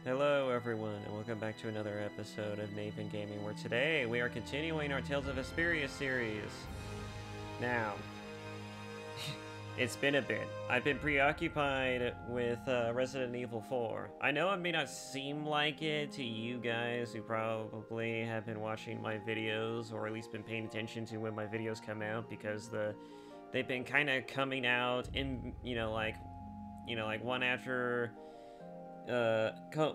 Hello everyone, and welcome back to another episode of Nathan Gaming, where today we are continuing our Tales of Vesperia series. Now, it's been a bit. I've been preoccupied with Resident Evil 4. I know it may not seem like it to you guys who probably have been watching my videos, or at least been paying attention to when my videos come out, because they've been kind of coming out in, like one after...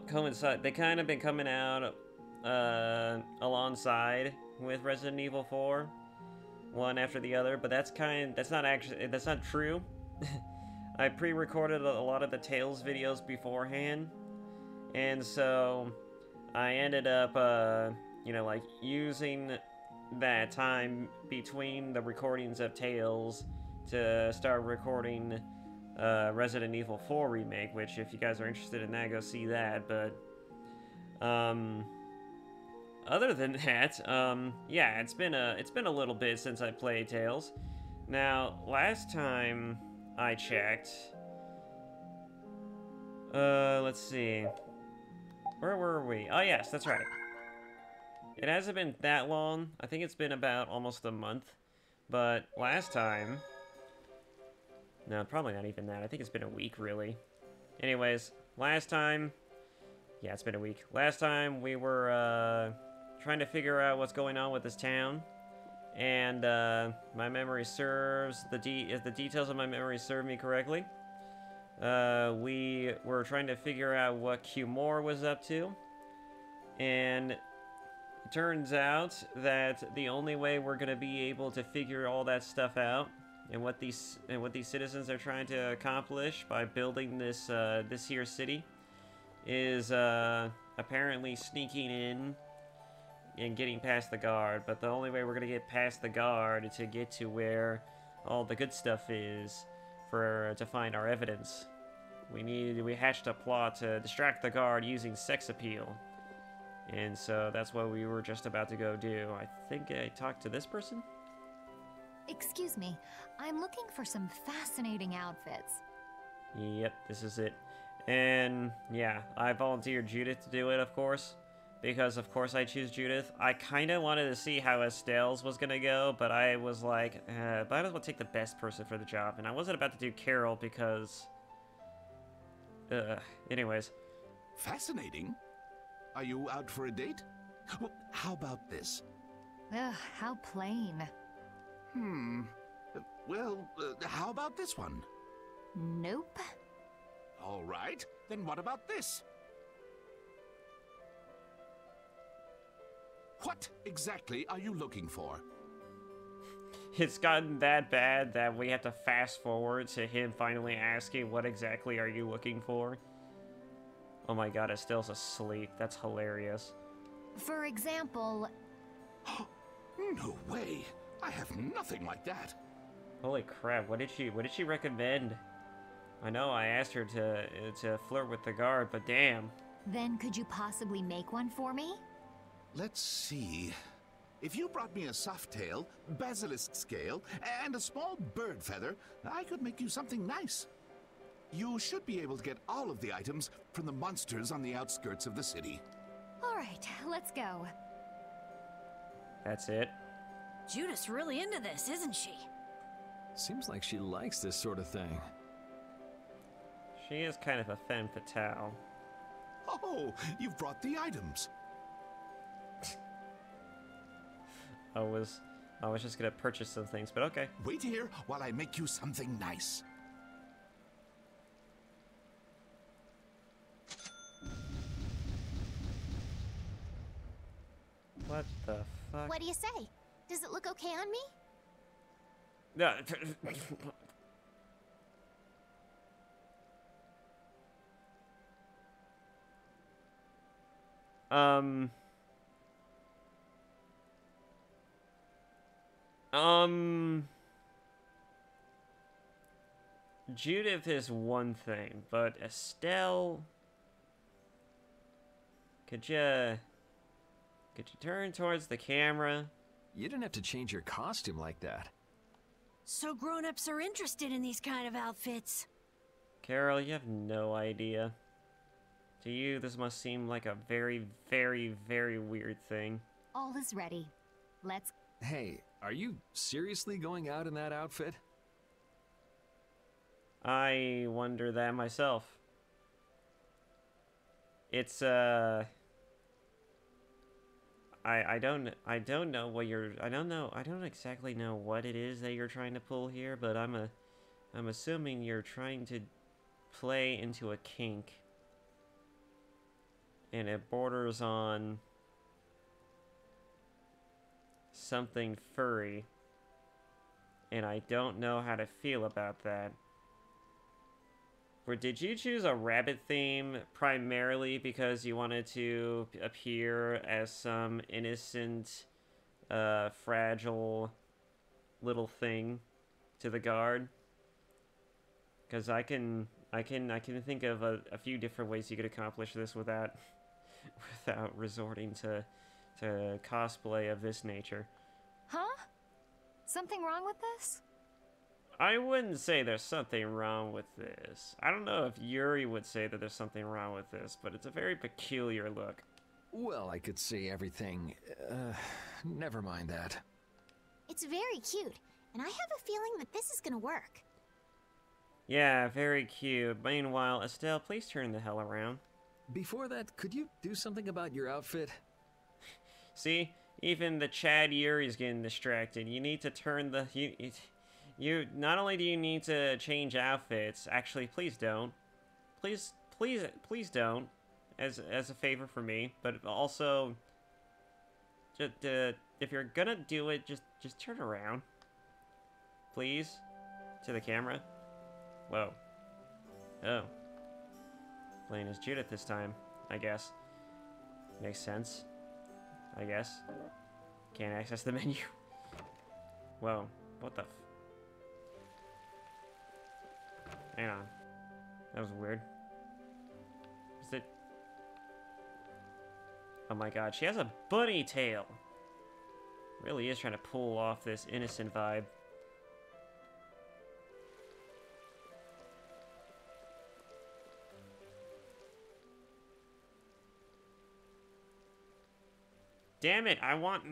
coincide. They kind of been coming out alongside with Resident Evil 4, one after the other. But that's not true. I pre-recorded a lot of the Tales videos beforehand, and so I ended up using that time between the recordings of Tales to start recording Resident Evil 4 remake, which if you guys are interested in that, go see that. But other than that, yeah, it's been a little bit since I played Tales. Now, last time I checked, let's see, where were we? Oh yes, that's right. It hasn't been that long. I think it's been about almost a month. But last time, no, probably not even that. I think it's been a week, really. Anyways, last time... Yeah, it's been a week. Last time, we were, trying to figure out what's going on with this town. And, my memory serves... If the details of my memory serve me correctly, we were trying to figure out what Q-More was up to. And it turns out that the only way we're gonna be able to figure all that stuff out and what these citizens are trying to accomplish by building this this here city is apparently sneaking in and getting past the guard. But the only way we're gonna get past the guard to get to where all the good stuff is to find our evidence. We hatched a plot to distract the guard using sex appeal. And so that's what we were just about to go do. I think I talked to this person? Excuse me, I'm looking for some fascinating outfits. Yep, this is it. And yeah, I volunteered Judith to do it, of course. Because of course I choose Judith. I kinda wanted to see how Estelle's was gonna go, but I was like, might as well take the best person for the job. And I wasn't about to do Carol because... anyways. Fascinating? Are you out for a date? Well, how about this? Ugh, how plain. Well, how about this one? Nope. All right, then what about this? What exactly are you looking for? It's gotten that bad that we have to fast forward to him finally asking, what exactly are you looking for? Oh my god, Estelle's asleep. That's hilarious. For example... No way! I have nothing like that. Holy crap, what did she recommend? I know I asked her to flirt with the guard, but damn. Then could you possibly make one for me? Let's see. If you brought me a soft tail, basilisk scale, and a small bird feather, I could make you something nice. You should be able to get all of the items from the monsters on the outskirts of the city. All right, let's go. That's it. Judith's really into this, isn't she? Seems like she likes this sort of thing. She is kind of a femme fatale. Oh, you've brought the items. I was just gonna purchase some things, but okay. Wait here while I make you something nice. What the fuck? What do you say? Does it look okay on me? No. Judith is one thing, but Estelle, could you turn towards the camera? You didn't have to change your costume like that. So grown-ups are interested in these kind of outfits. Carol, you have no idea. To you, this must seem like a very, very, very weird thing. All is ready. Let's... Hey, are you seriously going out in that outfit? I wonder that myself. It's I don't know what you're I don't exactly know what it is that you're trying to pull here, but I'm assuming you're trying to play into a kink. And it borders on something furry. And I don't know how to feel about that. Or did you choose a rabbit theme primarily because you wanted to appear as some innocent, fragile little thing to the guard? Because I can think of a few different ways you could accomplish this without resorting to cosplay of this nature. Huh? Something wrong with this? I wouldn't say there's something wrong with this. I don't know if Yuri would say that there's something wrong with this, but it's a very peculiar look. Well, I could see everything. Never mind that. It's very cute, and I have a feeling that this is gonna work. Yeah, very cute. Meanwhile, Estelle, please turn the hell around. Before that, could you do something about your outfit? See? Even the Chad Yuri's getting distracted. You need to turn the... You not only do you need to change outfits, actually, please don't. Please don't, as a favor for me. But also, just if you're gonna do it, just turn around, please, to the camera. Whoa. Oh. Playing as Judith this time, I guess. Makes sense. I guess. Can't access the menu. Whoa. What the f... Hang on. That was weird. Is it... Oh my god, she has a bunny tail! Really is trying to pull off this innocent vibe. Damn it, I want...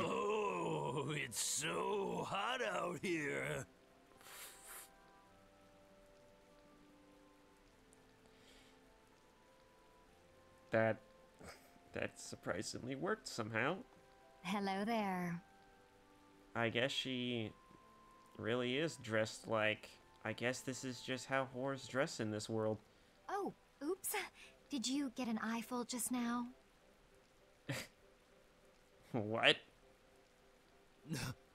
Oh, it's so hot out here. That surprisingly worked somehow. Hello there. I guess she really is dressed like... I guess this is just how whores dress in this world. Oh, oops. Did you get an eyeful just now? What?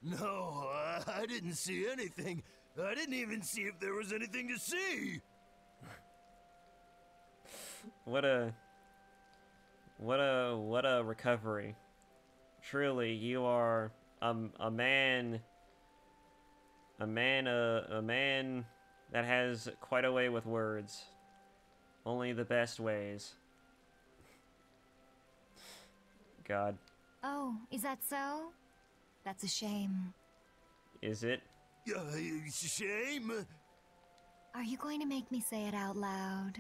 No, I didn't see anything. I didn't even see if there was anything to see. What a recovery. Truly, you are a man that has quite a way with words. Only the best ways. God. Oh, is that so? That's a shame. Is it? Shame? Are you going to make me say it out loud?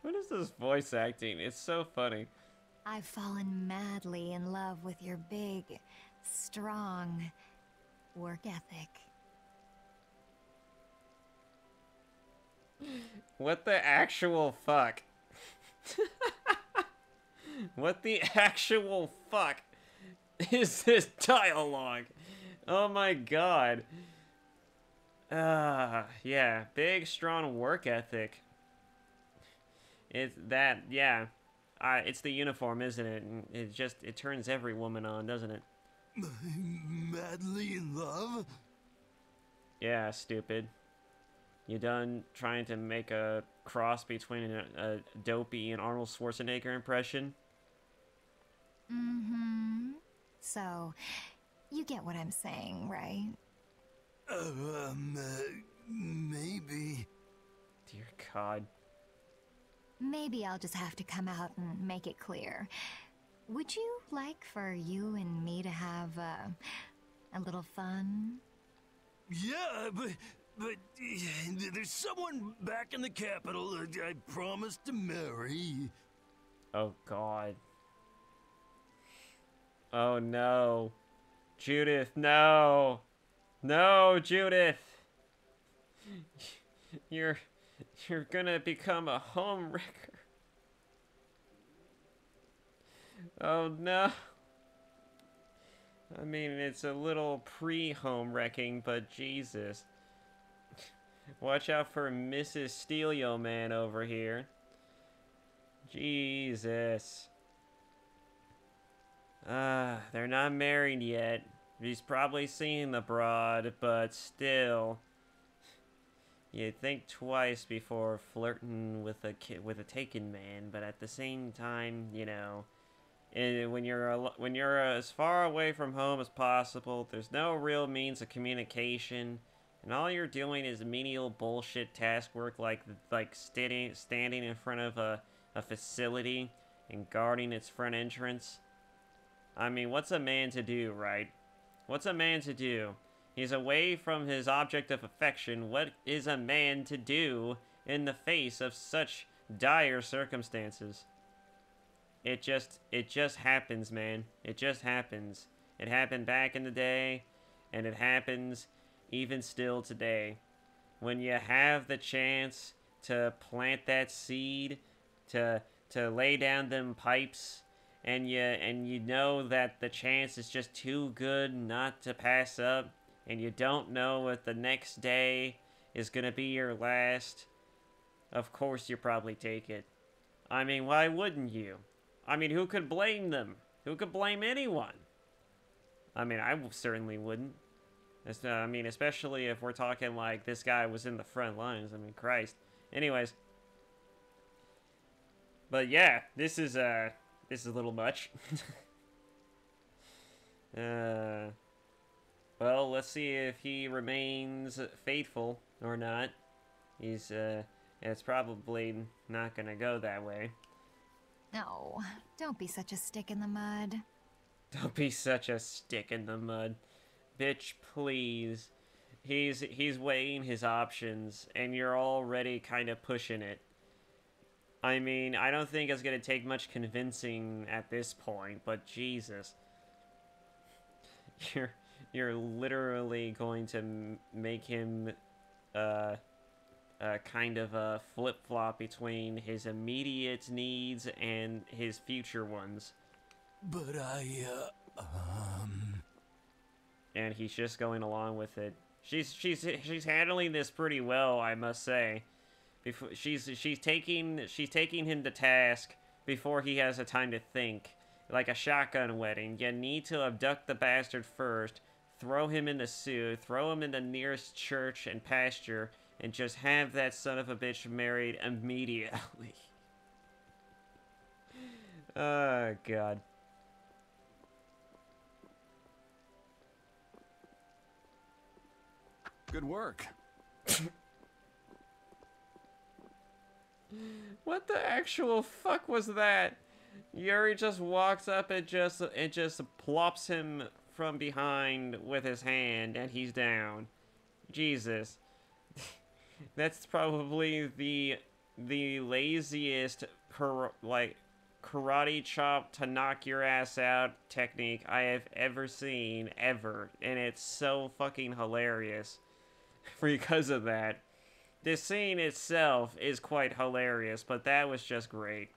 What is this voice acting? It's so funny. I've fallen madly in love with your big, strong work ethic. What the actual fuck? What the actual fuck is this dialogue? Oh my god. Yeah, big, strong work ethic. It's that, yeah. It's the uniform, isn't it? And it turns every woman on, doesn't it? Madly in love? Yeah, stupid. You done trying to make a cross between a Dopey and Arnold Schwarzenegger impression? Mm-hmm. So, you get what I'm saying, right? Maybe. Dear God. Maybe I'll just have to come out and make it clear. Would you like for you and me to have, a little fun? Yeah, but But there's someone back in the capital I promised to marry. Oh, God. Oh, no. Judith, no. No, Judith. You're gonna become a home wrecker. Oh, no. I mean, it's a little pre-home wrecking, but Jesus. Watch out for Mrs. Steelio Man over here. Jesus. They're not married yet. He's probably seen the broad, but still. You'd think twice before flirting with a taken man, but at the same time, you know, when you're as far away from home as possible, there's no real means of communication, and all you're doing is menial bullshit task work like standing in front of a facility and guarding its front entrance. I mean, what's a man to do, right? What's a man to do? He's away from his object of affection. What is a man to do in the face of such dire circumstances? It just happens, man. It just happens. It happened back in the day, and it happens even still today. When you have the chance to plant that seed, to lay down them pipes, and you know that the chance is just too good not to pass up, and you don't know if the next day is gonna be your last, of course you probably take it. I mean, why wouldn't you? I mean, who could blame them? Who could blame anyone? I mean, I certainly wouldn't. I mean, especially if we're talking like this guy was in the front lines. I mean, Christ. Anyways. But yeah, this is a little much. Well, let's see if he remains faithful or not. It's probably not gonna go that way. No, don't be such a stick in the mud. Don't be such a stick in the mud. Bitch, please. He's weighing his options, and you're already kind of pushing it. I mean, I don't think it's gonna take much convincing at this point, but Jesus. You're literally going to make him kind of a flip-flop between his immediate needs and his future ones. But And he's just going along with it. She's handling this pretty well, I must say. She's taking him to task before he has the time to think. Like a shotgun wedding, you need to abduct the bastard first, throw him in the sewer, throw him in the nearest church and pasture, and just have that son of a bitch married immediately. Oh, God. Good work. What the actual fuck was that? Yuri just walks up and just plops him from behind with his hand, and he's down. Jesus. That's probably the laziest karate chop to knock your ass out technique I have ever seen, ever. And it's so fucking hilarious because of that. This scene itself is quite hilarious, but that was just great.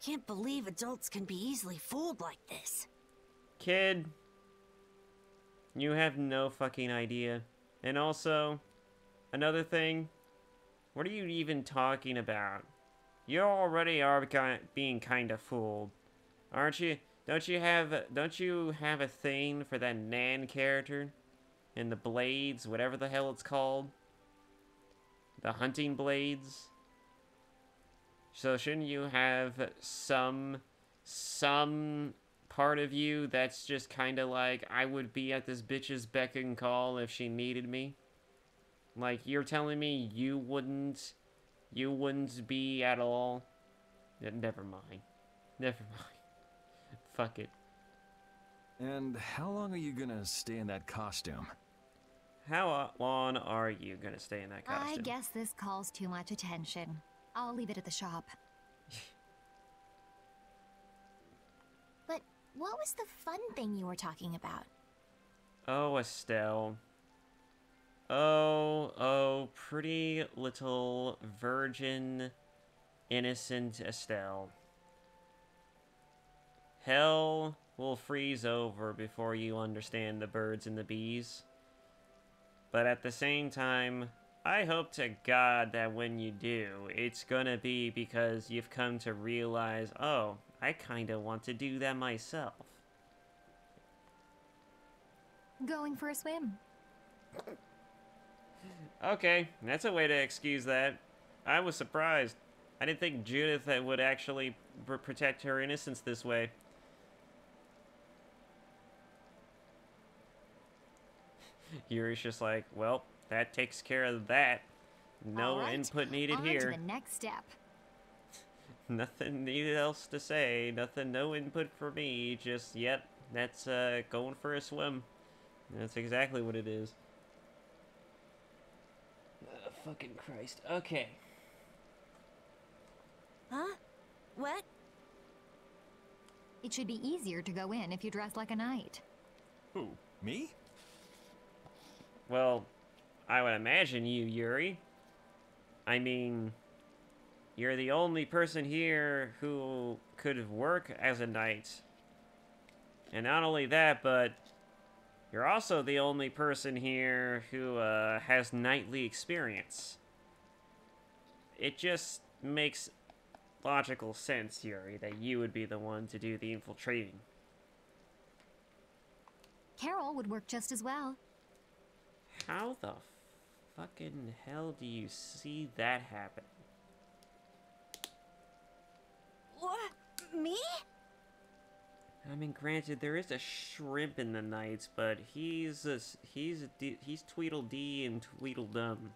Can't believe adults can be easily fooled like this. Kid, you have no fucking idea. And also, another thing, what are you even talking about? You already are being kind of fooled, aren't you? Don't you have a thing for that Nan character? And the blades, whatever the hell it's called? The hunting blades? So shouldn't you have some part of you that's just kind of like, I would be at this bitch's beck and call if she needed me? Like, you're telling me you wouldn't be at all? Never mind. Never mind. Fuck it. And how long are you gonna stay in that costume? how long are you gonna stay in that costume? I guess this calls too much attention. I'll leave it at the shop. But what was the fun thing you were talking about? Oh, Estelle. Oh, pretty little virgin, innocent Estelle. Hell will freeze over before you understand the birds and the bees. But at the same time, I hope to God that when you do, it's gonna be because you've come to realize, oh, I kinda want to do that myself. Going for a swim. Okay, that's a way to excuse that. I was surprised. I didn't think Judith would actually protect her innocence this way. Yuri's just like, well, that takes care of that. No All right, input needed on here. to the next step. Nothing needed else to say. Nothing, no input for me. Just, yep, that's going for a swim. That's exactly what it is. Fucking Christ. Okay. Huh? What? It should be easier to go in if you dress like a knight. Who? Me? Well, I would imagine you, Yuri. I mean, you're the only person here who could work as a knight. And not only that, but you're also the only person here who has knightly experience. It just makes logical sense, Yuri, that you would be the one to do the infiltrating. Carol would work just as well. How the fucking hell do you see that happen? What? Me? I mean, granted, there is a shrimp in the Knights, but he's Tweedledee and Tweedledum.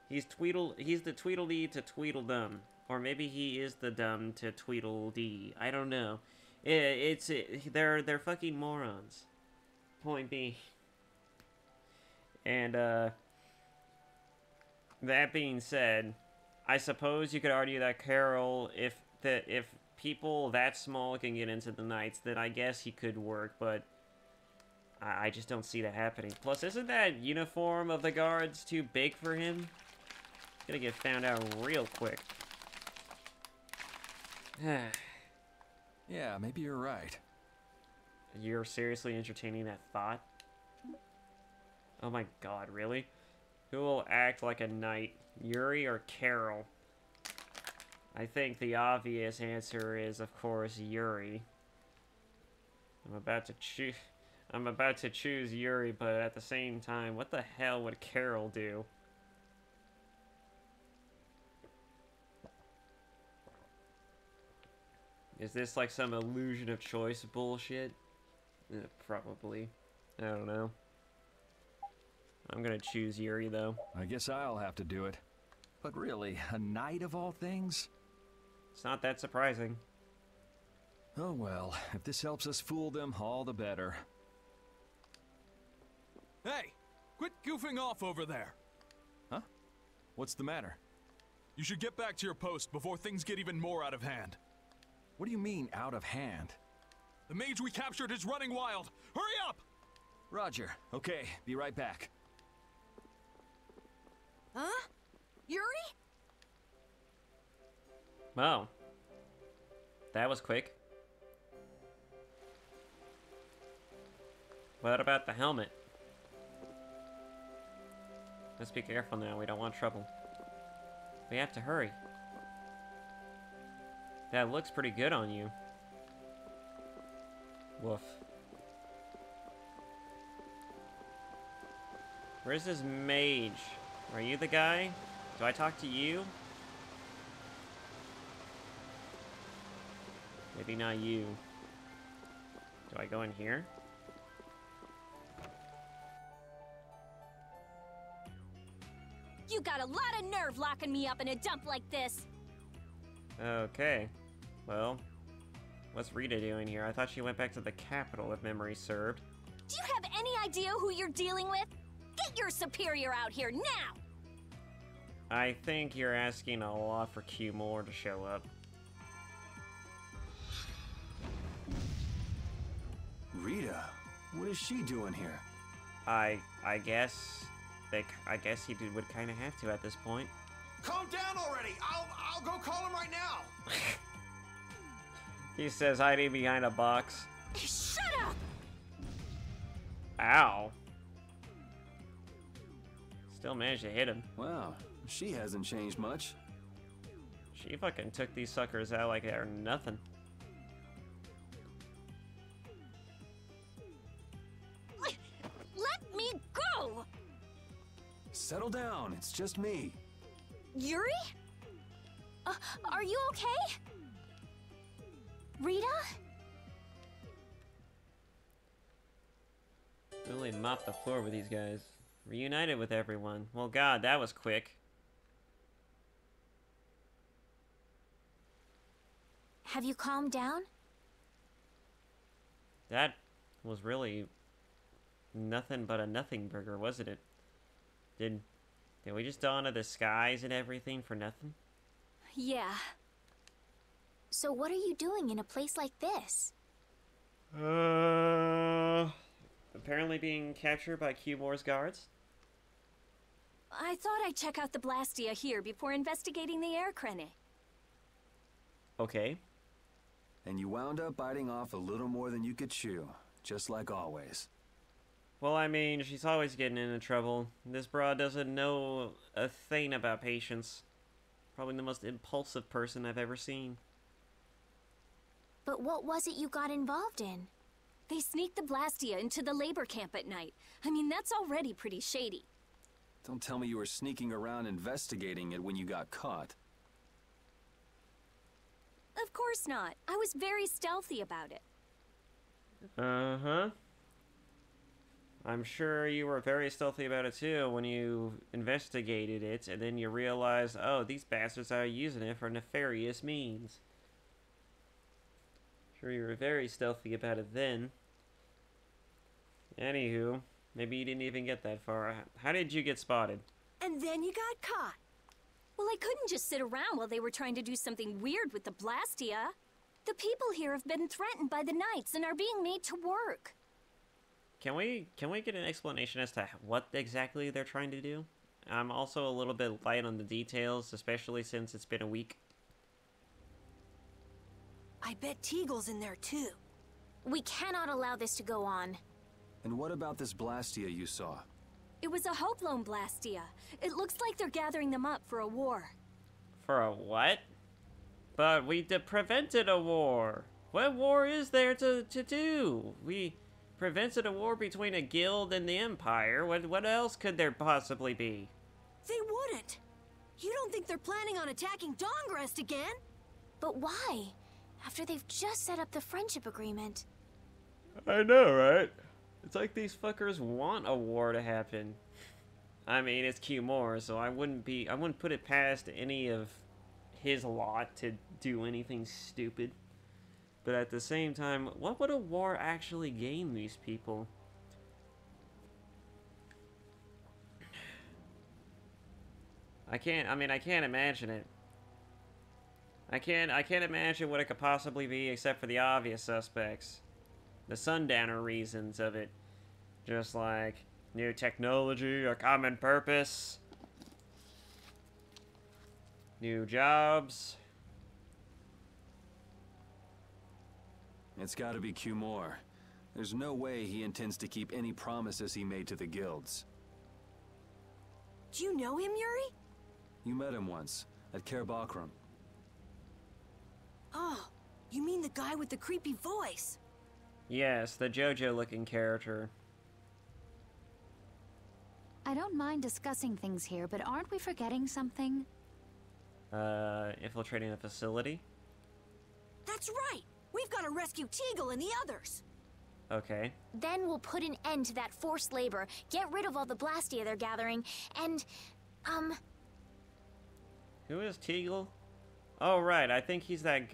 He's the Tweedledee to Tweedledum, or maybe he is the dumb to Tweedledee. I don't know. They're fucking morons. Point being. And that being said, I suppose you could argue that Carol, if people that small can get into the Knights, then I guess he could work, but I just don't see that happening. Plus, isn't that uniform of the guards too big for him? He's gonna get found out real quick. Yeah, maybe you're right. You're seriously entertaining that thought? Oh my god, really? Who will act like a knight, Yuri or Carol? I think the obvious answer is, of course, Yuri. I'm about to choose Yuri, but at the same time, what the hell would Carol do? Is this like some illusion of choice bullshit? Probably. I don't know. I'm gonna choose Yuri, though. I guess I'll have to do it. But really, a knight of all things? It's not that surprising. Oh well, if this helps us fool them, all the better. Hey! Quit goofing off over there! Huh? What's the matter? You should get back to your post before things get even more out of hand. What do you mean, out of hand? The mage we captured is running wild! Hurry up! Roger. Okay, be right back. Huh? Yuri? Wow. That was quick. What about the helmet? Let's be careful now, we don't want trouble. We have to hurry. That looks pretty good on you. Woof. Where's this mage? Are you the guy? Do I talk to you? Maybe not you. Do I go in here? You got a lot of nerve locking me up in a dump like this. Okay. Well, what's Rita doing here? I thought she went back to the capital, if memory served. Do you have any idea who you're dealing with? Get your superior out here now! I think you're asking a lot for Q Moore to show up. Rita, what is she doing here? I guess he would kind of have to at this point. Calm down already. I'll go call him right now. He says hiding behind a box. Shut up! Ow. Still managed to hit him. Wow, she hasn't changed much. She fucking took these suckers out like they're nothing. Let me go! Settle down, it's just me. Yuri? Are you okay? Rita? Really mopped the floor with these guys. Reunited with everyone. Well, God, that was quick. Have you calmed down? That was really nothing but a nothing burger, wasn't it? Did we just dawn of the skies and everything for nothing? Yeah. So what are you doing in a place like this? Apparently being captured by Q Moore's guards? I thought I'd check out the Blastia here before investigating the air crane. Okay. And you wound up biting off a little more than you could chew, just like always. Well, I mean, she's always getting into trouble. This broad doesn't know a thing about patience. Probably the most impulsive person I've ever seen. But what was it you got involved in? They sneaked the Blastia into the labor camp at night. I mean, that's already pretty shady. Don't tell me you were sneaking around investigating it when you got caught. Of course not. I was very stealthy about it. Uh-huh. I'm sure you were very stealthy about it too when you investigated it, and then you realized, oh, these bastards are using it for nefarious means. Sure, you were very stealthy about it then. Anywho, maybe you didn't even get that far. How did you get spotted? And then you got caught. Well, I couldn't just sit around while they were trying to do something weird with the Blastia. The people here have been threatened by the Knights and are being made to work. Can we get an explanation as to what exactly they're trying to do? I'm also a little bit light on the details, especially since it's been a week. I bet Teagle's in there too. We cannot allow this to go on. And what about this Blastia you saw? It was a Hope Loan Blastia. It looks like they're gathering them up for a war. For a what? But we prevented a war. What war is there to do? We prevented a war between a guild and the Empire. What else could there possibly be? They wouldn't. You don't think they're planning on attacking Dawngrest again? But why? After they've just set up the friendship agreement. I know, right? It's like these fuckers want a war to happen. I mean, it's Q Moore, so I wouldn't put it past any of his lot to do anything stupid. But at the same time, what would a war actually gain these people? I can't imagine it. I can't imagine what it could possibly be except for the obvious suspects. The sundowner reasons of it. Just like new technology, a common purpose, new jobs. It's gotta be Q Moore. There's no way he intends to keep any promises he made to the guilds. Do you know him, Yuri? You met him once, at Caer Bakram. Oh, you mean the guy with the creepy voice? Yes, the JoJo-looking character. I don't mind discussing things here, but aren't we forgetting something? Infiltrating a facility? That's right! We've got to rescue Teagle and the others! Okay. Then we'll put an end to that forced labor, get rid of all the Blastia they're gathering, and, Who is Teagle? Oh, right, I think he's that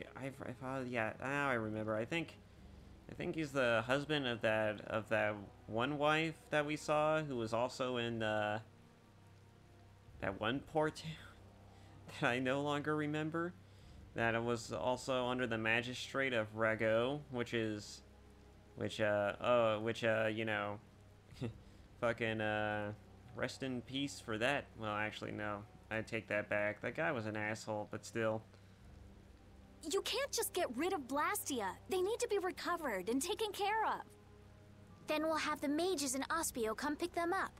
yeah, now I remember. I think I think he's the husband of that one wife that we saw, who was also in that one port town that I no longer remember. That was also under the magistrate of Rago, you know, fucking rest in peace for that. Well, actually, no, I take that back. That guy was an asshole, but still. You can't just get rid of Blastia. They need to be recovered and taken care of. Then we'll have the mages and Ospio come pick them up.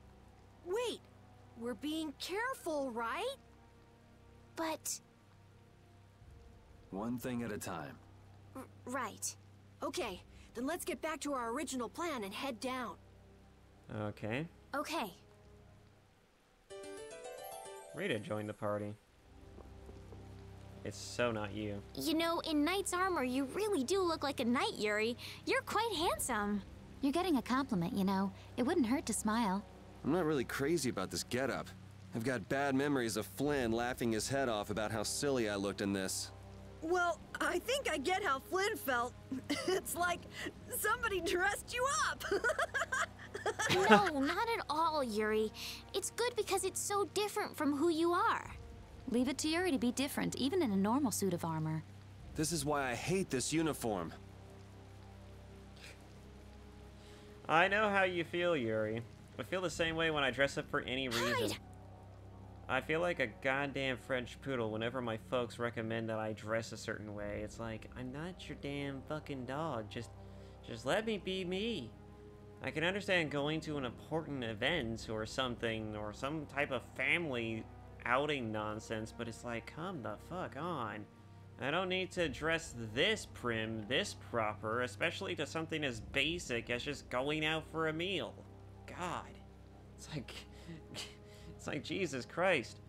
Wait, we're being careful, right? But... One thing at a time. right. Okay, then let's get back to our original plan and head down. Okay. Okay. Rita joined the party. It's so not you. You know, in knight's armor, you really do look like a knight, Yuri. You're quite handsome. You're getting a compliment, you know. It wouldn't hurt to smile. I'm not really crazy about this getup. I've got bad memories of Flynn laughing his head off about how silly I looked in this. Well, I think I get how Flynn felt. It's like somebody dressed you up. No, not at all, Yuri. It's good because it's so different from who you are. Leave it to Yuri to be different, even in a normal suit of armor. This is why I hate this uniform. I know how you feel, Yuri. I feel the same way when I dress up for any reason. Hide! I feel like a goddamn French poodle whenever my folks recommend that I dress a certain way. It's like, I'm not your damn fucking dog. Just let me be me. I can understand going to an important event or something, or some type of family outing nonsense, but it's like, come the fuck on. I don't need to dress this prim, this proper, especially to something as basic as just going out for a meal. God. It's like Jesus Christ.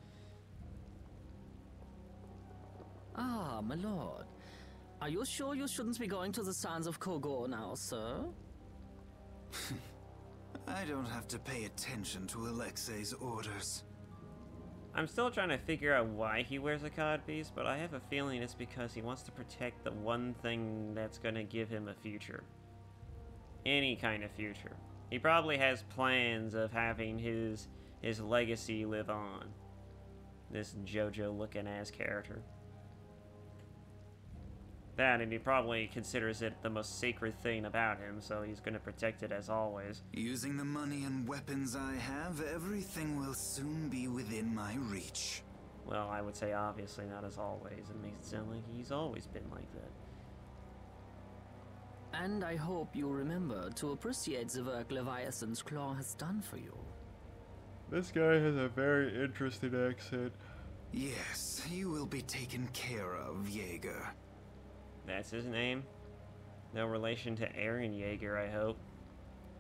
Ah, my lord. Are you sure you shouldn't be going to the sands of Kogor now, sir? I don't have to pay attention to Alexei's orders. I'm still trying to figure out why he wears a codpiece, but I have a feeling it's because he wants to protect the one thing that's gonna give him a future. Any kind of future. He probably has plans of having his legacy live on. This JoJo looking ass character. That, and he probably considers it the most sacred thing about him, so he's gonna protect it as always. Using the money and weapons I have, everything will soon be within my reach. Well, I would say obviously not as always. It makes it sound like he's always been like that. And I hope you remember to appreciate the work Leviathan's Claw has done for you. This guy has a very interesting accent. Yes, you will be taken care of, Jaeger. That's his name? No relation to Aaron Yeager, I hope.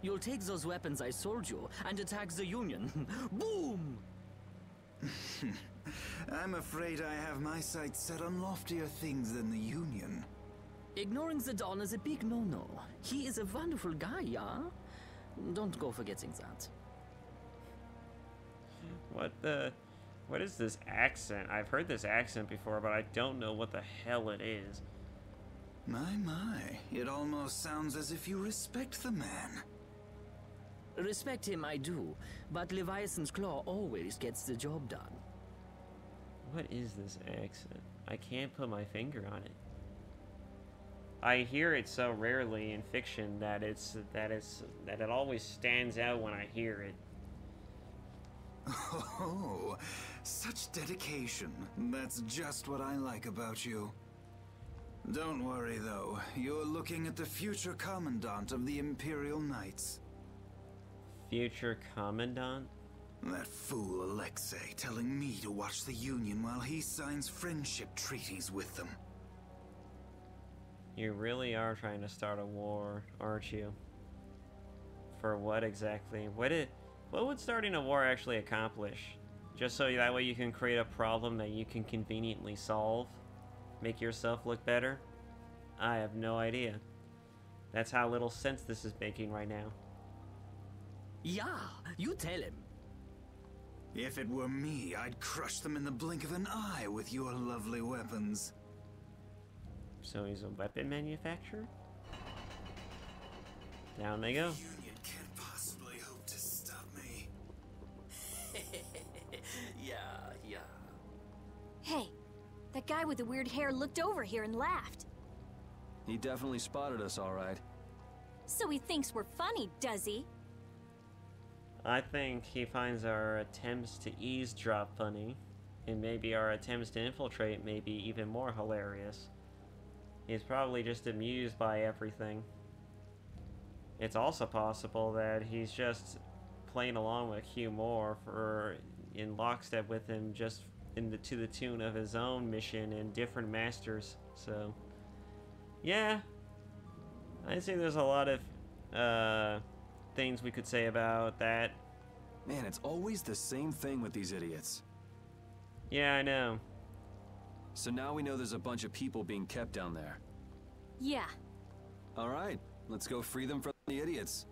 You'll take those weapons I sold you and attack the Union. Boom! I'm afraid I have my sights set on loftier things than the Union. Ignoring the Don is a big no-no. He is a wonderful guy, yeah? Don't go forgetting that. What is this accent? I've heard this accent before, but I don't know what the hell it is. My, it almost sounds as if you respect the man. Respect him I do, but Leviathan's Claw always gets the job done. What is this accent? I can't put my finger on it. I hear it so rarely in fiction that it always stands out when I hear it. Oh, such dedication. That's just what I like about you. Don't worry, though. You're looking at the future Commandant of the Imperial Knights. Future Commandant? That fool Alexei telling me to watch the Union while he signs friendship treaties with them. You really are trying to start a war, aren't you? For what exactly? What would starting a war actually accomplish? Just so that way you can create a problem that you can conveniently solve? Make yourself look better? I have no idea. That's how little sense this is making right now. Yeah, you tell him. If it were me, I'd crush them in the blink of an eye with your lovely weapons. So he's a weapon manufacturer? Down they go. Union can't possibly hope to stop me. Yeah. Hey, that guy with the weird hair looked over here and laughed. He definitely spotted us, all right. So he thinks we're funny, does he? I think he finds our attempts to eavesdrop funny, and maybe our attempts to infiltrate may be even more hilarious. He's probably just amused by everything. It's also possible that he's just playing along with Hugh Moore for in lockstep with him, just to the tune of his own mission and different masters. So, yeah, I see there's a lot of things we could say about that. Man, it's always the same thing with these idiots. Yeah, I know. So now we know there's a bunch of people being kept down there. Yeah. All right, let's go free them from the idiots.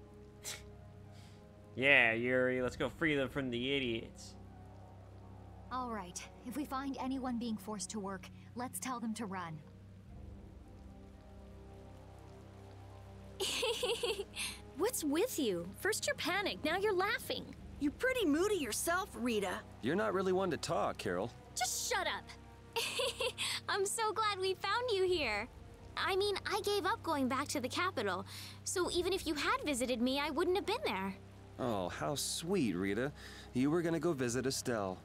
Yeah, Yuri, let's go free them from the idiots. All right, if we find anyone being forced to work, let's tell them to run. What's with you? First you're panicked, now you're laughing. You're pretty moody yourself, Rita. You're not really one to talk, Carol. Just shut up. I'm so glad we found you here. I mean, I gave up going back to the capital, so even if you had visited me, I wouldn't have been there. Oh, how sweet, Rita. You were gonna go visit Estelle.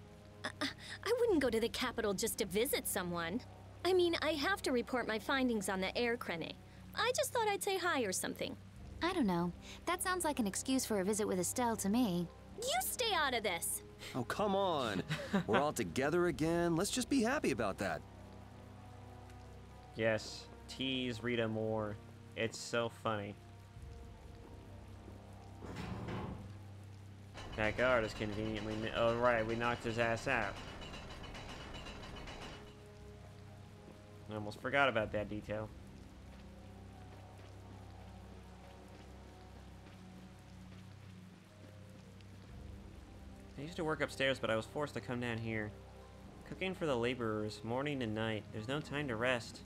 I wouldn't go to the capital just to visit someone. I mean, I have to report my findings on the air crane. I just thought I'd say hi or something. I don't know. That sounds like an excuse for a visit with Estelle to me. You stay out of this. Oh, come on. We're all together again. Let's just be happy about that. Yes, tease Rita more. It's so funny. That guard is conveniently... Oh, right, we knocked his ass out. I almost forgot about that detail. I used to work upstairs, but I was forced to come down here. Cooking for the laborers, morning and night. There's no time to rest.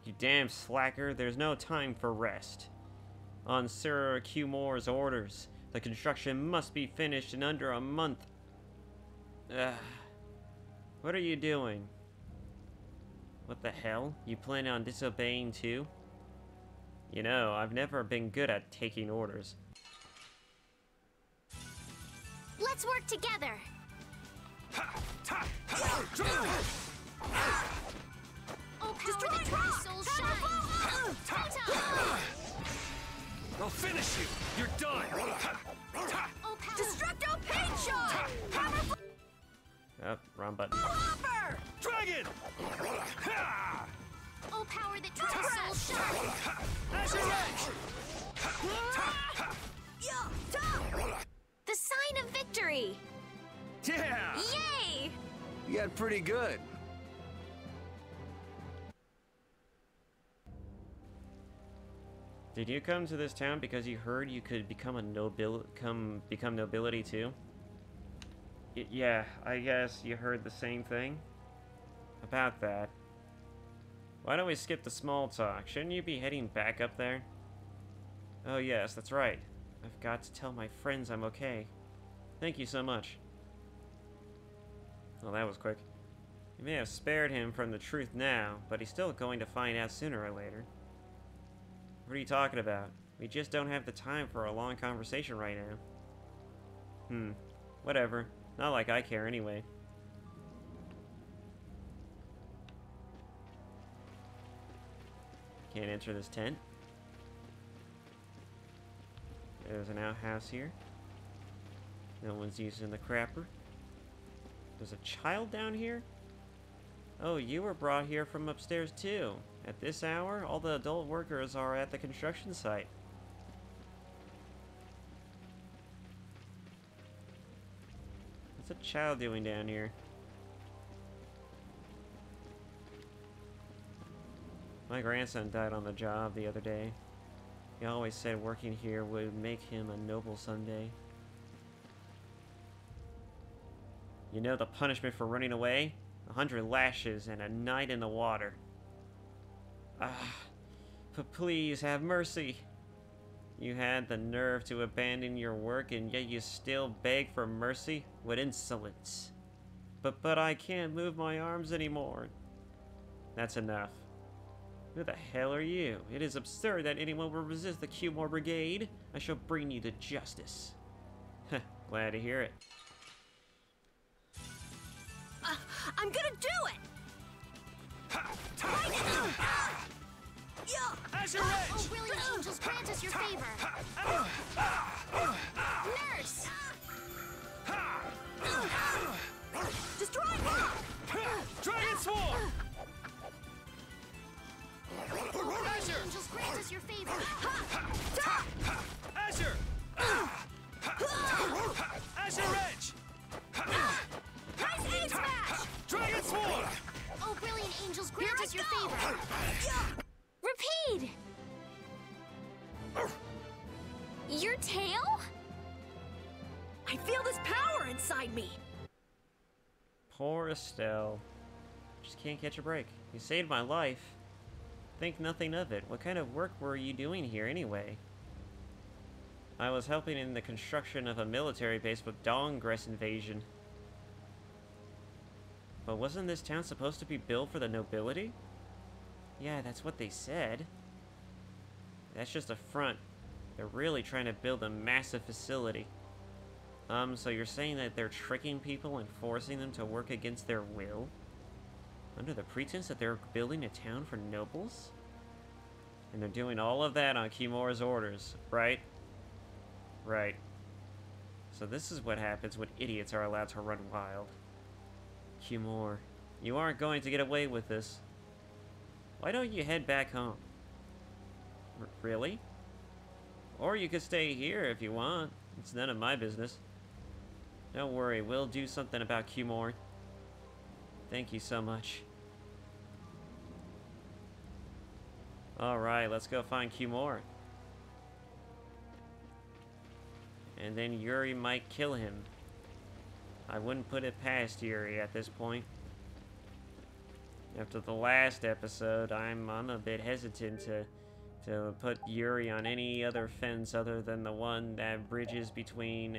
You damn slacker, there's no time for rest. On Sir Q. Moore's orders, the construction must be finished in under a month. Ugh. What are you doing? What the hell? You plan on disobeying too? You know, I've never been good at taking orders. Let's work together. Oh, power that my soul shine. I'll finish you. You're done. Oh, power. Destructo paint shot! Powerful Oh, wrong button. hopper! Dragon! Oh, power that my soul shine. Azure Edge! The sign of victory. Yeah! Yay! You got pretty good. Did you come to this town because you heard you could become a become nobility too? Yeah, I guess you heard the same thing about that. Why don't we skip the small talk? Shouldn't you be heading back up there? Oh yes, that's right. I've got to tell my friends I'm okay. Thank you so much. Well, that was quick. You may have spared him from the truth now, but he's still going to find out sooner or later. What are you talking about? We just don't have the time for a long conversation right now. Whatever. Not like I care anyway. Can't enter this tent. There's an outhouse here. No one's using the crapper. There's a child down here? Oh, you were brought here from upstairs too. At this hour, all the adult workers are at the construction site. What's a child doing down here? My grandson died on the job the other day. He always said working here would make him a noble someday. You know the punishment for running away? 100 lashes and a night in the water. Ah, but please have mercy. You had the nerve to abandon your work and yet you still beg for mercy? What insolence. But I can't move my arms anymore. That's enough. Who the hell are you? It is absurd that anyone will resist the Cumore Brigade. I shall bring you to justice. Glad to hear it. I'm gonna do it! As your edge! Oh, brilliant angels, grant us your favor. Nurse! Destroy me! Dragon Swarm! Brilliant angels, grant us your favor. Azure! Azure Edge! Nice ace smash! Dragon Swarm! Oh, brilliant angels, grant us your favor. Repeat! Your tail? I feel this power inside me! Poor Estelle. Just can't catch a break. You saved my life. Think nothing of it. What kind of work were you doing here anyway? I was helping in the construction of a military base with Dongress invasion. But wasn't this town supposed to be built for the nobility? Yeah, that's what they said. That's just a front. They're really trying to build a massive facility. So you're saying that they're tricking people and forcing them to work against their will? Under the pretense that they're building a town for nobles? And they're doing all of that on Cumore's orders, right? Right. So this is what happens when idiots are allowed to run wild. Cumore, you aren't going to get away with this. Why don't you head back home? Really? Or you could stay here if you want. It's none of my business. Don't worry, we'll do something about Cumore. Thank you so much. Alright, let's go find Cumore. And then Yuri might kill him. I wouldn't put it past Yuri at this point. After the last episode, I'm a bit hesitant to put Yuri on any other fence other than the one that bridges between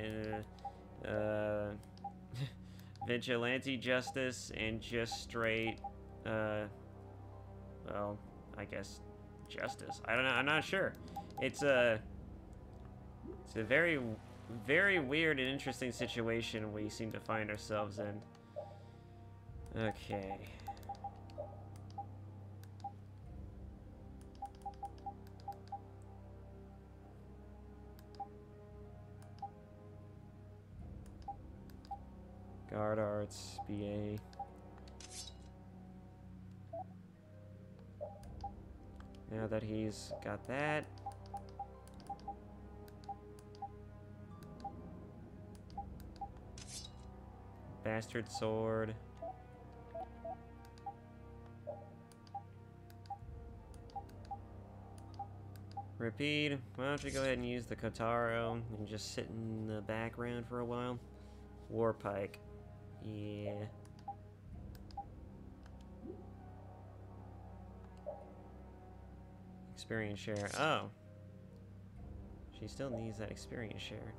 vigilante justice and just straight well, I guess justice. I don't know, I'm not sure. It's a very weird and interesting situation we seem to find ourselves in. Okay. Guard Arts, BA. Now that he's got that. Bastard sword. Repeat. Why don't you go ahead and use the Kotaro and just sit in the background for a while? Warpike. Yeah. Experience share. Oh. She still needs that experience share.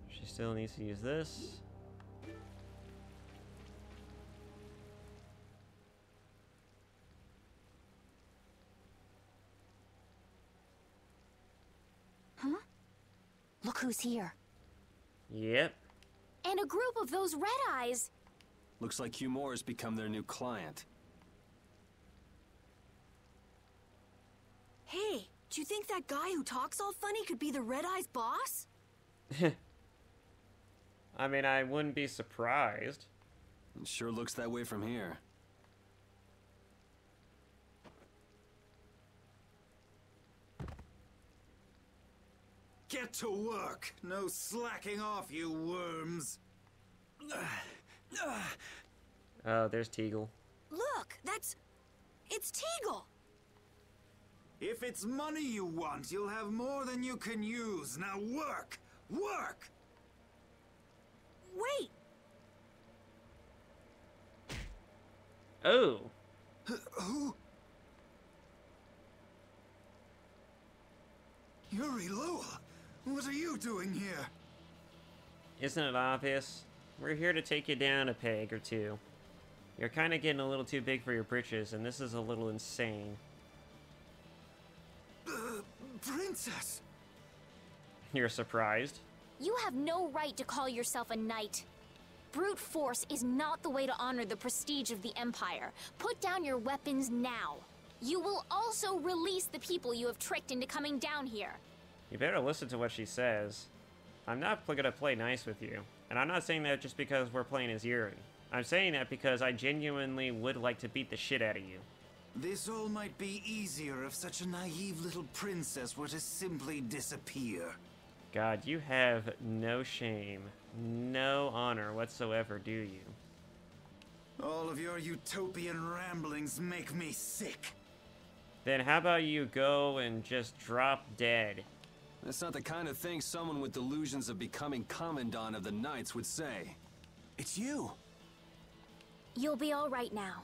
She still needs to use this. Huh? Look who's here. Yep. And a group of those red eyes. Looks like Cumore has become their new client. Hey, do you think that guy who talks all funny could be the Red Eye's boss? I mean, I wouldn't be surprised. It sure looks that way from here. Get to work! No slacking off, you worms! Oh, there's Teagle. Look, it's Teagle. If it's money you want, you'll have more than you can use. Now work! Work! Wait. Oh. Who? Yuri Lowell, what are you doing here? Isn't it obvious? We're here to take you down a peg or two. You're kind of getting a little too big for your britches, and this is a little insane. Princess! You're surprised? You have no right to call yourself a knight. Brute force is not the way to honor the prestige of the Empire. Put down your weapons now. You will also release the people you have tricked into coming down here. You better listen to what she says. I'm not gonna play nice with you. And I'm not saying that just because we're playing as Yuri. I'm saying that because I genuinely would like to beat the shit out of you. This all might be easier if such a naive little princess were to simply disappear. God, you have no shame, no honor whatsoever, do you? All of your utopian ramblings make me sick. Then how about you go and just drop dead? That's not the kind of thing someone with delusions of becoming Commandant of the Knights would say. It's you. You'll be all right now.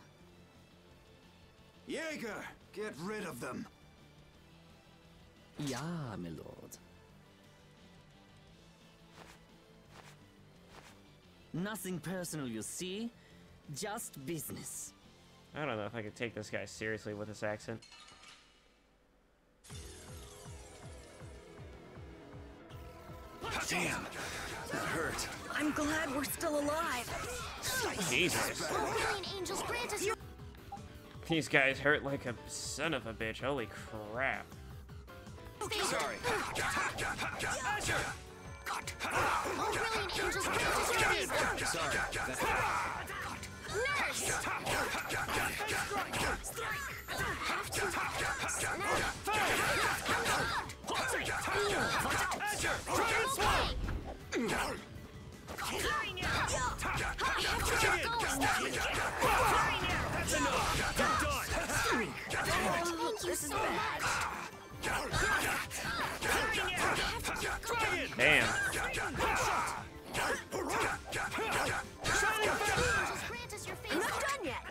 Jaeger, get rid of them. Ja, my lord. Nothing personal, you see? Just business. I don't know if I could take this guy seriously with this accent. Damn, that hurt. I'm glad we're still alive. Jesus. These guys hurt like a son of a bitch. Holy crap. Sorry. This is bad. Damn. I'm not done yet.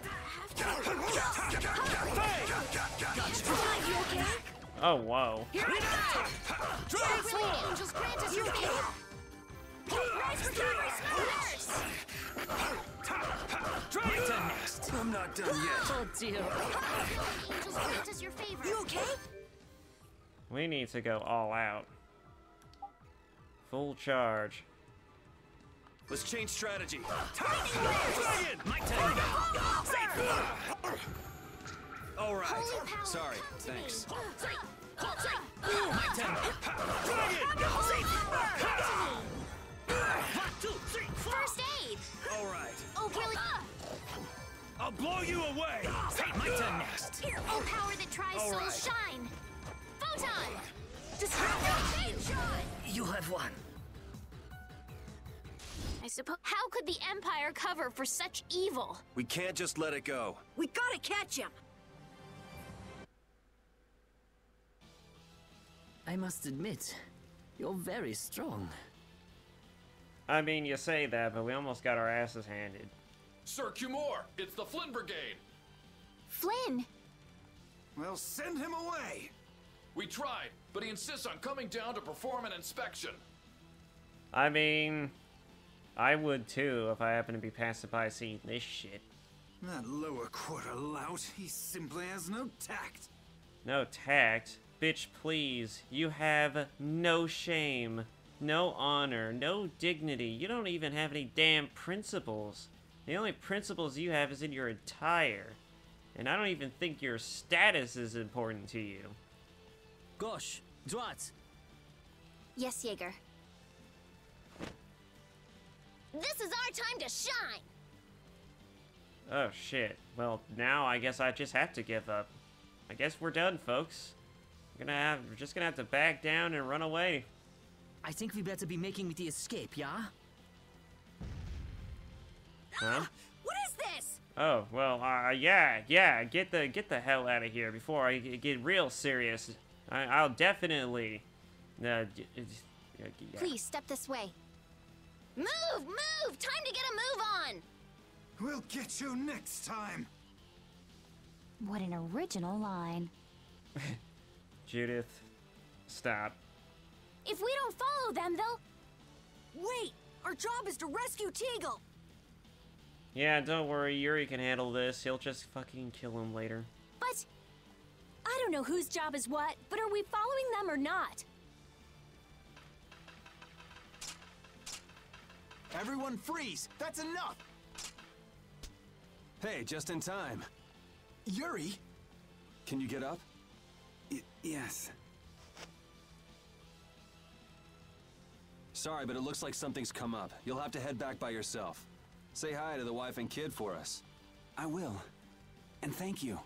Oh, whoa. Here I go! Angels, grant us your favor! Rise for Calvary's Smokers! I'm not done yet. Oh dear. Angels, grant us your favor. You okay? We need to go all out. Full charge. Let's change strategy. My turn. All right. Sorry. Thanks. My turn. First aid. All right. Oh, really? I'll blow you away. Hey, my turn next. Here, oh, power that tries All soul right. shine. Photon. Disrupt. You have won. I suppose. How could the Empire cover for such evil? We can't just let it go. We gotta catch him! I must admit, you're very strong. I mean, you say that, but we almost got our asses handed. Sir Cumore, it's the Flynn Brigade. Flynn. Well, send him away. We tried, but he insists on coming down to perform an inspection. I mean, I would too if I happened to be passing by seeing this shit. That lower quarter lout, he simply has no tact. No tact? Bitch, please. You have no shame, no honor, no dignity. You don't even have any damn principles. The only principles you have is in your attire. And I don't even think your status is important to you. Gosh, droit. Yes, Jaeger. This is our time to shine. Oh shit. Well, now I guess I just have to give up. I guess we're done, folks. We're just gonna have to back down and run away. I think we better be making the escape, yeah? Huh? What is this? Oh, well, yeah, get the hell out of here before I get real serious. I'll definitely, yeah. Please, step this way. Move! Move! Time to get a move on! We'll get you next time. What an original line. Judith, stop. If we don't follow them, they'll... Wait! Our job is to rescue Teagle! Yeah, don't worry, Yuri can handle this. He'll just fucking kill him later. But... I don't know whose job is what, but are we following them or not? Everyone freeze! That's enough! Hey, just in time. Yuri? Can you get up? Yes. Sorry, but it looks like something's come up. You'll have to head back by yourself. Say hi to the wife and kid for us. I will. And thank you.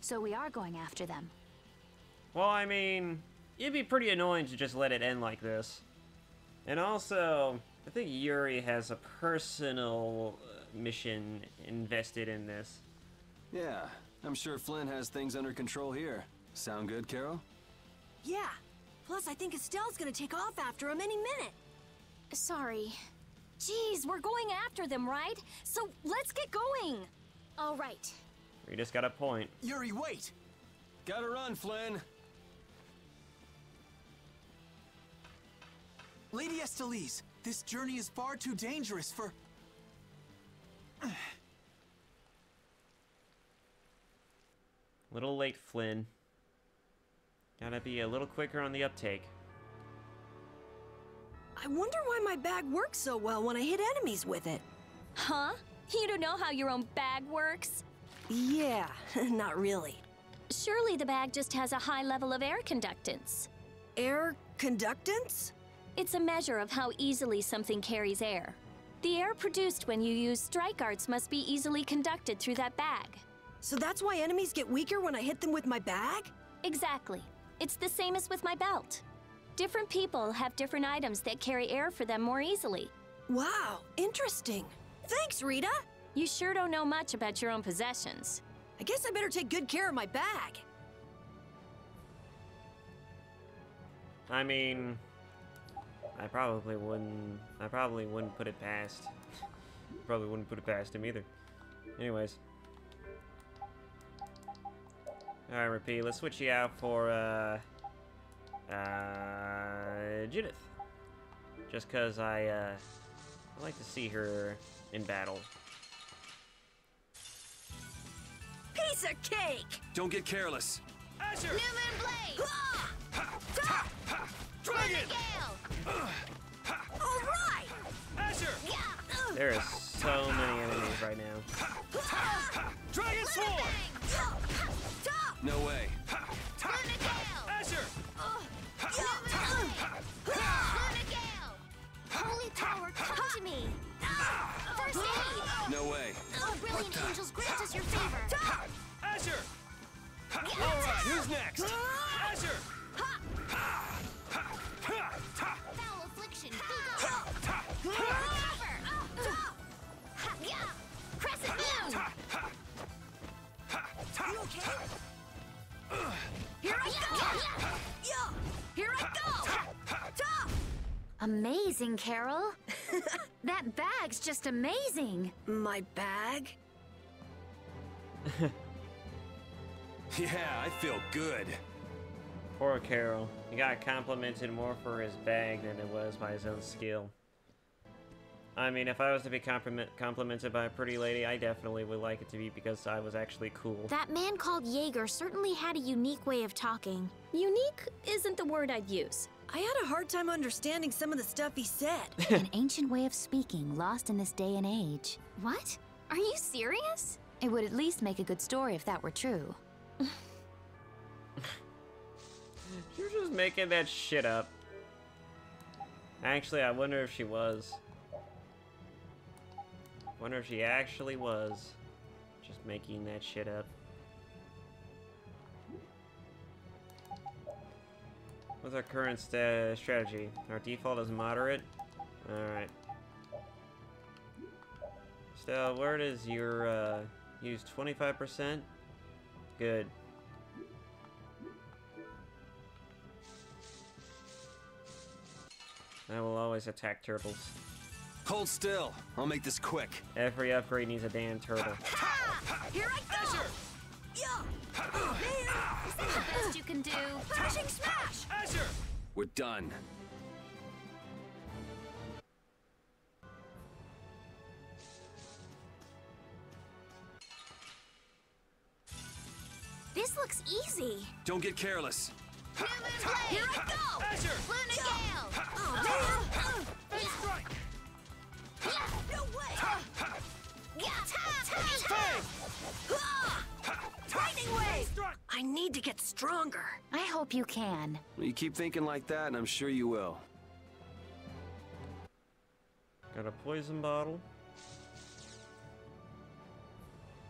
So we are going after them. Well, I mean, it'd be pretty annoying to just let it end like this. And also, I think Yuri has a personal mission invested in this. Yeah, I'm sure Flynn has things under control here. Sound good, Carol? Yeah. Plus, I think Estelle's gonna take off after him any minute. Sorry. Jeez, we're going after them, right? So let's get going. All right. We just got a point. Yuri, wait! Gotta run, Flynn! Lady Estellise, this journey is far too dangerous for... Little late, Flynn. Gotta be a little quicker on the uptake. I wonder why my bag works so well when I hit enemies with it. Huh? You don't know how your own bag works? Yeah, not really. Surely the bag just has a high level of air conductance. Air conductance? It's a measure of how easily something carries air. The air produced when you use strike arts must be easily conducted through that bag. So that's why enemies get weaker when I hit them with my bag? Exactly. It's the same as with my belt. Different people have different items that carry air for them more easily. Wow, interesting. Thanks, Rita. You sure don't know much about your own possessions. I guess I better take good care of my bag. I mean, I probably wouldn't put it past. Probably wouldn't put it past him either. Anyways. Alright, repeat. Let's switch you out for, Judith. Just cause I like to see her in battle. Piece of cake! Don't get careless. Asher! New Moon Blade! Dragon! All right! Asher! There are so many enemies right now. Dragon Sword! No way. Asher! Holy power, come to me! First aid! No way. Oh, brilliant angels, grant us your favor! Asher! Alright, who's next? Asher! Foul affliction, be gone! Cover! Crescent moon! You okay? Here I go! Yeah! Here I go! Amazing, Carol. That bag's just amazing. My bag? Yeah, I feel good. Poor Carol. He got complimented more for his bag than it was by his own skill. I mean, if I was to be complimented by a pretty lady, I definitely would like it to be because I was actually cool. That man called Jaeger certainly had a unique way of talking. Unique isn't the word I'd use. I had a hard time understanding some of the stuff he said. An ancient way of speaking, lost in this day and age. What? Are you serious? It would at least make a good story if that were true. You're just making that shit up. Actually, I wonder if she was. Wonder if she actually was just making that shit up. What's our current strategy? Our default is moderate? Alright. Still, where does your use 25%? Good. I will always attack turtles. Hold still. I'll make this quick. Every upgrade needs a damn turtle. Here I go! Yeah! Is that the best you can do? Touching smash! Azure! We're done. This looks easy. Don't get careless. Here I go! Azure! Luna Gale! Oh, man! Face strike! No way! Lightning wave! I need to get stronger. I hope you can. Well, you keep thinking like that, and I'm sure you will. Got a poison bottle.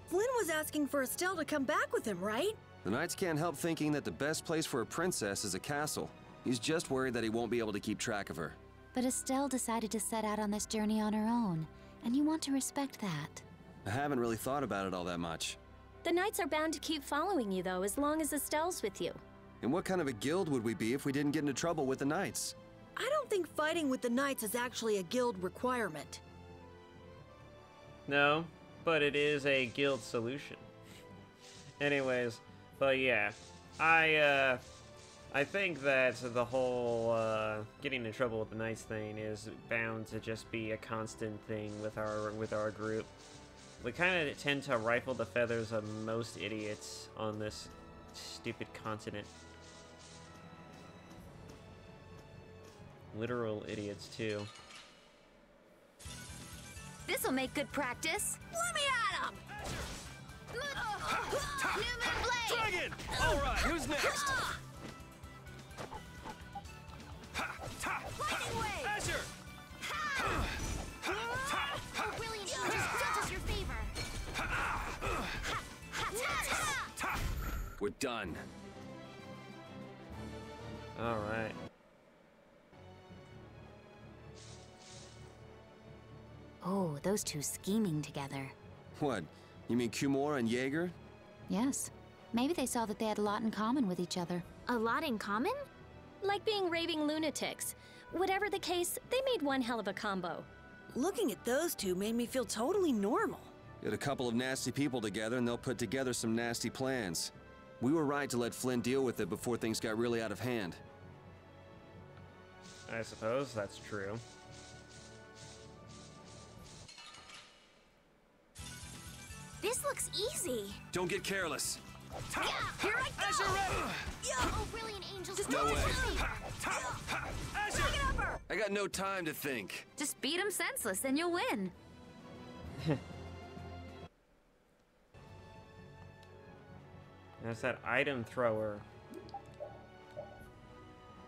Flynn was asking for Estelle to come back with him, right? The Knights can't help thinking that the best place for a princess is a castle. He's just worried that he won't be able to keep track of her. But Estelle decided to set out on this journey on her own, and you want to respect that. I haven't really thought about it all that much. The Knights are bound to keep following you, though, as long as Estelle's with you. And what kind of a guild would we be if we didn't get into trouble with the Knights? I don't think fighting with the Knights is actually a guild requirement. No, but it is a guild solution. Anyways, but yeah, I think that the whole getting in trouble with the Knights thing is bound to just be a constant thing with our group. We kind of tend to rifle the feathers of most idiots on this stupid continent. Literal idiots too. This'll make good practice. Let me at him! Newman Blade! Dragon! Alright, who's next? Lightning wave! Azure! Oh, brilliant angels, grant us your favor. We're done. Alright. Oh, those two scheming together. What? You mean Kumor and Jaeger? Yes. Maybe they saw that they had a lot in common with each other. A lot in common? Like being raving lunatics. Whatever the case, they made one hell of a combo. Looking at those two made me feel totally normal. Get a couple of nasty people together and they'll put together some nasty plans. We were right to let Flynn deal with it before things got really out of hand. I suppose that's true. This looks easy. Don't get careless. Yeah, here I go! Azure ready! Oh, brilliant angels, Just No grant us way. your favor. Azure! Take it upper! I got no time to think. Just beat him senseless, then you'll win. That's that item thrower.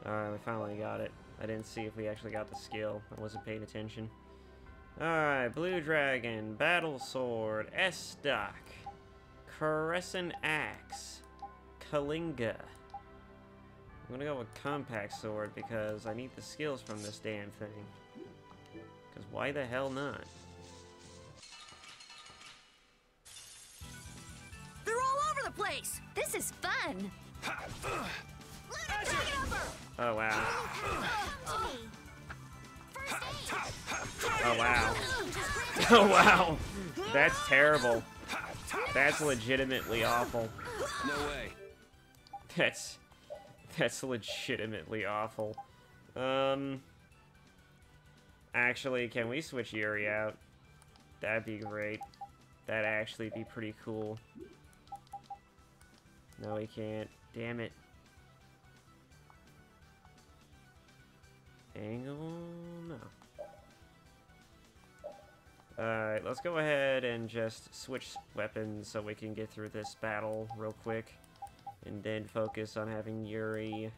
Alright, we finally got it. I didn't see if we actually got the skill. I wasn't paying attention. Alright, Blue Dragon, Battle Sword, S-Stock, Crescent Axe, Kalinga. I'm gonna go with Compact Sword because I need the skills from this damn thing. Because why the hell not? They're all over the place! This is fun. Let it take it upper! Oh wow. come to me. First aid. Oh wow. Oh wow. That's terrible. That's legitimately awful. No way. That's legitimately awful. Actually, can we switch Yuri out? That'd be great. That'd actually be pretty cool. No, we can't. Damn it. Angle? No. Alright, let's go ahead and just switch weapons so we can get through this battle real quick. And then focus on having Yuri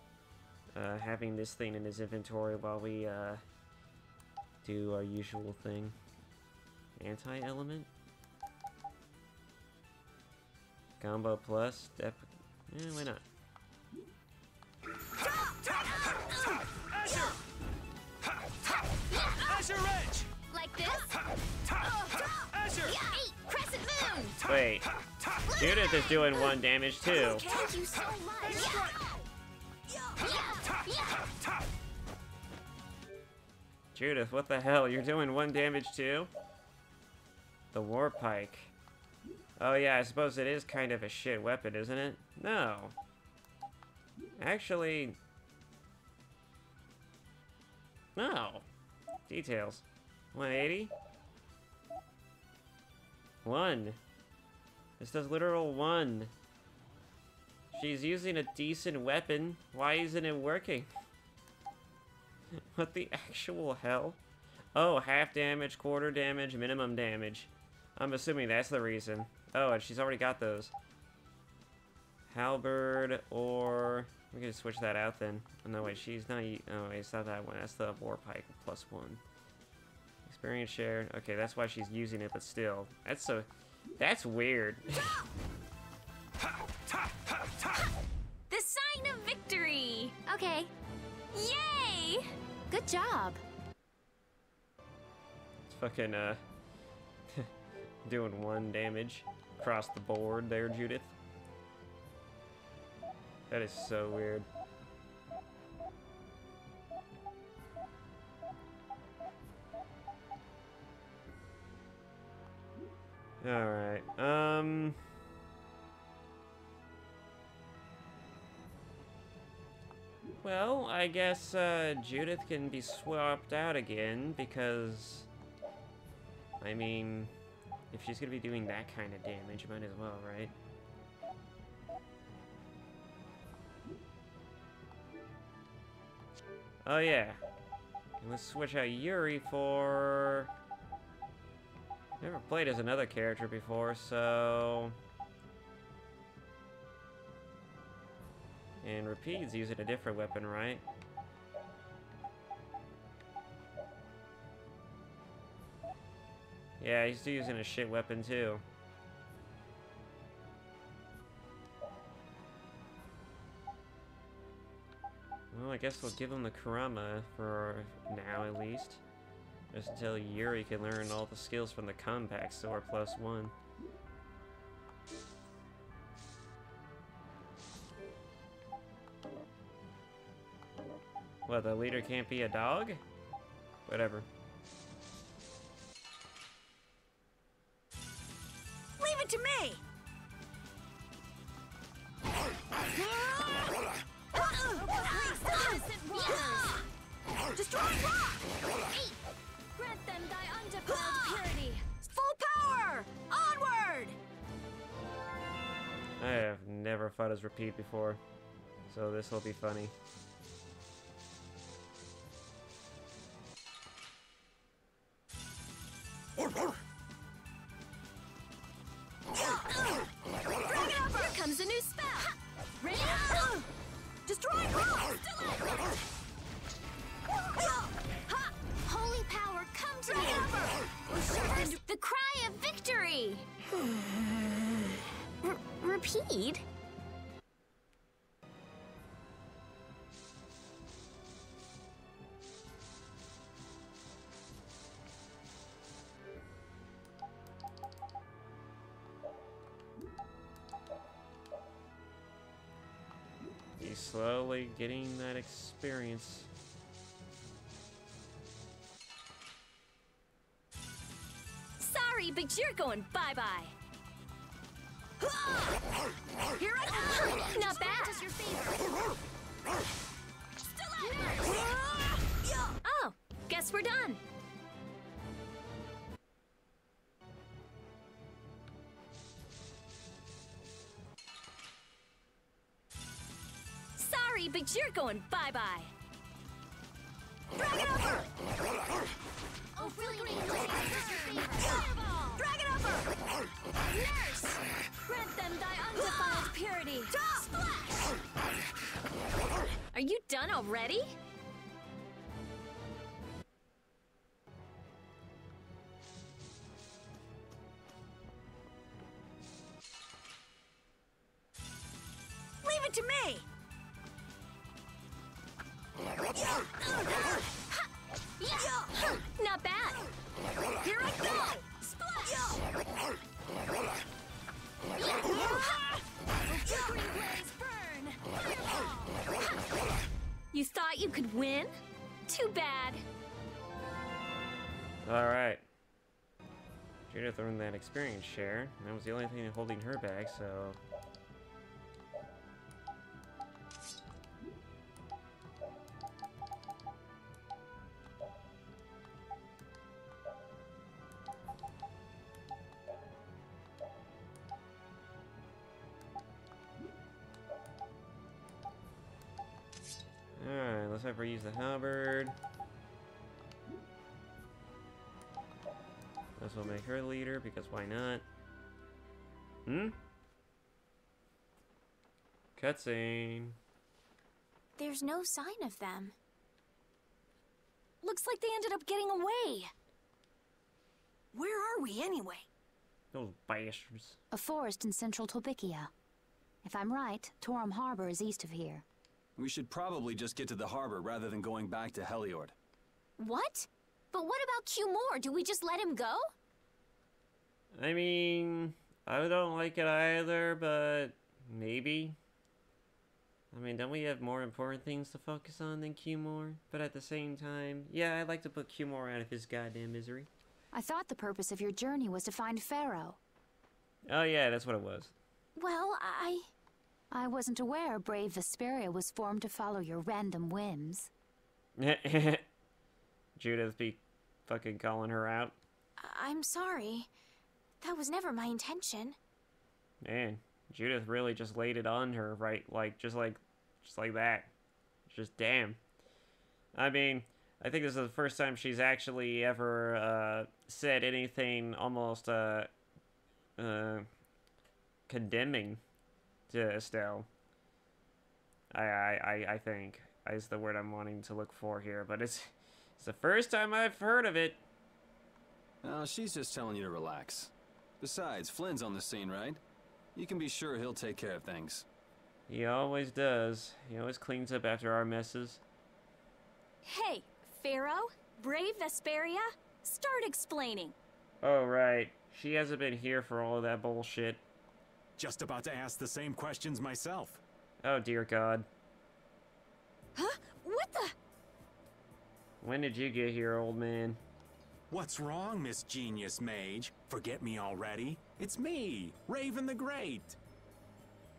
having this thing in his inventory while we do our usual thing. Anti-element? Combo plus? Why not? Azure! Azure Edge! Like this? Azure! Judith is doing 1 damage too. Thank you so much. Judith, what the hell? You're doing 1 damage too? The war pike. Oh yeah, I suppose it is kind of a shit weapon, isn't it? No. Actually... No. Details. 180? 1. This does literal 1. She's using a decent weapon. Why isn't it working? What the actual hell? Oh, half damage, quarter damage, minimum damage. I'm assuming that's the reason. Oh, and she's already got those. Halberd, or... We can switch that out then. Oh, no, wait, she's not... Oh, wait, it's not that one. That's the war pike, +1. Experience shared. Okay, that's why she's using it, but still. That's so... That's weird. The sign of victory! Okay. Yay! Good job. It's fucking, doing 1 damage across the board there, Judith. That is so weird. Alright, well, I guess, Judith can be swapped out again, because... I mean... If she's gonna be doing that kind of damage, might as well, right? Oh yeah. And let's switch out Yuri for... Never played as another character before, so... And Repeat's using a different weapon, right? Yeah, he's using a shit weapon too. Well, I guess we'll give him the Kurama for now, at least. Just until Yuri can learn all the skills from the compact sword +1. What, the leader can't be a dog? Whatever. Leave it to me! Destroy rock! Grant them thy undefiled purity! Full power! Onward! I have never fought as Repeat before, so this will be funny. Here comes a new spell! Ready? Destroy rock! Holy power, come to me! The cry of victory! Repeat? He's slowly getting that experience. Sorry, but you're going bye-bye. Here I come! Not bad. Does your favor. Oh, guess we're done. Sorry, but you're going bye-bye. Drag it over! Oh, brilliant! Does your favor. Fireball! Drag it over! Nurse! Grant them thy undefiled purity! Splash! Are you done already? Leave it to me! Not bad. Here I go! Splash! You thought you could win? Too bad. Alright. Judith earned that experience share. That was the only thing holding her back, so... Alright, let's have her use the halberd. This will make her leader, because why not? Cutscene. There's no sign of them. Looks like they ended up getting away. Where are we anyway? Those bastards. A forest in central Tolbikia. If I'm right, Torum Harbor is east of here. We should probably just get to the harbor rather than going back to Heliord. What? But what about Q Moore? Do we just let him go? I mean, I don't like it either, but maybe. I mean, don't we have more important things to focus on than Q Moore? But at the same time, yeah, I'd like to put Q Moore out of his goddamn misery. I thought the purpose of your journey was to find Pharaoh. Oh yeah, that's what it was. Well, I wasn't aware brave Vesperia was formed to follow your random whims. Judith be fucking calling her out. I'm sorry. That was never my intention. Man, Judith really just laid it on her, right? Just like that. Just damn. I mean, I think this is the first time she's actually ever said anything almost condemning to Estelle. I think is the word I'm wanting to look for here, but it's the first time I've heard of it. She's just telling you to relax. Besides, Flynn's on the scene, right? You can be sure he'll take care of things. He always does. He always cleans up after our messes. Hey, Pharaoh, brave Vesperia, start explaining. Oh, right. She hasn't been here for all of that bullshit. Just about to ask the same questions myself. Oh, dear God. Huh? What the? When did you get here, old man? What's wrong, Miss Genius Mage? Forget me already? It's me, Raven the Great.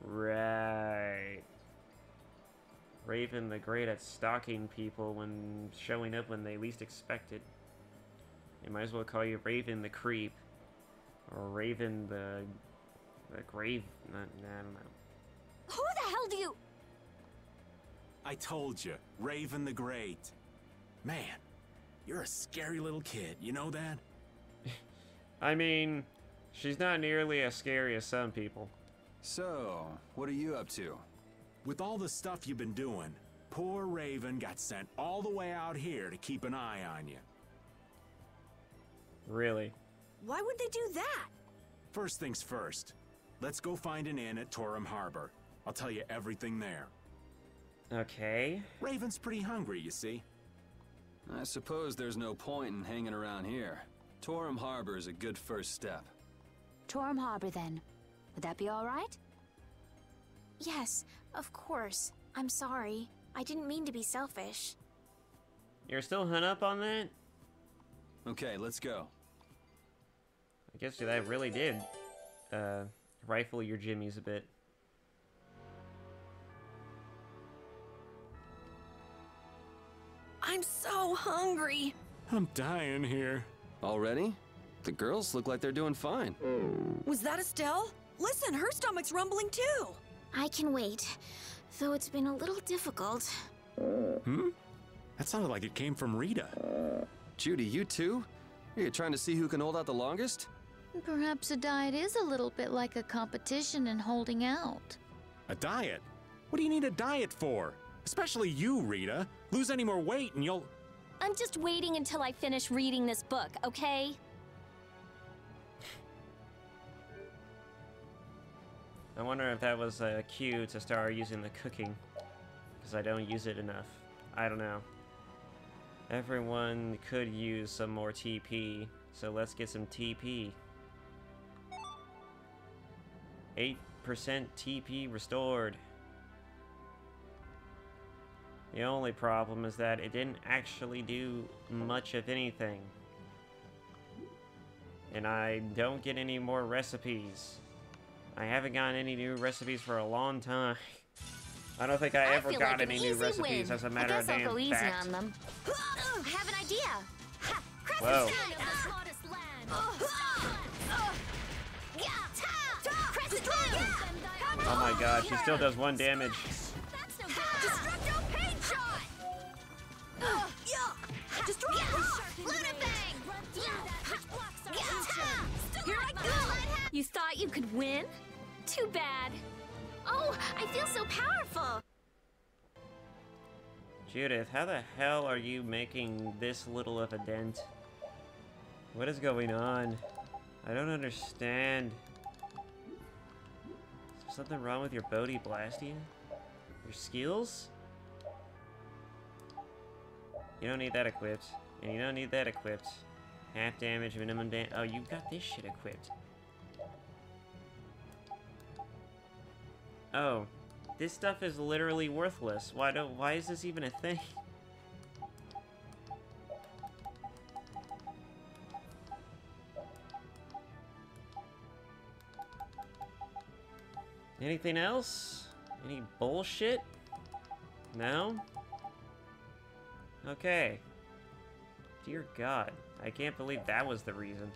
Right. Raven the Great at stalking people when showing up when they least expect it. You might as well call you Raven the Creep. Or Raven the Grave... I don't know. Who the hell do you... I told you, Raven the Great. Man, you're a scary little kid, you know that? I mean, she's not nearly as scary as some people. So, what are you up to? With all the stuff you've been doing, poor Raven got sent all the way out here to keep an eye on you. Really? Why would they do that? First things first. Let's go find an inn at Torum Harbor. I'll tell you everything there. Okay. Raven's pretty hungry, you see. I suppose there's no point in hanging around here. Torum Harbor is a good first step. Torum Harbor, then. Would that be all right? Yes, of course. I'm sorry. I didn't mean to be selfish. You're still hung up on that? Okay, let's go. I guess that really did rifle your jimmies a bit. I'm so hungry. I'm dying here. Already? The girls look like they're doing fine. Was that Estelle? Listen, her stomach's rumbling too. I can wait, though it's been a little difficult. Hmm? That sounded like it came from Rita. Judy, you too? Are you trying to see who can hold out the longest? Perhaps a diet is a little bit like a competition in holding out. A diet? What do you need a diet for? Especially you, Rita. Lose any more weight and you'll... I'm just waiting until I finish reading this book, okay? I wonder if that was a cue to start using the cooking. Because I don't use it enough. I don't know. Everyone could use some more TP, so let's get some TP. 8% TP restored. The only problem is that it didn't actually do much of anything. And I don't get any more recipes. I haven't gotten any new recipes for a long time. I don't think I ever got any new recipes as a matter of damn fact. I guess I'll go easy on them. I have an idea. Whoa. Oh my god, she still does 1 damage. You thought you could win? Too bad. Oh, I feel so powerful. Judith, how the hell are you making this little of a dent? What is going on? I don't understand. Is there something wrong with your Bodhi Blastia? Your skills? You don't need that equipped. And you don't need that equipped. Half damage, minimum damage. Oh, you got this shit equipped. Oh, this stuff is literally worthless. Why is this even a thing? Anything else? Any bullshit? No? Okay. Dear God, I can't believe that was the reason.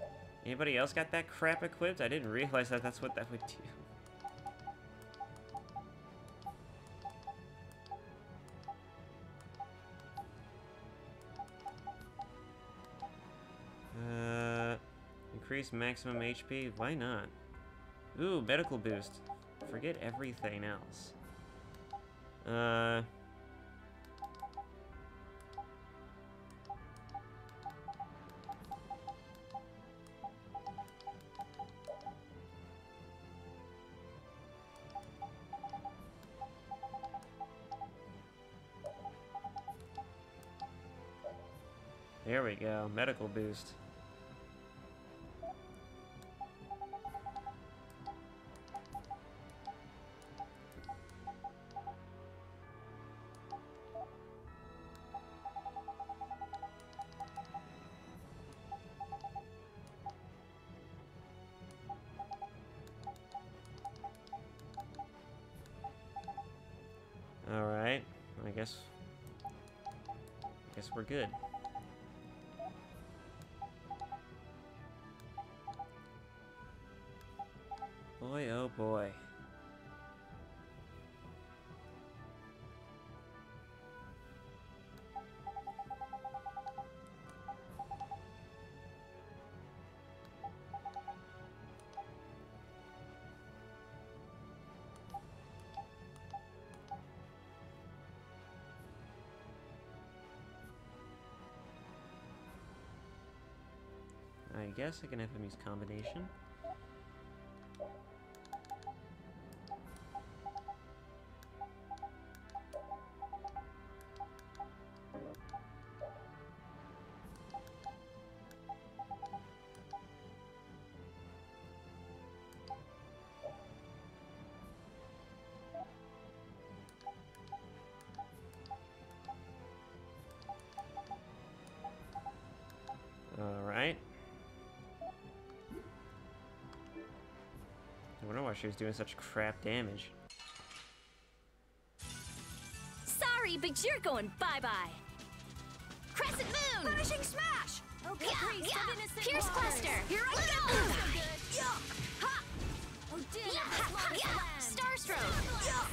Anybody else got that crap equipped? I didn't realize that that's what that would do. Increase maximum HP? Why not? Ooh, medical boost. Forget everything else. There we go, medical boost. Alright, I guess we're good. Boy, oh boy. I guess I can have him use combination. All right. I wonder why she was doing such crap damage. Sorry, but you're going bye-bye. Crescent Moon! Finishing smash! Okay, priest of innocent Pierce waters. Cluster! Here I go! So good. Yeah. Ha! Oh, damn, Starstroke!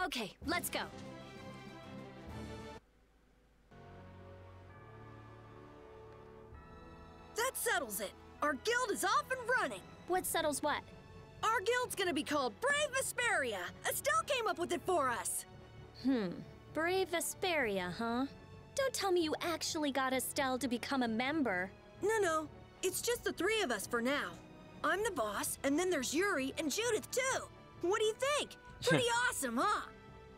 Okay, let's go. That settles it. Our guild is off and running. What settles what? Our guild's gonna be called Brave Vesperia. Estelle came up with it for us. Brave Vesperia, huh? Don't tell me you actually got Estelle to become a member. No. It's just the 3 of us for now. I'm the boss, and then there's Yuri and Judith, too. What do you think? Pretty awesome, huh?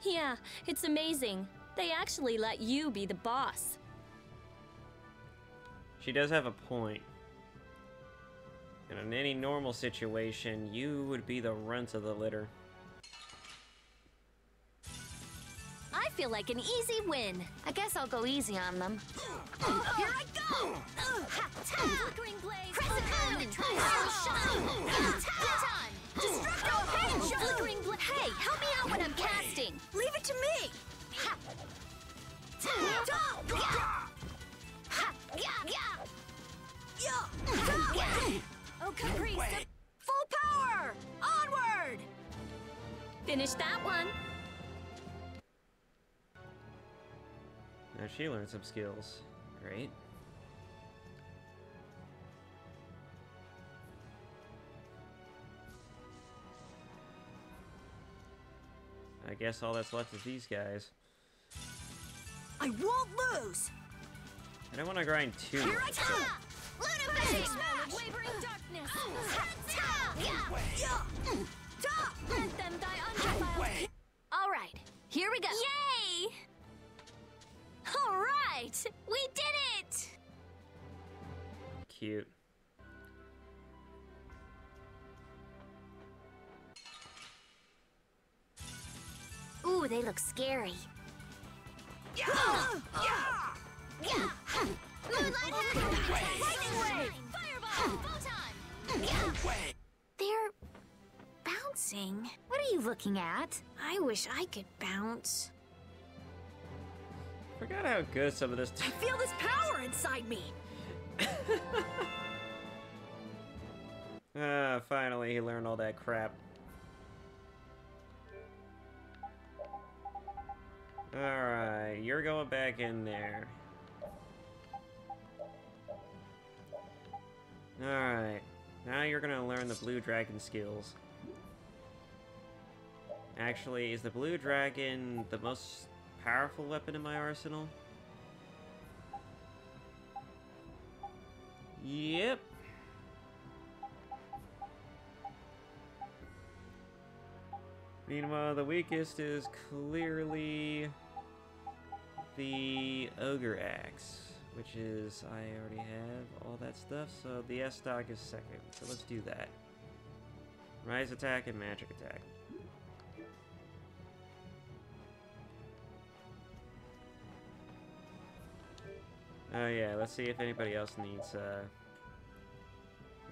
Yeah, it's amazing. They actually let you be the boss. She does have a point. And in any normal situation, you would be the runt of the litter. I feel like an easy win. I guess I'll go easy on them. Here I go! Flickering blaze, crescent moon, shine, baton, destructo pain, flickering blaze. Hey, help me out when I'm casting. Leave it to me. Oh, Caprice, full power! Onward! Finish that one. Now she learned some skills. Great. I guess all that's left is these guys. I won't lose. I don't want to grind too Here I much. come. Lunafang! Wavering darkness! Let them die undefiled! Alright, here we go! Yay! Alright! We did it! Cute. Ooh, they look scary. Moonlight lightning wave! Fireball! Photon! They're bouncing. What are you looking at? I wish I could bounce. Forgot how good some of this. I feel this power inside me. Finally he learned all that crap. Alright, you're going back in there. Alright, now you're gonna learn the blue dragon skills. Actually, is the blue dragon the most powerful weapon in my arsenal? Yep. Meanwhile, the weakest is clearly the ogre axe, which is, I already have all that stuff, so the S-stock is second, so let's do that. Rise attack and magic attack. Oh yeah, let's see if anybody else needs, oh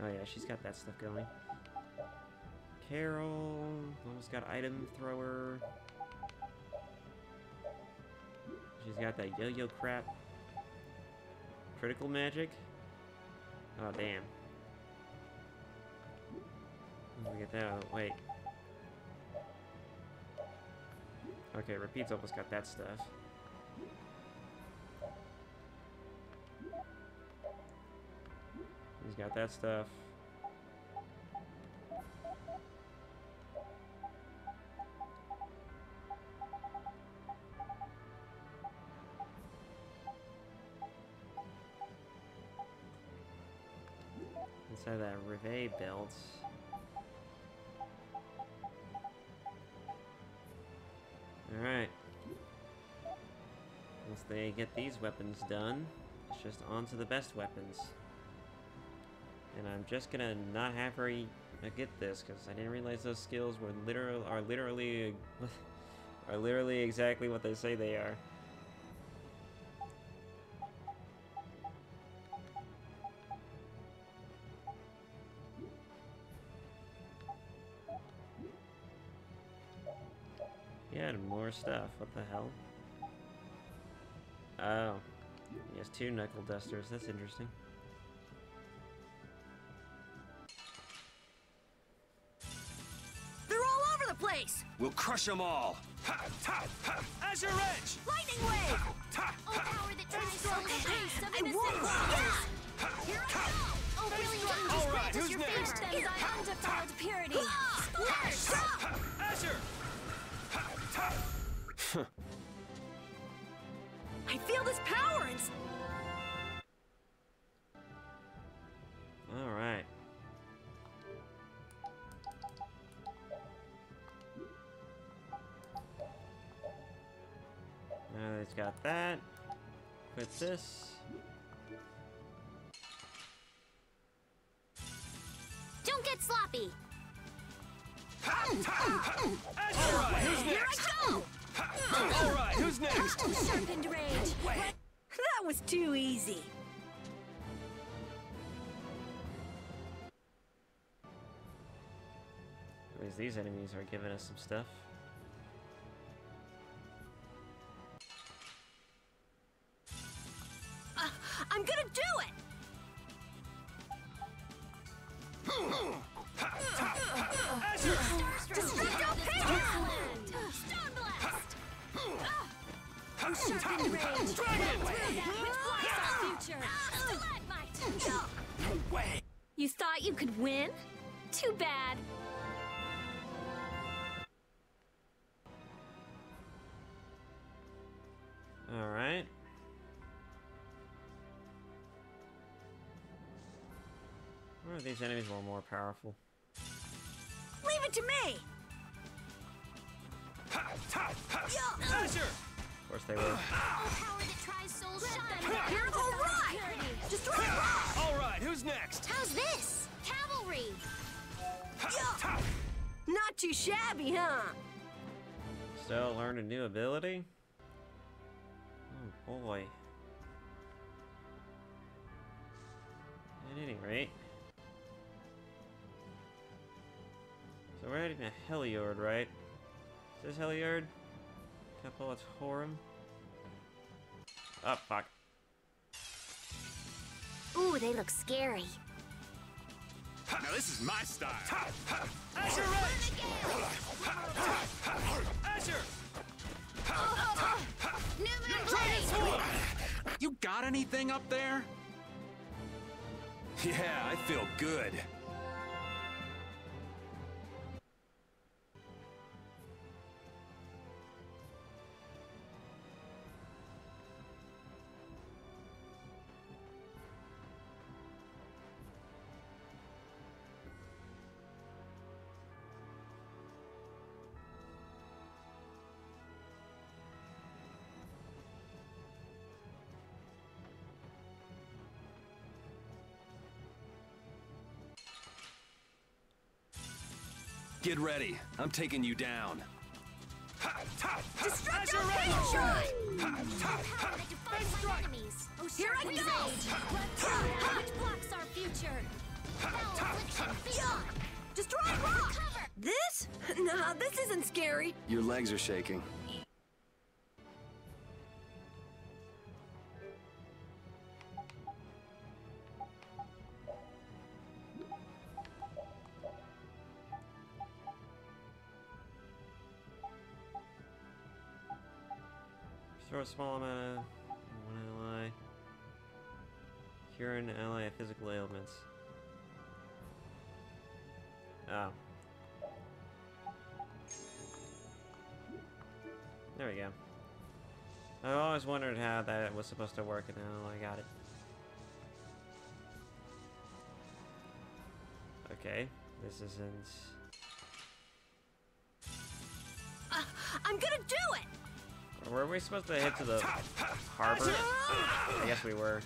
yeah, she's got that stuff going. Carol, almost got item thrower. She's got that yo-yo crap. Critical magic. Oh damn. Let me get that out. Wait. Okay, Repeat's almost got that stuff. He's got that stuff. Let's have that Reveille belt. Alright. Once they get these weapons done, it's just on to the best weapons. And I'm just gonna not have her get this, because I didn't realize those skills were literally exactly what they say they are. Yeah, and more stuff. What the hell? Oh. He has 2 knuckle dusters. That's interesting. They're all over the place. We'll crush them all. Azure Edge! Lightning wave. Oh, power that tries so I won't. Yeah. Here I go! Oh, really? All right, who's Your next? face them thy undefiled purity! Splash! Azure! I feel this power inside. Alright. Now it's got that. Quit this. get sloppy. Alright, who's next? Here I go! Alright, who's next? Sharpened rage. That was too easy. At least these enemies are giving us some stuff. I'm gonna do it! Destructo Stone blast! Sharpened rage. Dragon! Which blocks our future. Stalagmite! No way! You thought you could win? Too bad. Alright. Or are these enemies a little more powerful? Leave it to me! Azure! Of course they were. All power that tries souls shine. You're all right! Destroy rock! Alright, who's next? How's this? Cavalry! Not too shabby, huh? Still learn a new ability? Oh boy. At any rate. So we're heading to Heliord, right? Is this Heliord? Couple of Horum? Oh, fuck. Ooh, they look scary. Now this is my style. Azure Rage! Azure! New Moon Dragon Blade! Sword! You got anything up there? Yeah, I feel good. Get ready. I'm taking you down. Azure Rage! Power that defies my enemies. Oh, Here I sharpened go! rage. Which blocks our future. Foul affliction, be gone. Destroy rock! This? Nah, this isn't scary. Your legs are shaking. Throw a small amount of one ally. Cure an ally of physical ailments. Oh. There we go. I always wondered how that was supposed to work, and now I got it. Okay, this isn't... I'm gonna do it! Were we supposed to head to the harbor? I guess we were.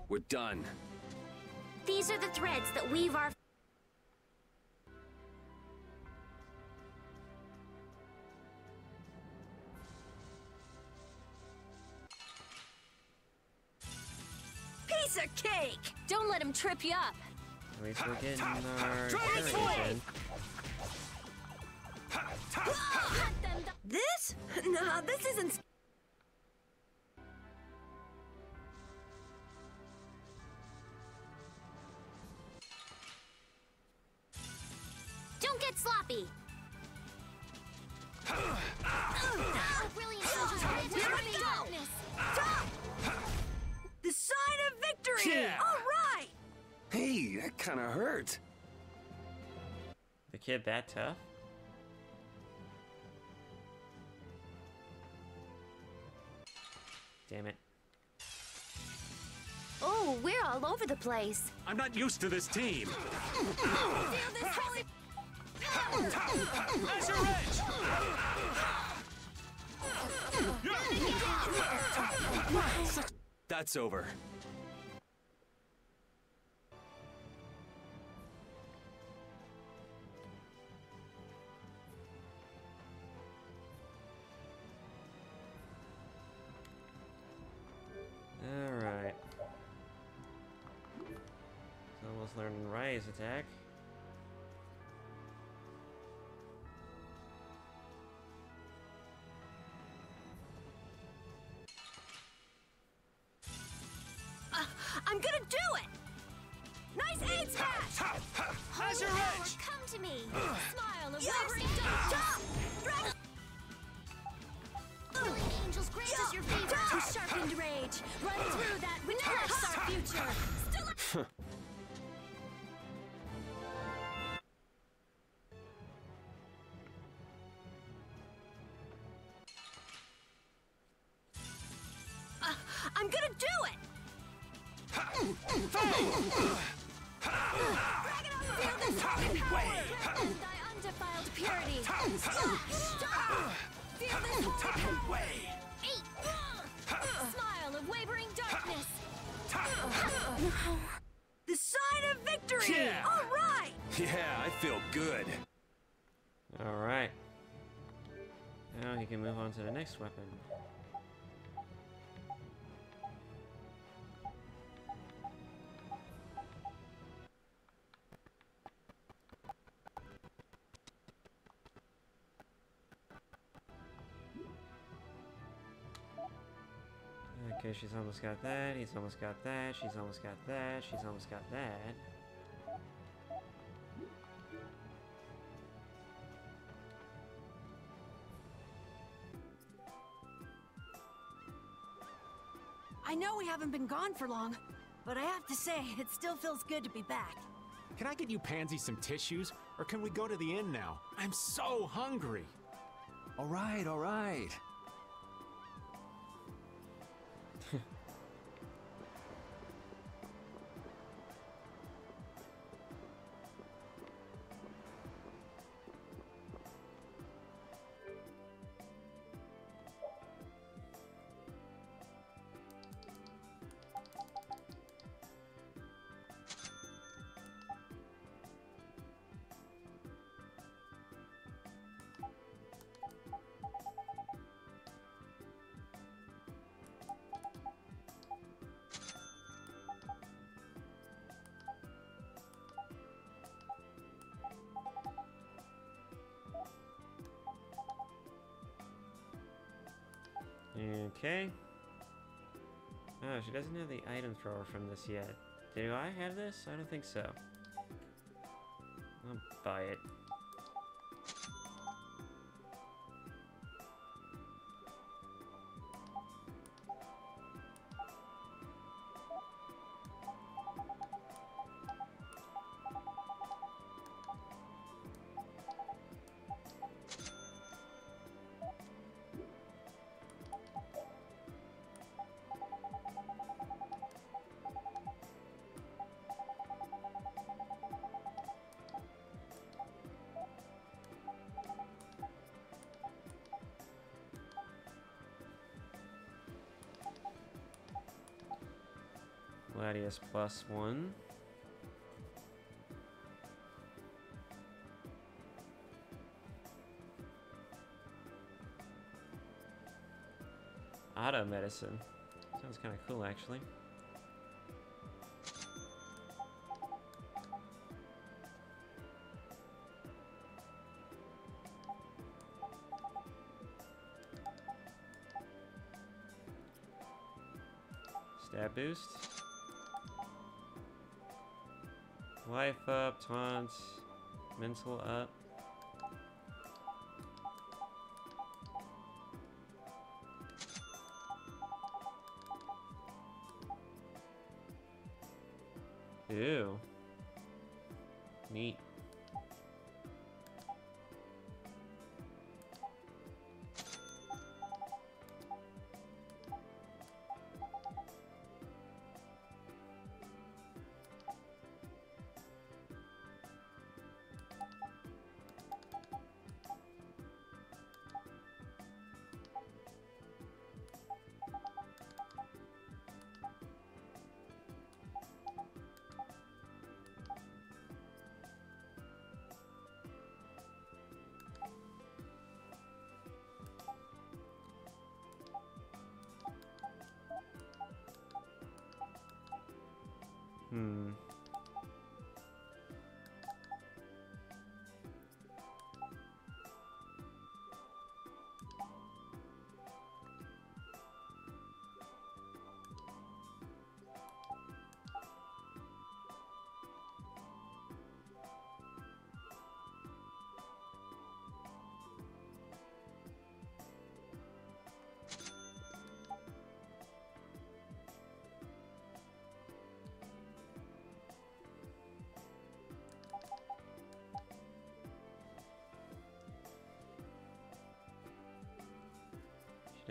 We're done. These are the threads that weave our... Piece of cake! Don't let him trip you up. At least we're getting our carries in. This? Nah, this isn't... Don't get sloppy. Brilliant soldiers granted Here from we the go! darkness. The sign of victory! Yeah. All right! Hey, that kind of hurt. The kid that tough? Damn it. Oh, we're all over the place. I'm not used to this team. Feel this holy power! Azure Rage! That's over. Alright. So almost learning Rise attack. I'm gonna do it! Nice aid smash! How's your edge? Come to me. Smile of wavering darkness. Healing angels grant us your favor. To sharpened rage. Run through that which blocks our future. Still I'm gonna do it! Feel the sacred power. Reverend thy undefiled purity. Feel this holy power. Smile of wavering darkness. The sign of victory! Yeah. All right! Yeah, I feel good. Alright. Now he can move on to the next weapon. Okay, she's almost got that, he's almost got that, she's almost got that, she's almost got that. I know we haven't been gone for long, but I have to say, it still feels good to be back. Can I get you Pansy some tissues? Or can we go to the inn now? I'm so hungry. All right, all right. Okay. Oh, she doesn't have the item thrower from this yet. Do I have this? I don't think so. I'll buy it. Gladius +1. Auto medicine. Sounds kind of cool, actually. Stab boost. Life up, taunt, mental up. Ew. Neat. She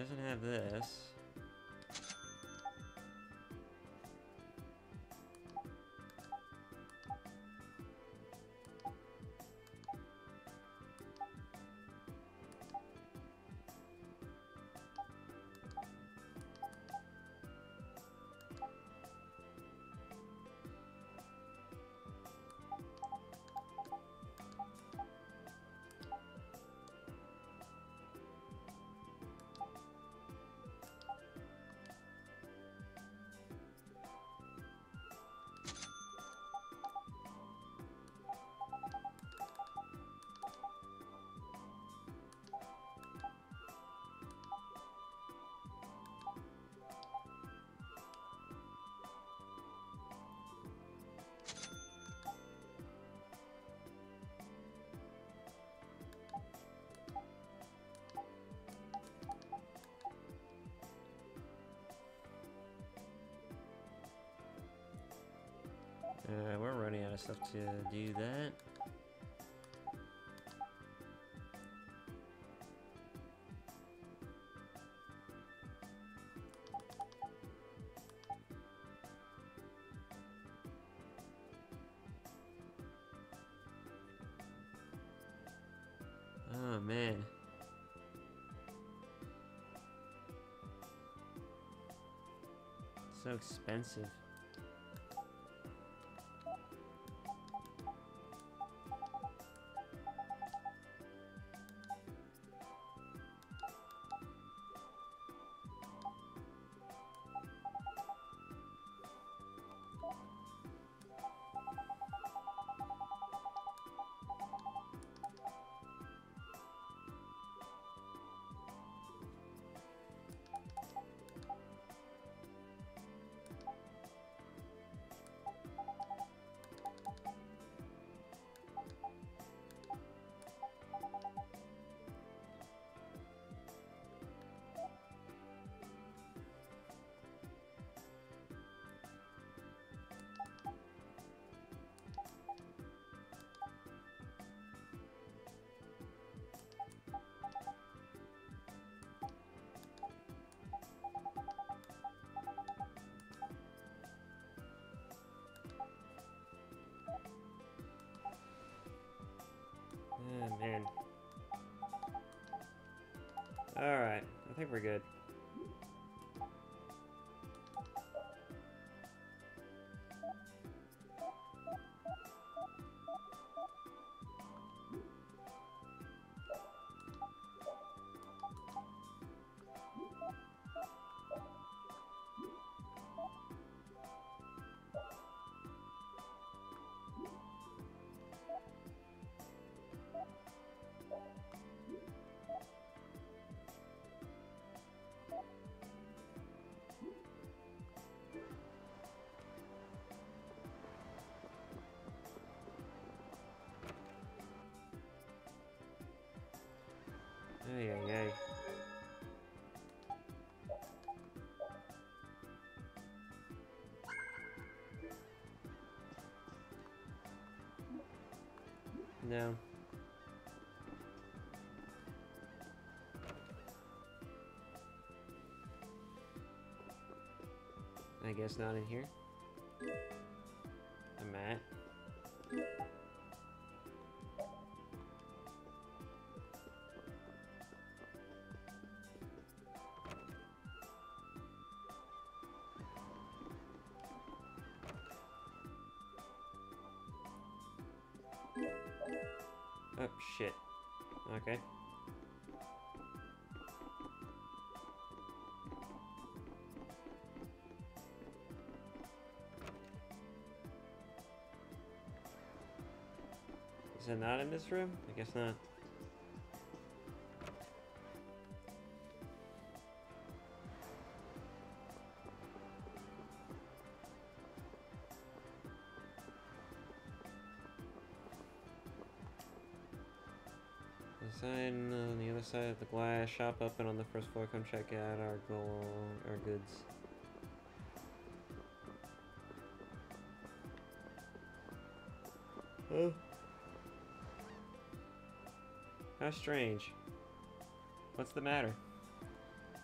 doesn't have this. We're running out of stuff to do that. Oh man. So expensive. Oh, man. Alright, I think we're good. Ay, ay, ay. No. I guess not in here. A mat. Oh, shit. Okay. Is it not in this room? I guess not. The sign on the other side of the glass. Shop open on the first floor. Come check out our goods. Oh. How strange. What's the matter?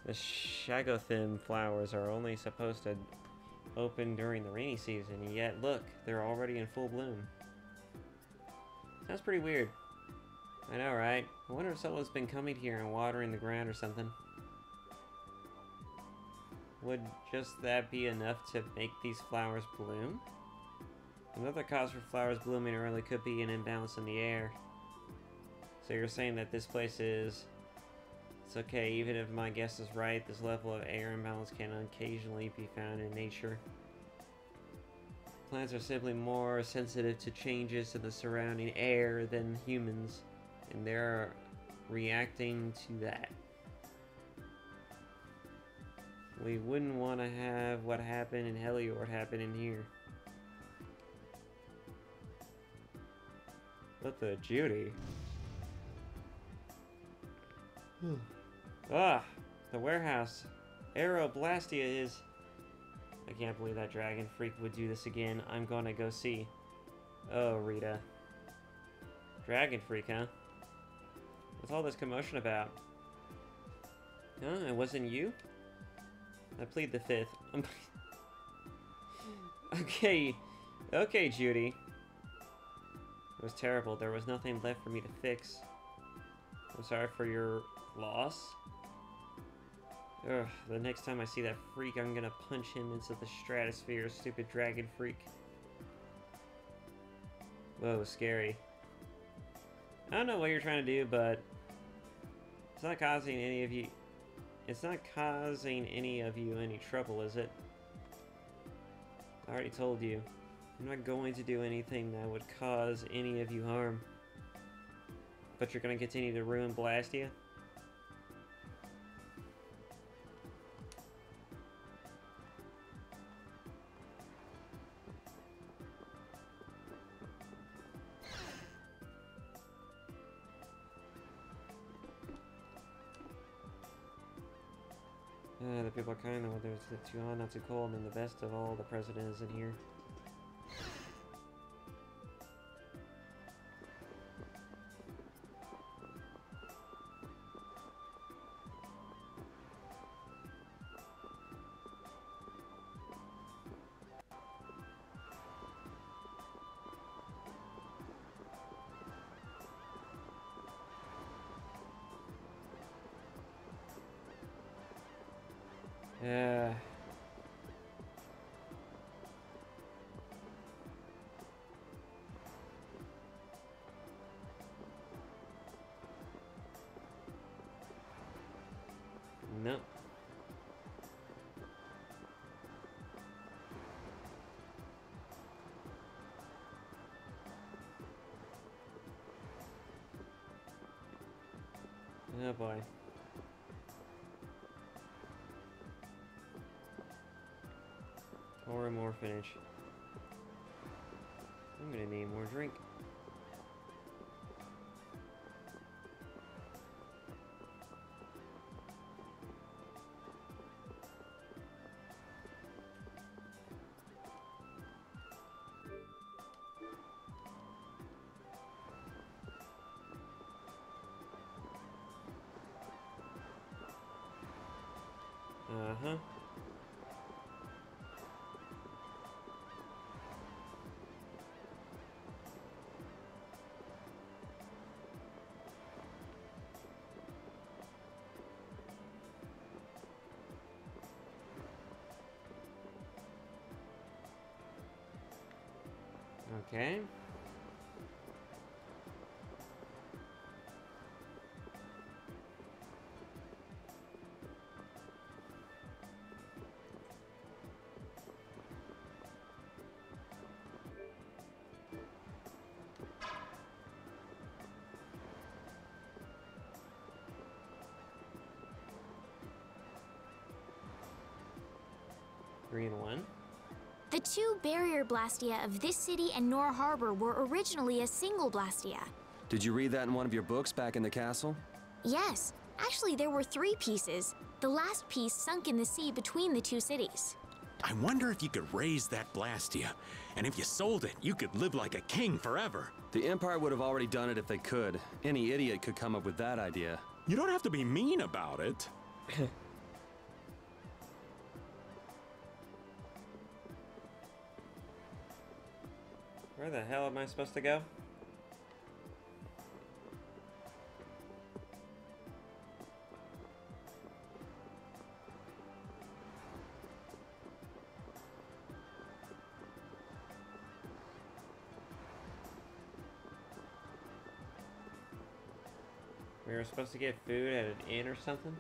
The shagothim flowers are only supposed to open during the rainy season, and yet look, they're already in full bloom. Sounds pretty weird. I know, right? I wonder if someone's been coming here and watering the ground or something. Would just that be enough to make these flowers bloom? Another cause for flowers blooming early could be an imbalance in the air. So you're saying that this place is... It's okay, even if my guess is right, this level of air imbalance can occasionally be found in nature. Plants are simply more sensitive to changes in the surrounding air than humans, and they're reacting to that. We wouldn't want to have what happened in Heliord happen in here. What the Judy? Ah, the warehouse. Aeroblastia is... I can't believe that dragon freak would do this again. I'm gonna go see. Oh, Rita. Dragon freak, huh? What's all this commotion about? Huh? It wasn't you? I plead the fifth. Okay. Okay, Judy. It was terrible. There was nothing left for me to fix. I'm sorry for your loss. Ugh, the next time I see that freak, I'm gonna punch him into the stratosphere, stupid dragon freak. Whoa, scary. I don't know what you're trying to do, but it's not causing any of you... It's not causing any of you any trouble, is it? I already told you. I'm not going to do anything that would cause any of you harm. But you're gonna continue to ruin Blastia? The people are kind, the weather's too hot, not too cold, and the best of all, the president is in here. No. Oh boy. Or an orphanage. I'm gonna need more drink. Uh-huh. Okay. Green one. The two barrier blastia of this city and Nor Harbor were originally a single blastia. Did you read that in one of your books back in the castle? Yes. Actually, there were 3 pieces. The last piece sunk in the sea between the 2 cities. I wonder if you could raise that Blastia. And if you sold it, you could live like a king forever. The Empire would have already done it if they could. Any idiot could come up with that idea. You don't have to be mean about it. Where the hell am I supposed to go? We were supposed to get food at an inn or something?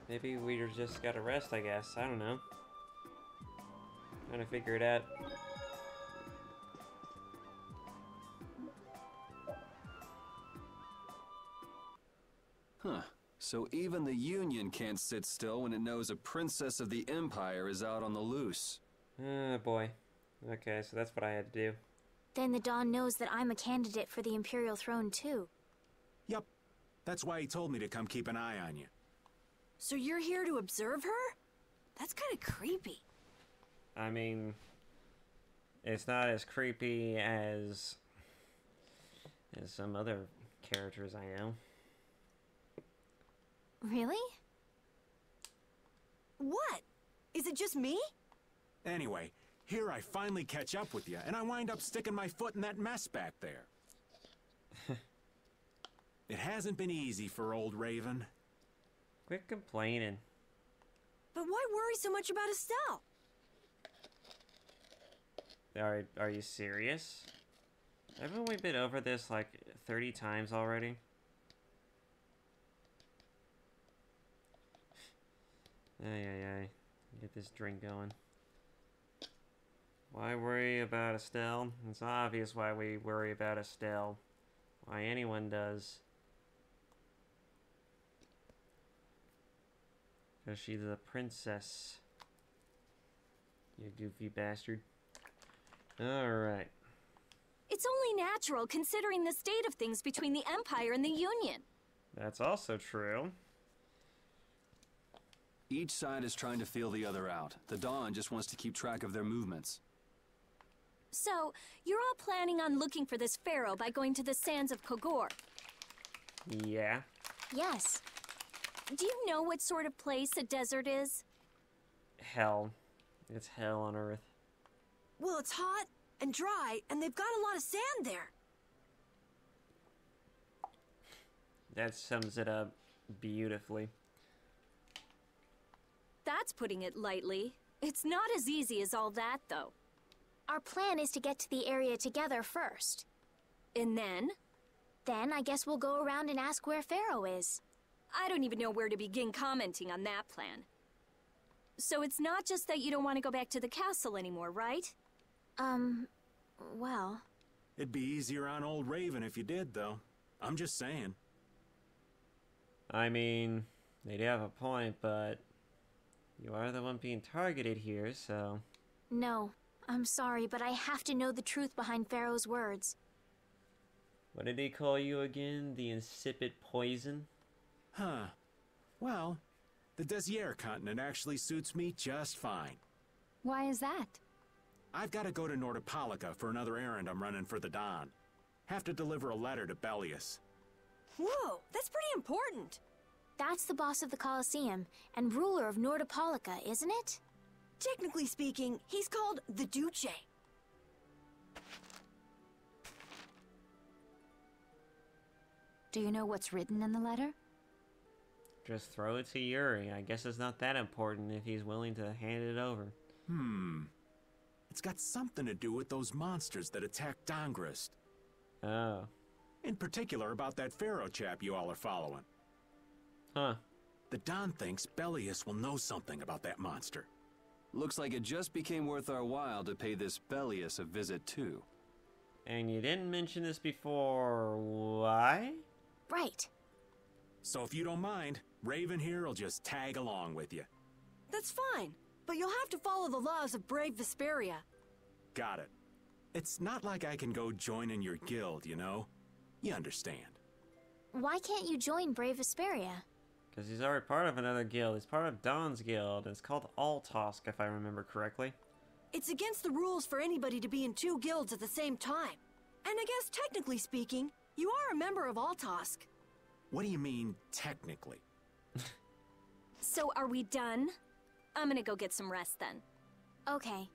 Maybe we just gotta rest, I guess. I don't know. Trying to figure it out. Huh. So even the Union can't sit still when it knows a princess of the Empire is out on the loose. Oh boy. Okay, so that's what I had to do. Then the Dawn knows that I'm a candidate for the Imperial throne too. Yep. That's why he told me to come keep an eye on you. So you're here to observe her? That's kind of creepy. I mean, it's not as creepy as some other characters I know. Really? What? Is it just me? Anyway, here I finally catch up with you, and I wind up sticking my foot in that mess back there. It hasn't been easy for old Raven. Quit complaining. But why worry so much about Estelle? Are you serious? Haven't we been over this like 30 times already? Ay. Get this drink going. Why worry about Estelle? It's obvious why we worry about Estelle. Why anyone does. Because she's a princess. You goofy bastard. Alright. It's only natural considering the state of things between the Empire and the Union. That's also true. Each side is trying to feel the other out. The Dawn just wants to keep track of their movements. So, you're all planning on looking for this pharaoh by going to the sands of Kogor? Yeah. Yes. Do you know what sort of place a desert is? Hell. It's hell on Earth. Well, it's hot and dry, and they've got a lot of sand there. That sums it up beautifully. That's putting it lightly. It's not as easy as all that, though. Our plan is to get to the area together first. And then? Then I guess we'll go around and ask where Pharaoh is. I don't even know where to begin commenting on that plan. So it's not just that you don't want to go back to the castle anymore, right? Well... It'd be easier on old Raven if you did, though. I'm just saying. I mean, they do have a point, but... you are the one being targeted here, so... No, I'm sorry, but I have to know the truth behind Pharaoh's words. What did he call you again? The insipid poison? Huh. Well, the Desier continent actually suits me just fine. Why is that? I've got to go to Nordopolica for another errand I'm running for the Don. Have to deliver a letter to Bellius. Whoa, that's pretty important. That's the boss of the Colosseum and ruler of Nordopolica, isn't it? Technically speaking, he's called the Duce. Do you know what's written in the letter? Just throw it to Yuri. I guess it's not that important if he's willing to hand it over. It's got something to do with those monsters that attacked Dongrist. Oh. In particular about that Pharaoh chap you all are following. Huh. The Don thinks Bellius will know something about that monster. Looks like it just became worth our while to pay this Bellius a visit too. And you didn't mention this before. Why? Right. So if you don't mind, Raven here will just tag along with you. That's fine, but you'll have to follow the laws of brave Vesperia. Got it. It's not like I can go join in your guild, you know? You understand. Why can't you join Brave Vesperia? Because he's already part of another guild. He's part of Don's guild. It's called Altosk, if I remember correctly. It's against the rules for anybody to be in 2 guilds at the same time. And I guess technically speaking, you are a member of Altosk. What do you mean, technically? So are we done? I'm gonna go get some rest then. Okay.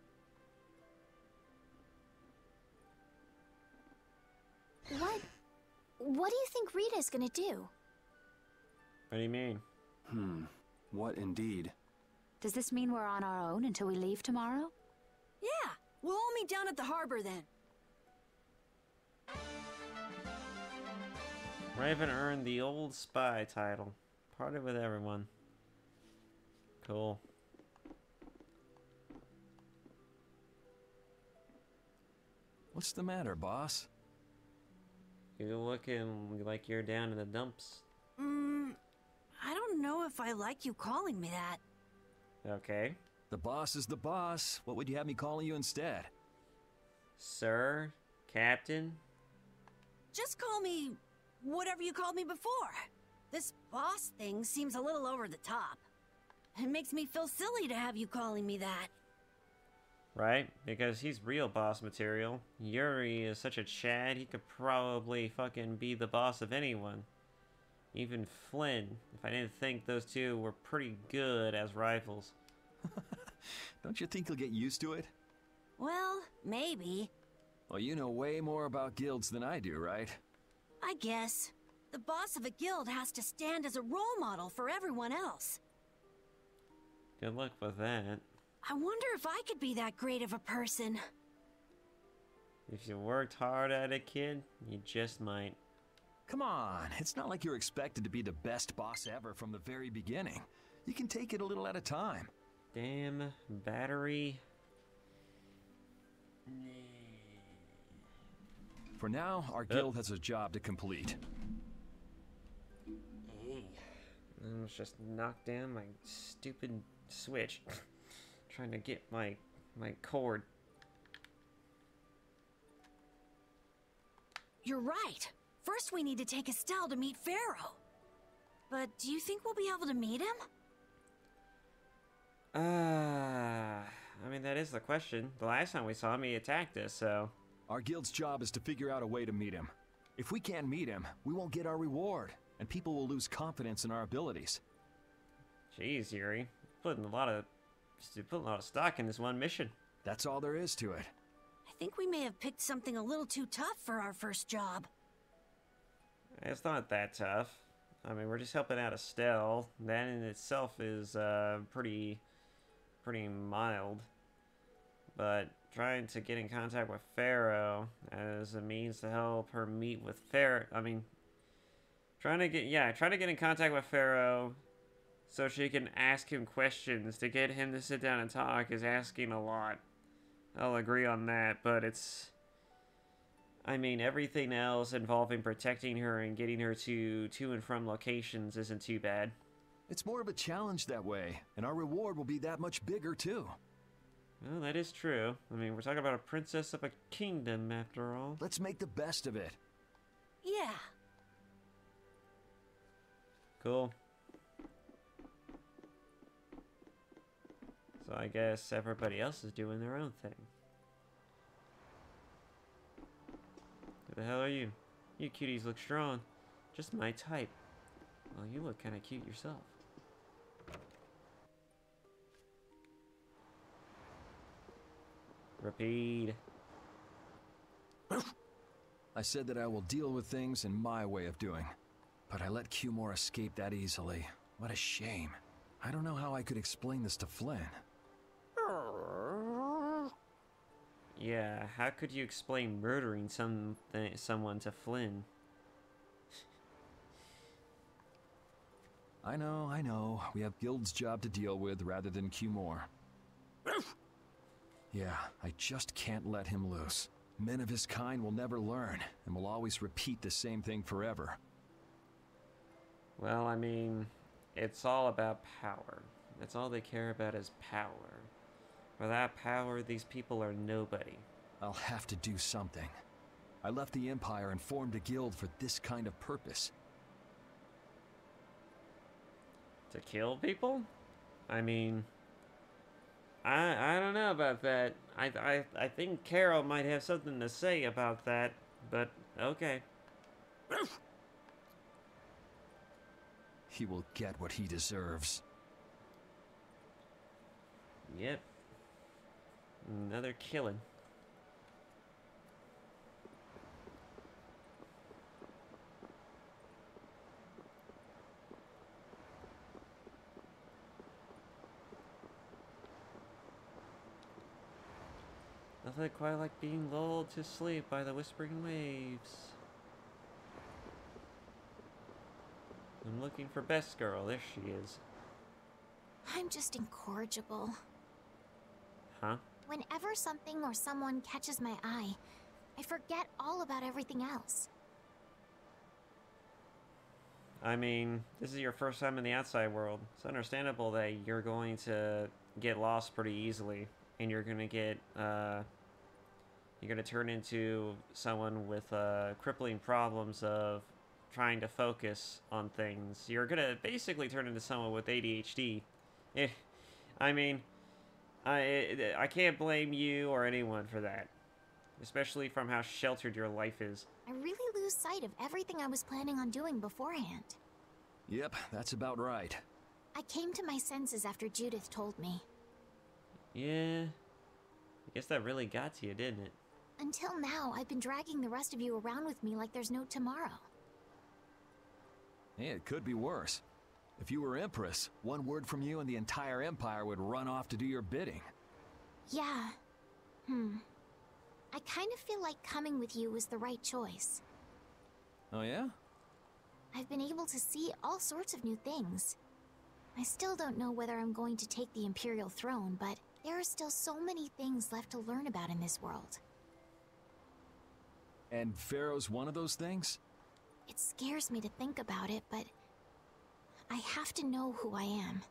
What do you think Rita's gonna do? What do you mean? What indeed? Does this mean we're on our own until we leave tomorrow? Yeah, we'll all meet down at the harbor then. Raven earned the Old Spy title. Parted with everyone. Cool. What's the matter, boss? You're looking like you're down in the dumps. I don't know if I like you calling me that. Okay. The boss is the boss. What would you have me calling you instead? Sir? Captain? Just call me whatever you called me before. This boss thing seems a little over the top. It makes me feel silly to have you calling me that. Right? Because he's real boss material. Yuri is such a Chad, he could probably fucking be the boss of anyone. Even Flynn, if I didn't think those two were pretty good as rivals. Don't you think you'll get used to it? Well, maybe. Well, you know way more about guilds than I do, right? I guess. The boss of a guild has to stand as a role model for everyone else. Good luck with that. I wonder if I could be that great of a person. If you worked hard at it, kid, you just might. Come on, it's not like you're expected to be the best boss ever from the very beginning. You can take it a little at a time. Damn battery. For now, our guild has a job to complete. I almost just knocked down my stupid switch. Trying to get my cord. You're right. First we need to take Estelle to meet Pharaoh. But do you think we'll be able to meet him? I mean, that is the question. The last time we saw him, he attacked us, so... Our guild's job is to figure out a way to meet him. If we can't meet him, we won't get our reward, and people will lose confidence in our abilities. Jeez, Yuri. Putting a lot of stock in this one mission. That's all there is to it. I think we may have picked something a little too tough for our first job. It's not that tough. I mean, we're just helping out Estelle. That in itself is pretty mild. But trying to get in contact with Pharaoh as a means to help her meet with Pharaoh. I mean, try to get in contact with Pharaoh so she can ask him questions. To get him to sit down and talk is asking a lot. I'll agree on that, but it's... I mean, everything else involving protecting her and getting her to and from locations isn't too bad. It's more of a challenge that way, and our reward will be that much bigger, too. Well, that is true. I mean, we're talking about a princess of a kingdom, after all. Let's make the best of it. Yeah. Cool. So I guess everybody else is doing their own thing. Who the hell are you? You cuties look strong. Just my type. Well, you look kind of cute yourself. Repeat. I said that I will deal with things in my way of doing. But I let Cumore escape that easily. What a shame. I don't know how I could explain this to Flynn. Yeah, how could you explain murdering someone to Flynn? I know. We have Guild's job to deal with rather than Q-More. Yeah, I just can't let him loose. Men of his kind will never learn, and will always repeat the same thing forever. Well, I mean, it's all about power. That's all they care about is power. Without power, these people are nobody. I'll have to do something. I left the Empire and formed a guild for this kind of purpose. To kill people? I mean, I don't know about that. I think Carol might have something to say about that, but okay. He will get what he deserves. Yep. Another killing. Nothing quite like being lulled to sleep by the whispering waves. I'm looking for Best Girl. There she is. I'm just incorrigible. Huh? Whenever something or someone catches my eye, I forget all about everything else. I mean, this is your first time in the outside world. It's understandable that you're going to get lost pretty easily, and you're gonna get, you're gonna turn into someone with, crippling problems of trying to focus on things. You're gonna basically turn into someone with ADHD. I mean, I can't blame you or anyone for that. Especially from how sheltered your life is. I really lose sight of everything I was planning on doing beforehand. Yep, that's about right. I came to my senses after Judith told me. Yeah, I guess that really got to you, didn't it? Until now, I've been dragging the rest of you around with me like there's no tomorrow. Hey, it could be worse. If you were Empress, one word from you and the entire Empire would run off to do your bidding. Yeah. I kind of feel like coming with you was the right choice. Oh yeah? I've been able to see all sorts of new things. I still don't know whether I'm going to take the Imperial throne, but there are still so many things left to learn about in this world. And Pharaoh's one of those things? It scares me to think about it, but I have to know who I am.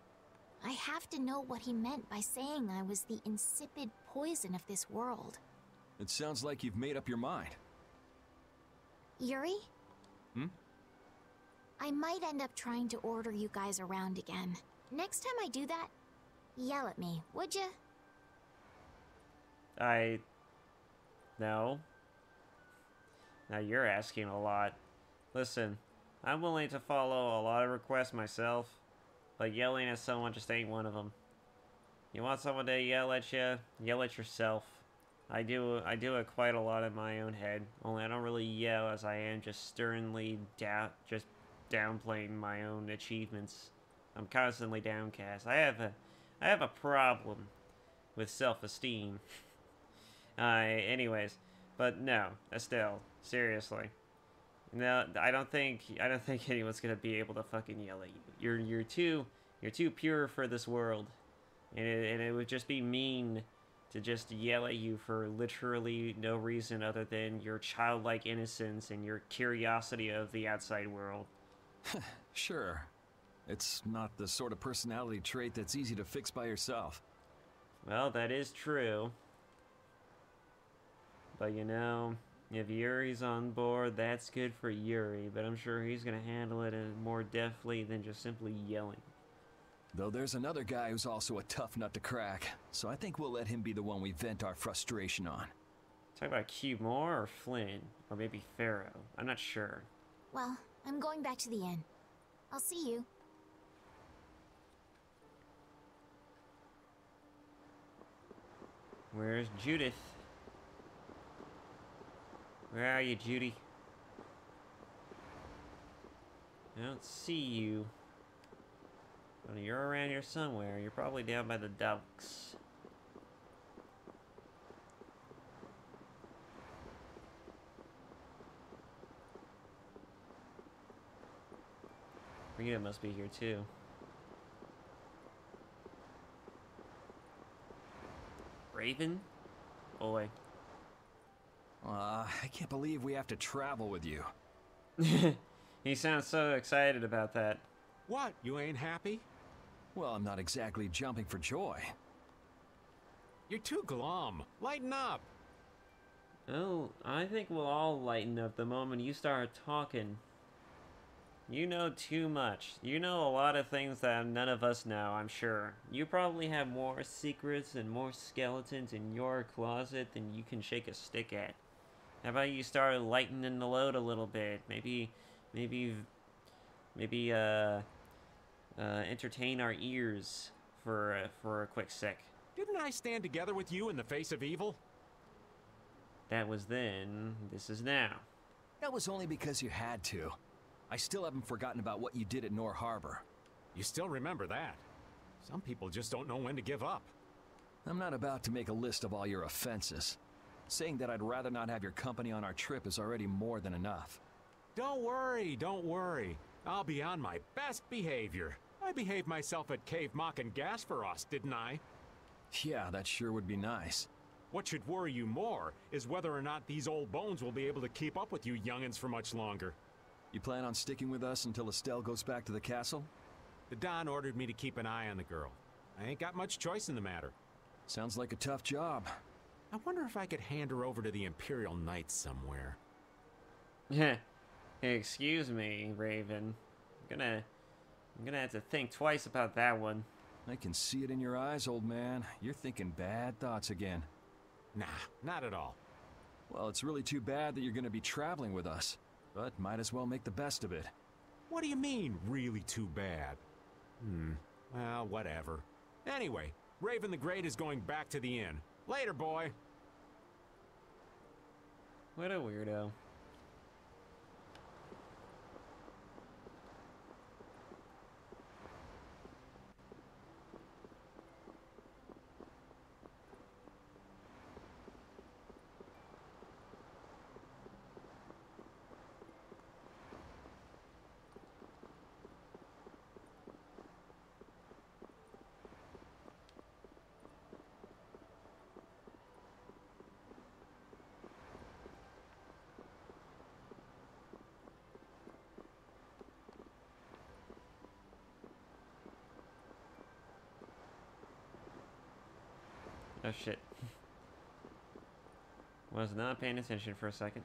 I have to know what he meant by saying I was the insipid poison of this world. It sounds like you've made up your mind. Yuri? Hmm? I might end up trying to order you guys around again. Next time I do that, yell at me, would ya? No. Now you're asking a lot. Listen, I'm willing to follow a lot of requests myself, but yelling at someone just ain't one of them. You want someone to yell at you? Yell at yourself. I do it quite a lot in my own head, only I don't really yell as I am just sternly downplaying my own achievements. I'm constantly downcast. I have a problem with self-esteem. Anyways, but no, Estelle, seriously. No, I don't think anyone's gonna be able to fucking yell at you. You're too pure for this world, and it would just be mean to just yell at you for literally no reason other than your childlike innocence and your curiosity of the outside world. Sure. It's not the sort of personality trait that's easy to fix by yourself. Well, that is true. But you know, if Yuri's on board, that's good for Yuri, but I'm sure he's gonna handle it more deftly than just simply yelling. Though there's another guy who's also a tough nut to crack, so I think we'll let him be the one we vent our frustration on. Talk about Q-More or Flynn, or maybe Pharaoh. I'm not sure. Well, I'm going back to the inn. I'll see you. Where's Judith? Where are you, Judy? I don't see you. But you're around here somewhere. You're probably down by the docks. Rita must be here too. Raven? Boy. I can't believe we have to travel with you. He sounds so excited about that. What? You ain't happy? Well, I'm not exactly jumping for joy. You're too glum. Lighten up. Oh, I think we'll all lighten up the moment you start talking. You know too much. You know a lot of things that none of us know, I'm sure. You probably have more secrets and more skeletons in your closet than you can shake a stick at. How about you start lightening the load a little bit? Maybe entertain our ears for a quick sec. Didn't I stand together with you in the face of evil? That was then, this is now. That was only because you had to. I still haven't forgotten about what you did at Nor Harbor. You still remember that. Some people just don't know when to give up. I'm not about to make a list of all your offenses. Saying that I'd rather not have your company on our trip is already more than enough. Don't worry, don't worry. I'll be on my best behavior. I behaved myself at Cave Mock and Gasperos, didn't I? Yeah, that sure would be nice. What should worry you more is whether or not these old bones will be able to keep up with you youngins for much longer. You plan on sticking with us until Estelle goes back to the castle? The Don ordered me to keep an eye on the girl. I ain't got much choice in the matter. Sounds like a tough job. I wonder if I could hand her over to the Imperial Knights somewhere. Hey, excuse me, Raven. I'm gonna have to think twice about that one. I can see it in your eyes, old man. You're thinking bad thoughts again. Nah, not at all. Well, it's really too bad that you're gonna be traveling with us. But might as well make the best of it. What do you mean, really too bad? Well, whatever. Anyway, Raven the Great is going back to the inn. Later, boy. What a weirdo. Oh shit. Was not paying attention for a second.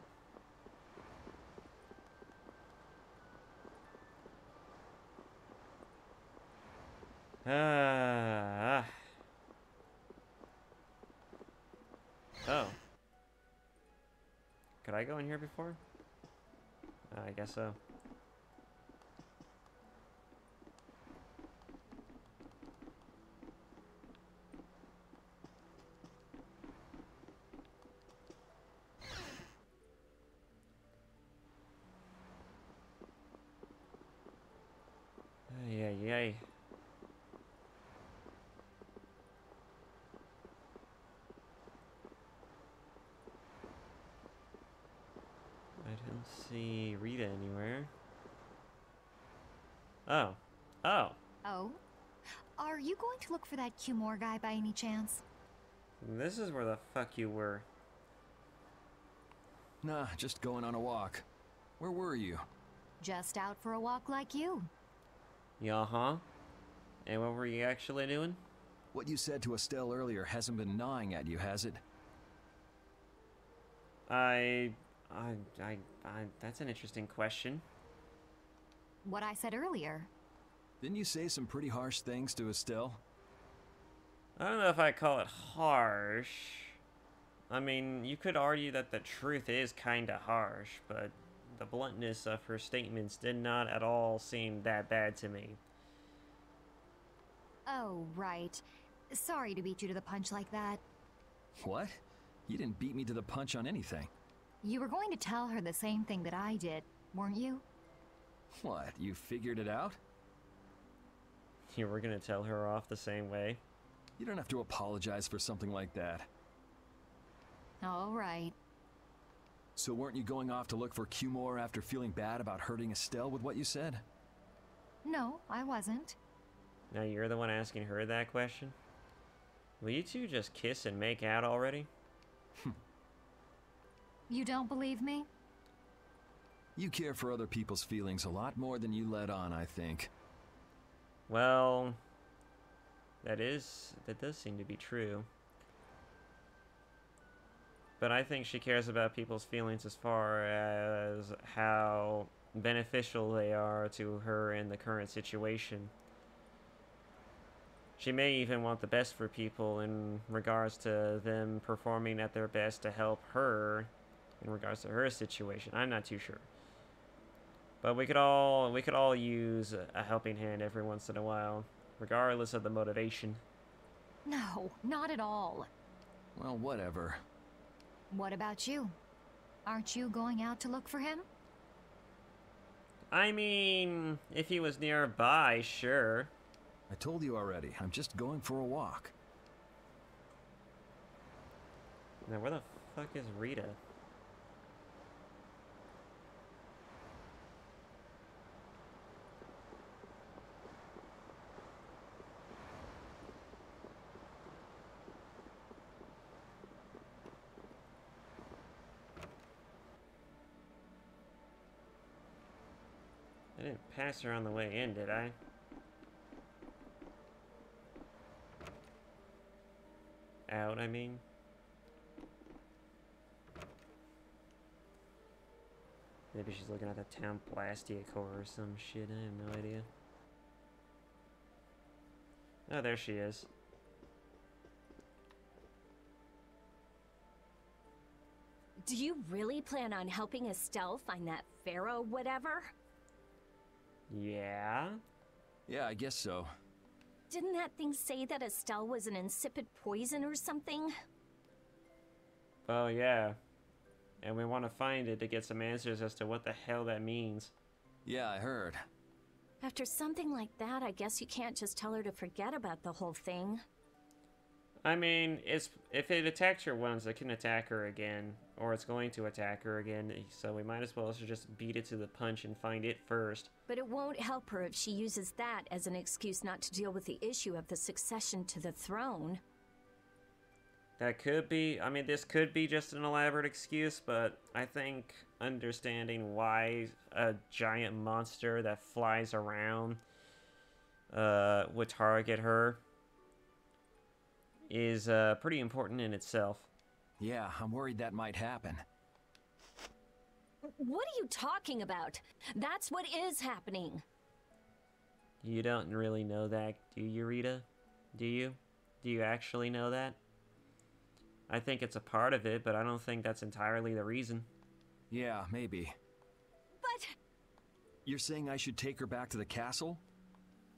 Oh. Could I go in here before? I guess so. Yay. I don't see Rita anywhere. Oh. Oh. Oh? Are you going to look for that Cumore guy by any chance? This is where the fuck you were. Nah, just going on a walk. Where were you? Just out for a walk like you. Yeah-huh. And what were you actually doing? What you said to Estelle earlier hasn't been gnawing at you, has it? That's an interesting question. What I said earlier. Didn't you say some pretty harsh things to Estelle? I don't know if I call it harsh. I mean, you could argue that the truth is kinda harsh, but the bluntness of her statements did not at all seem that bad to me. Oh, right. Sorry to beat you to the punch like that. What? You didn't beat me to the punch on anything. You were going to tell her the same thing that I did, weren't you? What, you figured it out? You were gonna tell her off the same way? You don't have to apologize for something like that. All right. So weren't you going off to look for Cumore after feeling bad about hurting Estelle with what you said? No, I wasn't. Now you're the one asking her that question? Will you two just kiss and make out already? You don't believe me? You care for other people's feelings a lot more than you let on, I think. Well, that does seem to be true. But I think she cares about people's feelings as far as how beneficial they are to her in the current situation. She may even want the best for people in regards to them performing at their best to help her in regards to her situation. I'm not too sure. But we could all use a helping hand every once in a while, regardless of the motivation. No, not at all. Well, whatever. What about you? Aren't you going out to look for him? I mean, if he was nearby, sure. I told you already, I'm just going for a walk. Now, where the fuck is Rita? I didn't pass her on the way in, did I? Out, I mean. Maybe she's looking at the town Plastia core or some shit. I have no idea. Oh, there she is. Do you really plan on helping Estelle find that pharaoh whatever? Yeah? Yeah, I guess so. Didn't that thing say that Estelle was an insipid poison or something? Oh, yeah. And we want to find it to get some answers as to what the hell that means. Yeah, I heard. After something like that, I guess you can't just tell her to forget about the whole thing. I mean, if it attacked her once, it can attack her again. Or it's going to attack her again. So we might as well just beat it to the punch and find it first. But it won't help her if she uses that as an excuse not to deal with the issue of the succession to the throne. That could be, I mean, this could be just an elaborate excuse, but I think understanding why a giant monster that flies around would target her is pretty important in itself. Yeah, I'm worried that might happen. What are you talking about? That's what is happening. You don't really know that, do you, Rita? Do you? Do you actually know that? I think it's a part of it, but I don't think that's entirely the reason. Yeah, maybe. But... You're saying I should take her back to the castle?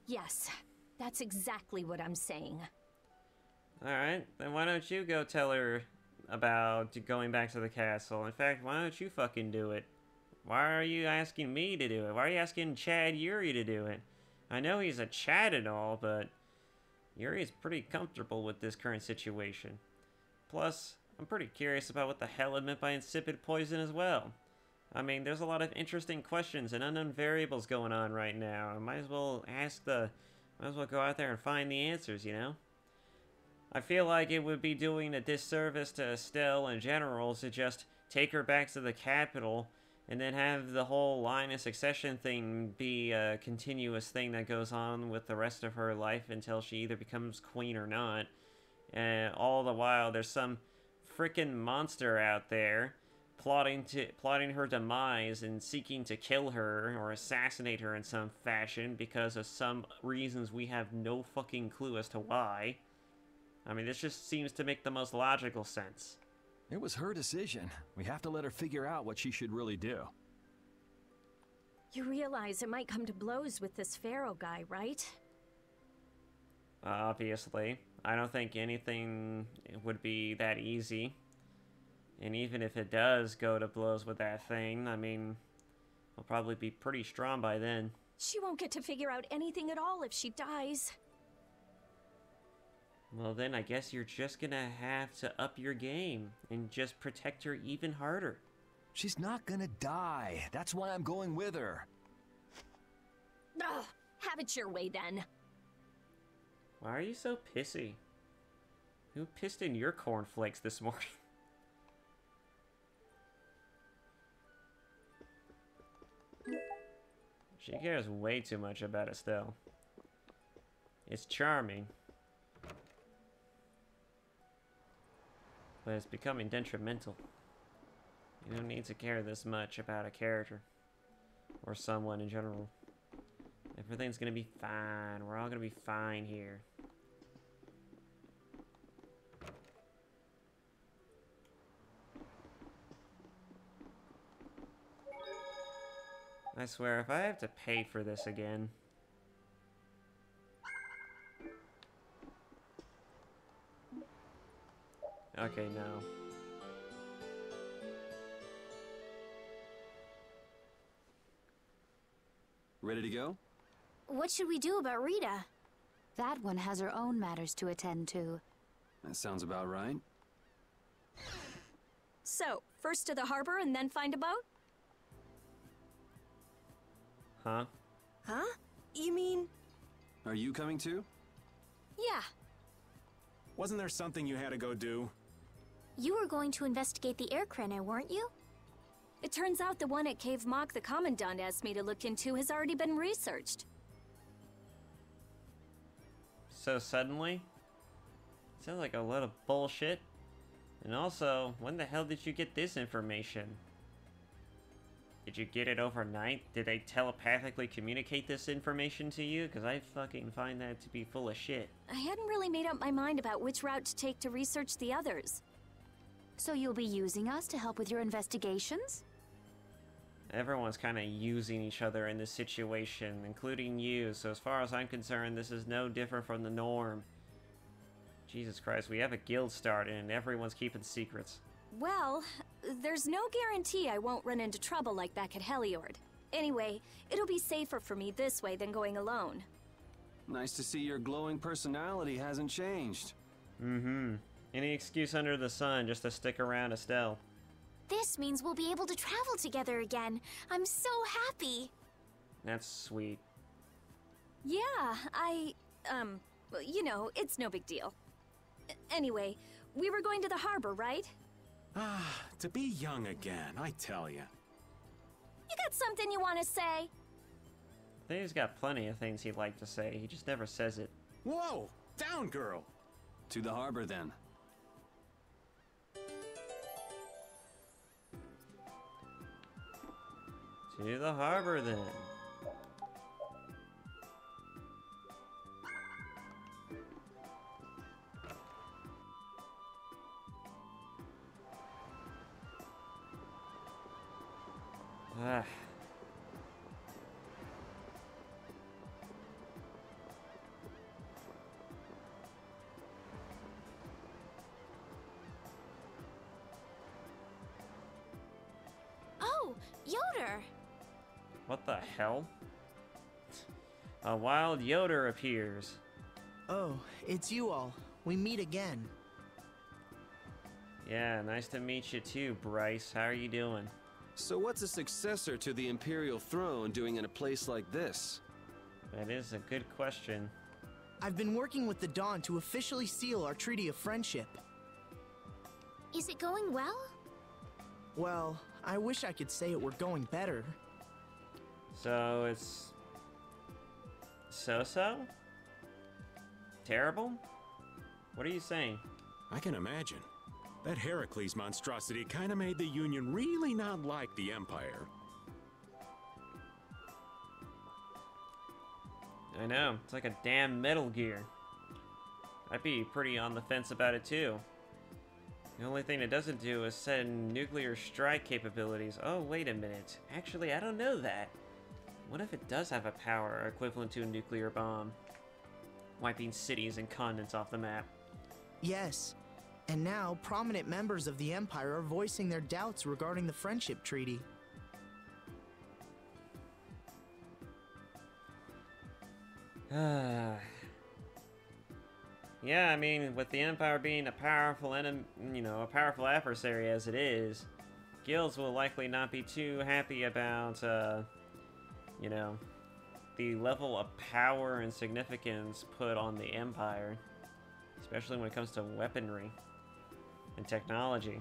Yes, that's exactly what I'm saying. Alright, then why don't you go tell her about going back to the castle? In fact, why don't you fucking do it? Why are you asking me to do it? Why are you asking Chad Yuri to do it? I know he's a Chad and all, but Yuri's pretty comfortable with this current situation. Plus, I'm pretty curious about what the hell it meant by insipid poison as well. I mean, there's a lot of interesting questions and unknown variables going on right now. I might as well go out there and find the answers, you know? I feel like it would be doing a disservice to Estelle in general to just take her back to the capital and then have the whole line of succession thing be a continuous thing that goes on with the rest of her life until she either becomes queen or not. And all the while, there's some frickin' monster out there plotting her demise and seeking to kill her or assassinate her in some fashion because of some reasons we have no fucking clue as to why. I mean, this just seems to make the most logical sense. It was her decision. We have to let her figure out what she should really do. You realize it might come to blows with this pharaoh guy, right? Obviously. I don't think anything would be that easy. And even if it does go to blows with that thing, I mean, we'll probably be pretty strong by then. She won't get to figure out anything at all if she dies. Well, then I guess you're just gonna have to up your game and just protect her even harder. She's not gonna die. That's why I'm going with her. Ugh, Have it your way then. Why are you so pissy? Who pissed in your cornflakes this morning? She cares way too much about Estelle. It's charming, but it's becoming detrimental. You don't need to care this much about a character or someone in general. Everything's gonna be fine. We're all gonna be fine here. I swear, if I have to pay for this again... Okay, no. Ready to go? What should we do about Rita? That one has her own matters to attend to. That sounds about right. So, first to the harbor and then find a boat? Huh? Huh? You mean... Are you coming too? Yeah. Wasn't there something you had to go do? You were going to investigate the air craner, weren't you? It turns out the one at Cave Mock the Commandant asked me to look into has already been researched. So suddenly? Sounds like a lot of bullshit. And also, when the hell did you get this information? Did you get it overnight? Did they telepathically communicate this information to you? Because I fucking find that to be full of shit. I hadn't really made up my mind about which route to take to research the others. So you'll be using us to help with your investigations? Everyone's kind of using each other in this situation, including you, so as far as I'm concerned, this is no different from the norm. Jesus Christ, we have a guild started and everyone's keeping secrets. Well, there's no guarantee I won't run into trouble like back at Heliord. Anyway, it'll be safer for me this way than going alone. Nice to see your glowing personality hasn't changed. Mm-hmm. Any excuse under the sun just to stick around Estelle. This means we'll be able to travel together again. I'm so happy. That's sweet. Yeah, you know, it's no big deal. Anyway, we were going to the harbor, right? Ah, to be young again, I tell ya. You got something you want to say? I think he's got plenty of things he'd like to say, he just never says it. Whoa! Down, girl! To the harbor, then. To the harbor, then. Ah. Oh, Yoder! What the hell? A wild Yoder appears. Oh, it's you all. We meet again. Yeah, nice to meet you too, Bryce. How are you doing? So what's a successor to the Imperial throne doing in a place like this? That is a good question. I've been working with the Dawn to officially seal our Treaty of Friendship. Is it going well? Well, I wish I could say it were going better. So it's... so-so? Terrible? What are you saying? I can imagine. That Heracles monstrosity kinda made the Union really not like the Empire. I know, it's like a damn Metal Gear. I'd be pretty on the fence about it too. The only thing it doesn't do is send nuclear strike capabilities. Oh, wait a minute. Actually, I don't know that. What if it does have a power equivalent to a nuclear bomb? Wiping cities and continents off the map. Yes. And now, prominent members of the Empire are voicing their doubts regarding the Friendship Treaty. Yeah, I mean, with the Empire being a powerful enemy, a powerful adversary as it is, guilds will likely not be too happy about, the level of power and significance put on the Empire, especially when it comes to weaponry and technology.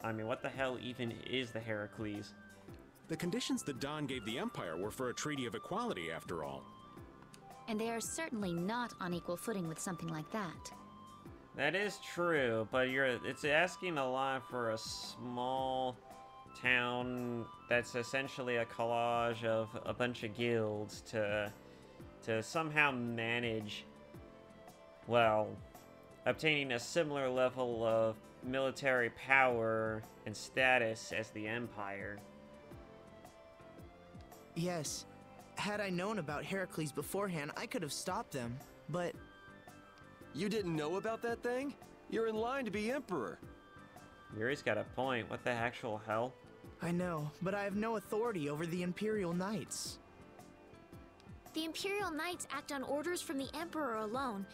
I mean, what the hell even is the Heracles? The conditions that Don gave the Empire were for a treaty of equality, after all. And they are certainly not on equal footing with something like that. That is true, but it's asking a lot for a small town that's essentially a collage of a bunch of guilds to somehow manage, well, obtaining a similar level of military power and status as the Empire. Yes. Had I known about Heracles beforehand, I could have stopped them, but... You didn't know about that thing? You're in line to be Emperor. Yuri's got a point. What the actual hell? I know, but I have no authority over the Imperial Knights. The Imperial Knights act on orders from the Emperor alone.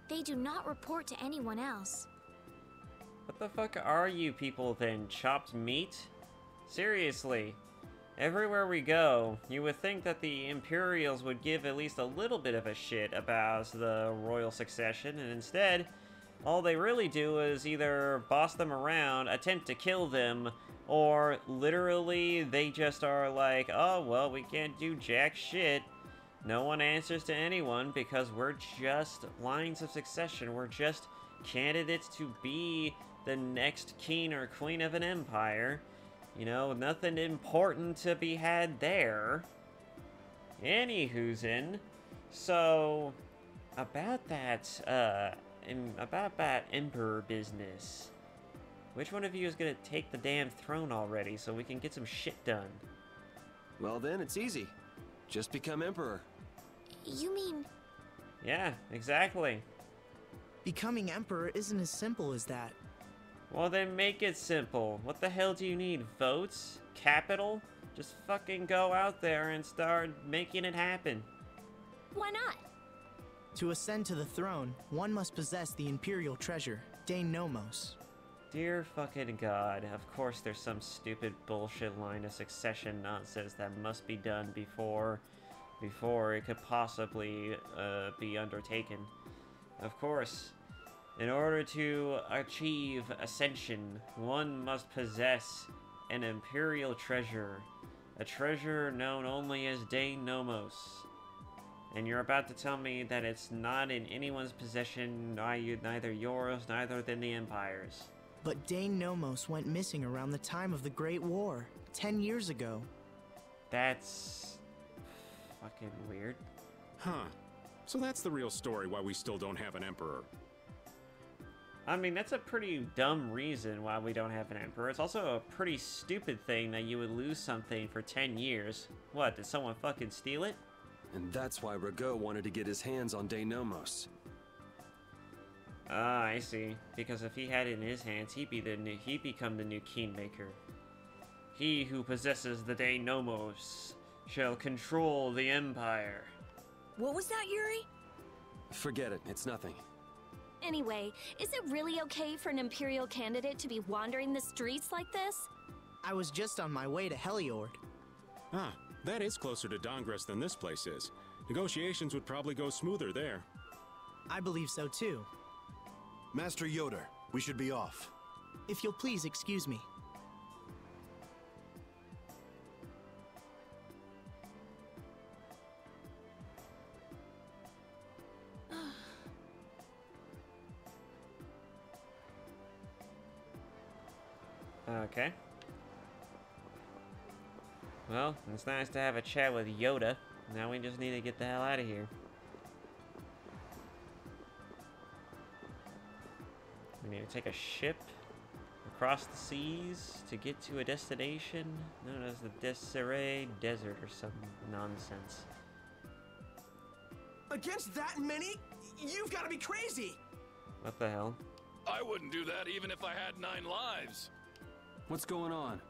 They do not report to anyone else. What the fuck are you people then? Chopped meat? Seriously. Everywhere we go, you would think that the Imperials would give at least a little bit of a shit about the royal succession, and instead, all they really do is either boss them around, attempt to kill them, or literally they just are like, oh, well, we can't do jack shit. No one answers to anyone because we're just lines of succession. We're just candidates to be the next king or queen of an empire. You know, nothing important to be had there. Anywho's in. So, about that emperor business. Which one of you is gonna take the damn throne already so we can get some shit done? Well then, it's easy. Just become Emperor. You mean... Yeah, exactly. Becoming Emperor isn't as simple as that. Well then make it simple. What the hell do you need? Votes? Capital? Just fucking go out there and start making it happen. Why not? To ascend to the throne, one must possess the Imperial treasure, Dane Nomos. Dear fucking god, of course there's some stupid bullshit line of succession nonsense that must be done before it could possibly be undertaken. Of course, in order to achieve ascension, one must possess an imperial treasure, a treasure known only as Dane Nomos. And you're about to tell me that it's not in anyone's possession, neither yours, neither than the Empire's. But Dane Nomos went missing around the time of the Great War, 10 years ago. That's fucking weird. Huh. So that's the real story why we still don't have an emperor. I mean, that's a pretty dumb reason why we don't have an emperor. It's also a pretty stupid thing that you would lose something for 10 years. What, did someone fucking steal it? And that's why Rago wanted to get his hands on Dane Nomos. Ah, I see. Because if he had it in his hands, he'd become the new kingmaker. He who possesses the Dane Nomos shall control the Empire. What was that, Yuri? Forget it, it's nothing. Anyway, is it really okay for an Imperial candidate to be wandering the streets like this? I was just on my way to Heliord. Ah, that is closer to Dongres than this place is. Negotiations would probably go smoother there. I believe so too. Master Yoder, we should be off. If you'll please excuse me. Okay. Well, it's nice to have a chat with Yoda. Now we just need to get the hell out of here. We need to take a ship across the seas to get to a destination known as the Desiree Desert or some nonsense. Against that many? You've got to be crazy! What the hell? I wouldn't do that even if I had 9 lives. What's going on?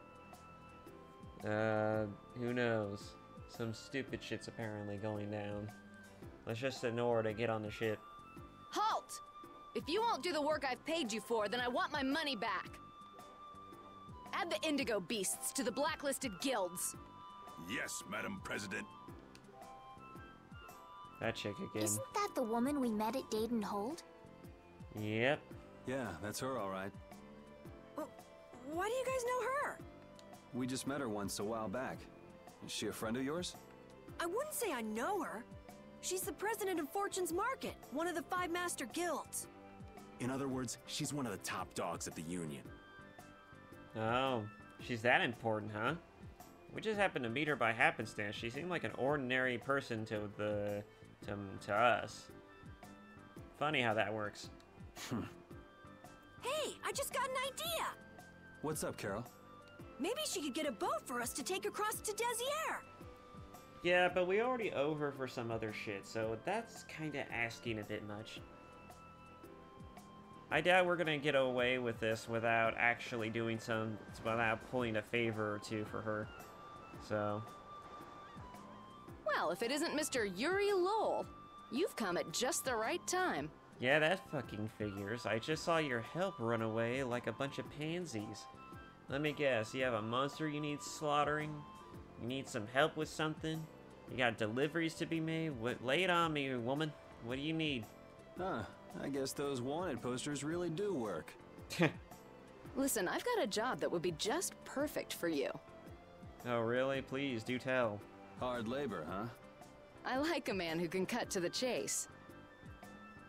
Who knows? Some stupid shit's apparently going down. Let's just ignore to get on the ship. Halt! If you won't do the work I've paid you for, then I want my money back. Add the Indigo Beasts to the blacklisted guilds. Yes, Madam President. That chick again. Isn't that the woman we met at Dayton Hold? Yep. Yeah, that's her, all right. Why do you guys know her? We just met her once a while back. Is she a friend of yours? I wouldn't say I know her. She's the president of Fortune's Market, one of the 5 master guilds. In other words, she's one of the top dogs at the Union. Oh, she's that important, huh? We just happened to meet her by happenstance. She seemed like an ordinary person to us. Funny how that works. Hey, I just got an idea! What's up, Carol? Maybe she could get a boat for us to take across to Desier. Yeah, but we already owe her for some other shit, so that's kinda asking a bit much. I doubt we're gonna get away with this without actually doing without pulling a favor or two for her. So. Well, if it isn't Mr. Yuri Lowell, you've come at just the right time. Yeah, that fucking figures. I just saw your help run away like a bunch of pansies. Let me guess, you have a monster you need slaughtering? You need some help with something? You got deliveries to be made? Lay it on me, woman. What do you need? Huh, I guess those wanted posters really do work. Listen, I've got a job that would be just perfect for you. Oh, really? Please, do tell. Hard labor, huh? I like a man who can cut to the chase.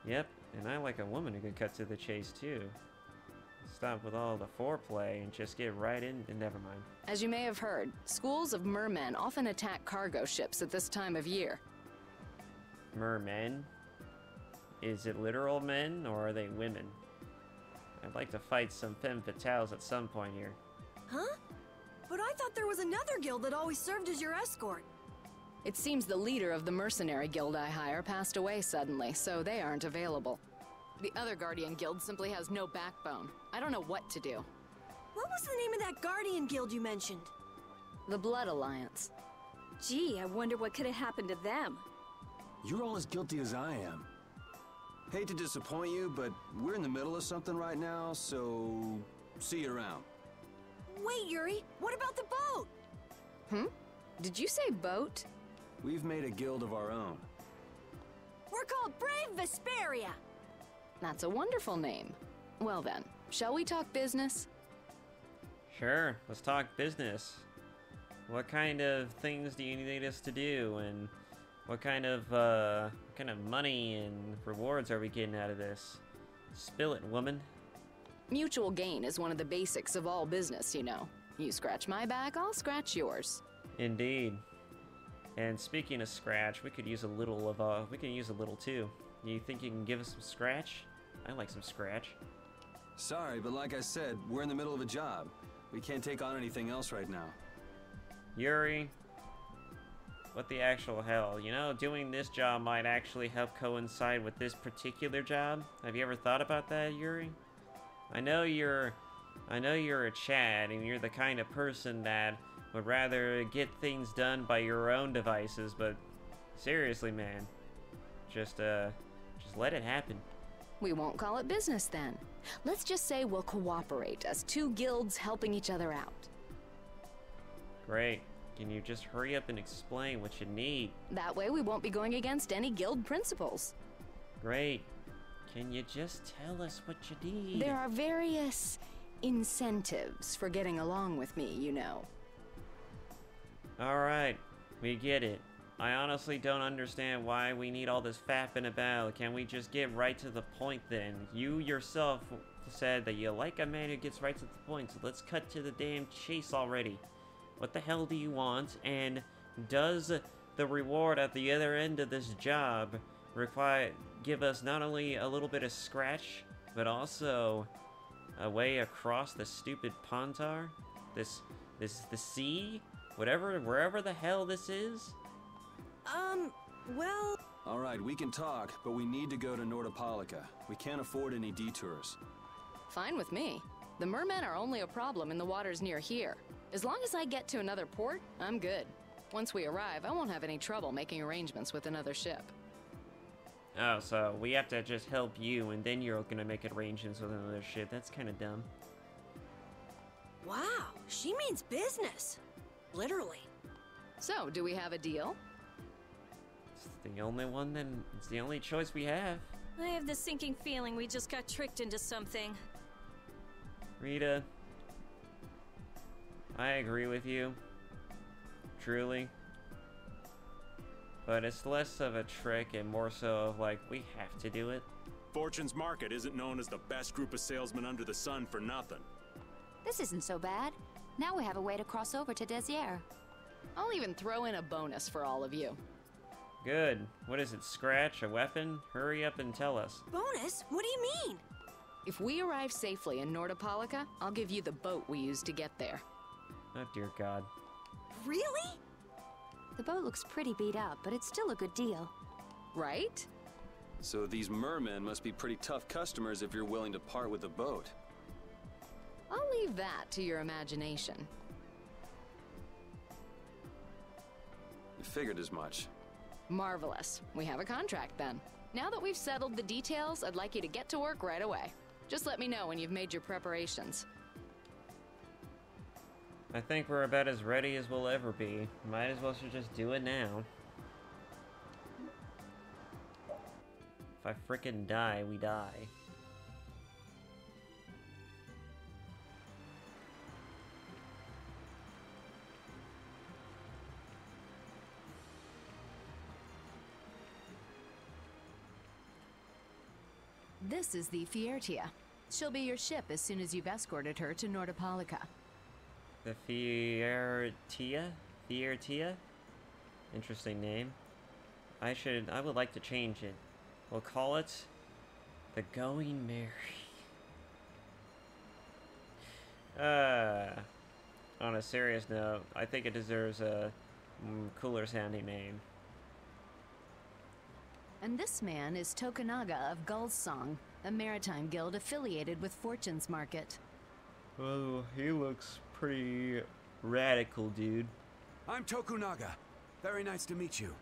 Yep, and I like a woman who can cut to the chase, too. Stop with all the foreplay and just get right in, and never mind. As you may have heard, schools of mermen often attack cargo ships at this time of year. Mermen? Is it literal men, or are they women? I'd like to fight some femme fatales at some point here. Huh? But I thought there was another guild that always served as your escort. It seems the leader of the mercenary guild I hire passed away suddenly, so they aren't available. The other Guardian Guild simply has no backbone. I don't know what to do. What was the name of that Guardian Guild you mentioned? The Blood Alliance. Gee, I wonder what could have happened to them. You're all as guilty as I am. Hate to disappoint you, but we're in the middle of something right now, so see you around. Wait, Yuri, what about the boat? Did you say boat? We've made a guild of our own. We're called Brave Vesperia. That's a wonderful name. Well then, shall we talk business? Sure, let's talk business. What kind of things do you need us to do, and what kind of money and rewards are we getting out of this? Spill it, woman. Mutual gain is one of the basics of all business, you know. You scratch my back, I'll scratch yours. Indeed. And speaking of scratch, we could use a little too. You think you can give us some scratch? I like some scratch. Sorry, but like I said, we're in the middle of a job. We can't take on anything else right now. Yuri, what the actual hell? You know, doing this job might actually help coincide with this particular job. Have you ever thought about that, Yuri? I know you're a Chad, and you're the kind of person that would rather get things done by your own devices, but seriously, man, just let it happen. We won't call it business then. Let's just say we'll cooperate as 2 guilds helping each other out. Great. Can you just hurry up and explain what you need? That way we won't be going against any guild principles. Great. Can you just tell us what you need? There are various incentives for getting along with me, you know. Alright, we get it. I honestly don't understand why we need all this fapping about. Can we just get right to the point then? You yourself said that you like a man who gets right to the point, so let's cut to the damn chase already. What the hell do you want? And does the reward at the other end of this job give us not only a little bit of scratch, but also a way across the stupid Pontar? The sea? Wherever the hell this is? Well... Alright, we can talk, but we need to go to Nordopolica. We can't afford any detours. Fine with me. The mermen are only a problem in the waters near here. As long as I get to another port, I'm good. Once we arrive, I won't have any trouble making arrangements with another ship. Oh, so we have to just help you, and then you're gonna make arrangements with another ship. That's kind of dumb. Wow, she means business. Literally. So, do we have a deal? It's the only one, then it's the only choice we have. I have the sinking feeling we just got tricked into something. Rita, I agree with you. Truly. But it's less of a trick and more so of like, we have to do it. Fortune's Market isn't known as the best group of salesmen under the sun for nothing. This isn't so bad. Now we have a way to cross over to Desier. I'll even throw in a bonus for all of you. Good. What is it, Scratch? A weapon? Hurry up and tell us. Bonus? What do you mean? If we arrive safely in Nordopolica, I'll give you the boat we used to get there. Oh dear God. Really? The boat looks pretty beat up, but it's still a good deal. Right? So these mermen must be pretty tough customers if you're willing to part with the boat. I'll leave that to your imagination. You figured as much. Marvelous. We have a contract then. Now that we've settled the details, I'd like you to get to work right away. Just let me know when you've made your preparations. I think we're about as ready as we'll ever be. Might as well should just do it now. If I frickin' die, we die. This is the Fiertia. She'll be your ship as soon as you've escorted her to Nordopolica. The Fiertia? Fiertia? Interesting name. I would like to change it. We'll call it the Going Mary. On a serious note, I think it deserves a cooler sounding name. And this man is Tokunaga of Gull's Song, a maritime guild affiliated with Fortune's Market. Oh, he looks pretty radical, dude. I'm Tokunaga. Very nice to meet you.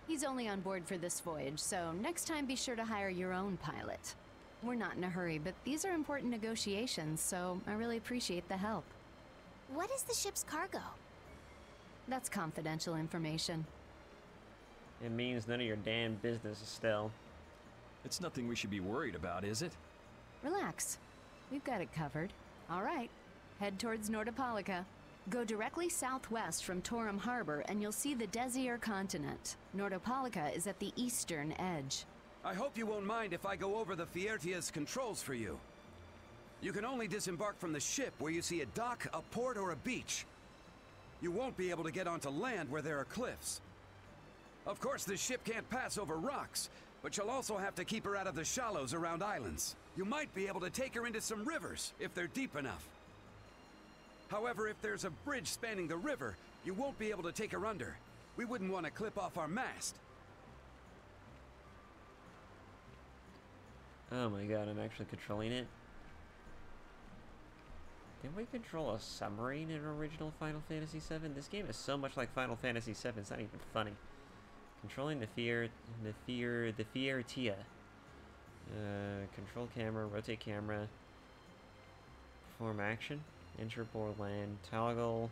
He's only on board for this voyage, so next time be sure to hire your own pilot. We're not in a hurry, but these are important negotiations, so I really appreciate the help. What is the ship's cargo? That's confidential information. It means none of your damn business, Estelle. It's nothing we should be worried about, is it? Relax. We've got it covered. All right. Head towards Nordopolica. Go directly southwest from Torum Harbor and you'll see the Desier continent. Nordopolica is at the eastern edge. I hope you won't mind if I go over the Fiertia's controls for you. You can only disembark from the ship where you see a dock, a port, or a beach. You won't be able to get onto land where there are cliffs. Of course, the ship can't pass over rocks, but you'll also have to keep her out of the shallows around islands. You might be able to take her into some rivers, if they're deep enough. However, if there's a bridge spanning the river, you won't be able to take her under. We wouldn't want to clip off our mast. Oh my god, I'm actually controlling it. Did we control a submarine in original Final Fantasy VII? This game is so much like Final Fantasy VII, it's not even funny. Controlling the Fiertia. Control camera, rotate camera. Perform action. Enter board land. Toggle.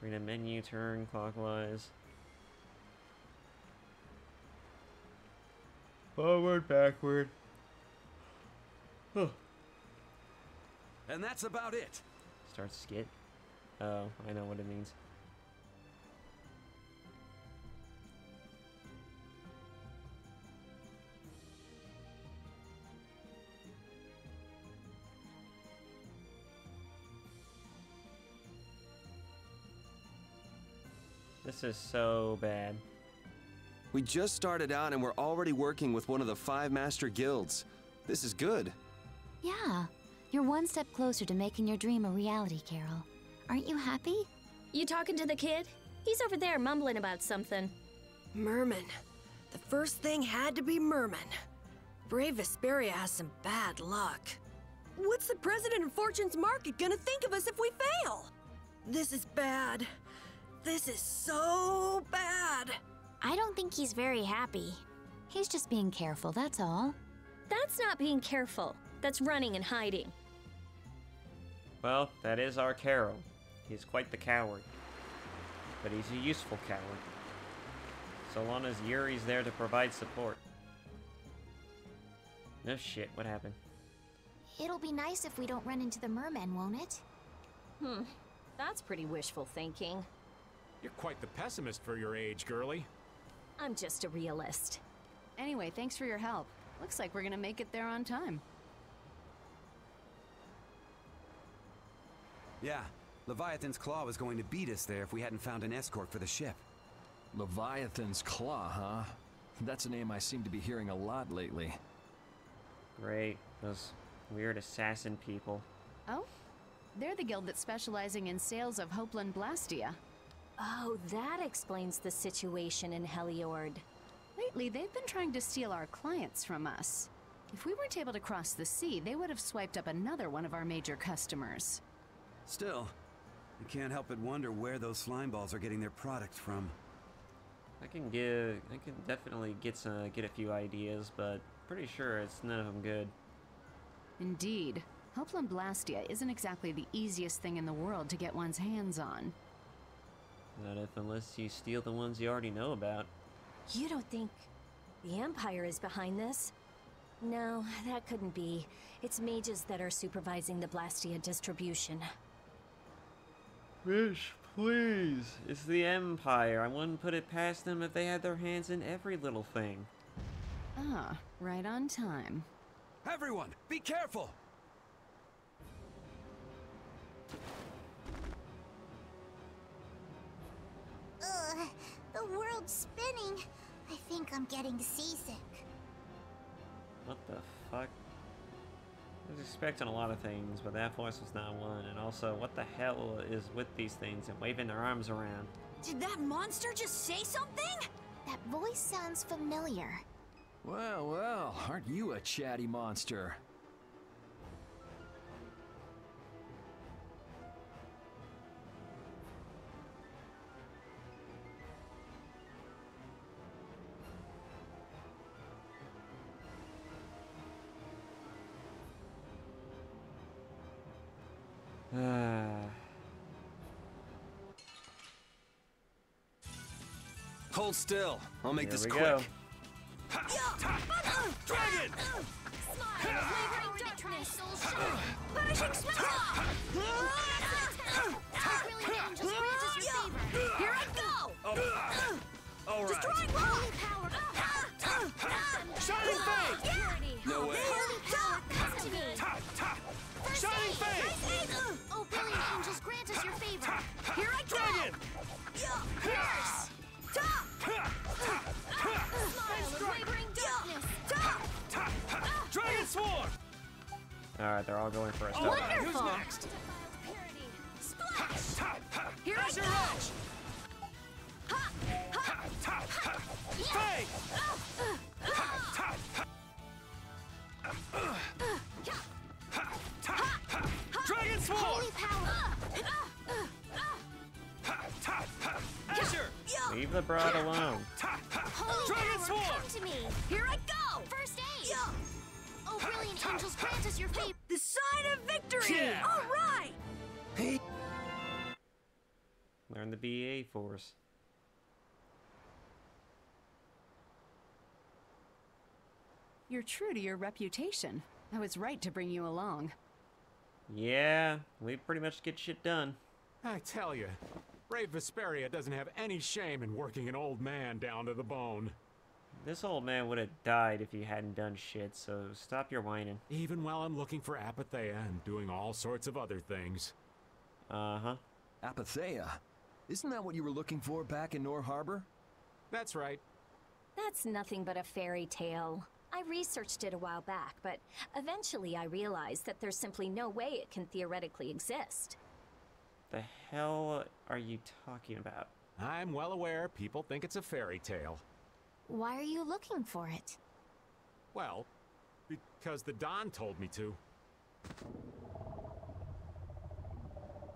Read a menu, turn clockwise. Forward, backward. Huh. And that's about it. Start skit. Oh, I know what it means. This is so bad. We just started out and we're already working with one of the 5 master guilds. This is good. Yeah, you're one step closer to making your dream a reality, Carol. Aren't you happy? You talking to the kid? He's over there mumbling about something. Merman. The first thing had to be Merman. Brave Vesperia has some bad luck. What's the president of Fortune's Market gonna think of us if we fail? This is bad. This is so bad. I don't think he's very happy. He's just being careful, that's all. That's not being careful. That's running and hiding. Well, that is our Carol. He's quite the coward. But he's a useful coward. So long as Yuri's there to provide support. No shit, what happened? It'll be nice if we don't run into the mermen, won't it? That's pretty wishful thinking. You're quite the pessimist for your age, girlie. I'm just a realist. Anyway, thanks for your help. Looks like we're gonna make it there on time. Yeah, Leviathan's Claw was going to beat us there if we hadn't found an escort for the ship. Leviathan's Claw, huh? That's a name I seem to be hearing a lot lately. Great, those weird assassin people. Oh? They're the guild that's specializing in sales of Hopeland Blastia. Oh, that explains the situation in Heliord. Lately, they've been trying to steal our clients from us. If we weren't able to cross the sea, they would have swiped up another one of our major customers. Still, I can't help but wonder where those slime balls are getting their product from. I can definitely get a few ideas, but pretty sure it's none of them good. Indeed. Hopeland Blastia isn't exactly the easiest thing in the world to get one's hands on. Not if unless you steal the ones you already know about. You don't think the Empire is behind this? No, that couldn't be. It's mages that are supervising the Blastia distribution. Fish, please. It's the Empire. I wouldn't put it past them if they had their hands in every little thing. Ah, right on time. Everyone, be careful! The world's spinning. I think I'm getting seasick. What the fuck? I was expecting a lot of things, but that voice was not one. And also, what the hell is with these things and waving their arms around? Did that monster just say something? That voice sounds familiar. Well, well, aren't you a chatty monster? Hold still. I'll make this quick. Go. Dragon! Punishing smell! Here I go! All right. Destroying holy power! Shining Fang! No way. Holy power, come to me! First Shining aid! Fang! Oh, brilliant angels, grant us your favor! Here I go! Dragon! Pierce! Smile of wavering darkness! Dragon Swarm! Alright, they're all going for a step. Wonderful! Who's next? Splash! Here I Azure go! Edge! Fang! Dragon Swarm! Holy power! Azure! Leave the broad alone. Holy Dragon power, Swarm! come to me! Here I go! First aid! Oh, brilliant angels, grant us your favor! The sign of victory! Yeah. All right! Learn the BA force. You're true to your reputation. I was right to bring you along. Yeah, we pretty much get shit done. I tell you, brave Vesperia doesn't have any shame in working an old man down to the bone. This old man would have died if he hadn't done shit, so stop your whining. Even while I'm looking for Apatheia and doing all sorts of other things. Uh-huh. Apatheia? Isn't that what you were looking for back in Nor Harbor? That's right. That's nothing but a fairy tale. I researched it a while back, but eventually I realized that there's simply no way it can theoretically exist. The hell are you talking about? I'm well aware people think it's a fairy tale. Why are you looking for it? Well, because the Don told me to.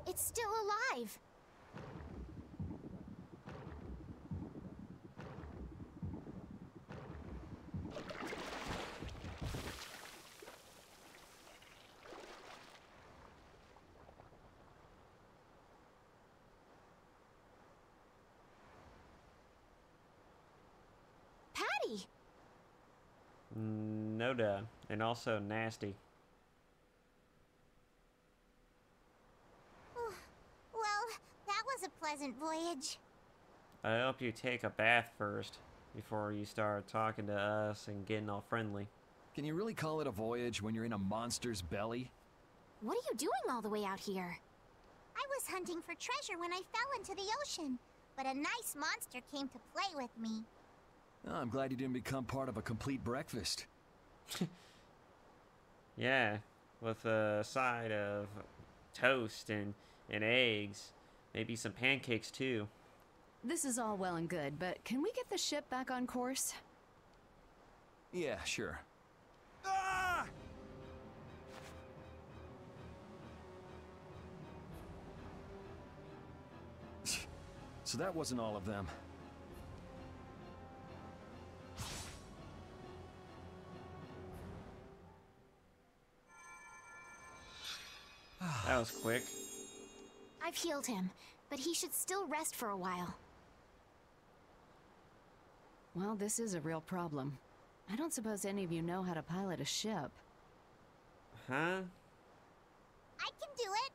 It's still alive! soda and also nasty. Well, that was a pleasant voyage. I hope you take a bath first before you start talking to us and getting all friendly. Can you really call it a voyage when you're in a monster's belly? What are you doing all the way out here? I was hunting for treasure when I fell into the ocean, but a nice monster came to play with me. Oh, I'm glad you didn't become part of a complete breakfast. Yeah, with a side of toast and eggs. Maybe some pancakes too. This is all well and good, but can we get the ship back on course? Yeah, sure. Ah! So that wasn't all of them. That was quick. I've healed him, but he should still rest for a while. Well, this is a real problem. I don't suppose any of you know how to pilot a ship. Huh? I can do it.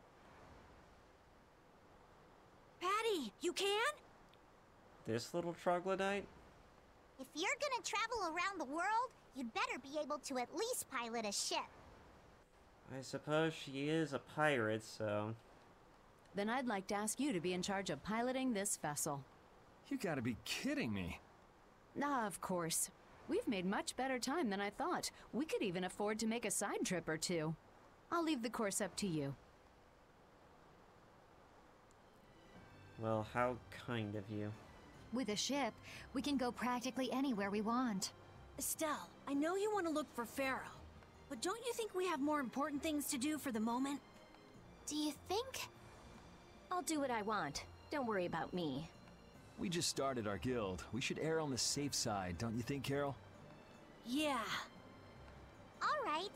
Patty, you can? This little troglodyte? If you're gonna travel around the world, you'd better be able to at least pilot a ship. I suppose she is a pirate, so... Then I'd like to ask you to be in charge of piloting this vessel. You gotta be kidding me. Ah, of course. We've made much better time than I thought. We could even afford to make a side trip or two. I'll leave the course up to you. Well, how kind of you. With a ship, we can go practically anywhere we want. Estelle, I know you want to look for Pharaoh, but don't you think we have more important things to do for the moment? Do you think? I'll do what I want. Don't worry about me. We just started our guild. We should err on the safe side, don't you think, Carol? Yeah. All right,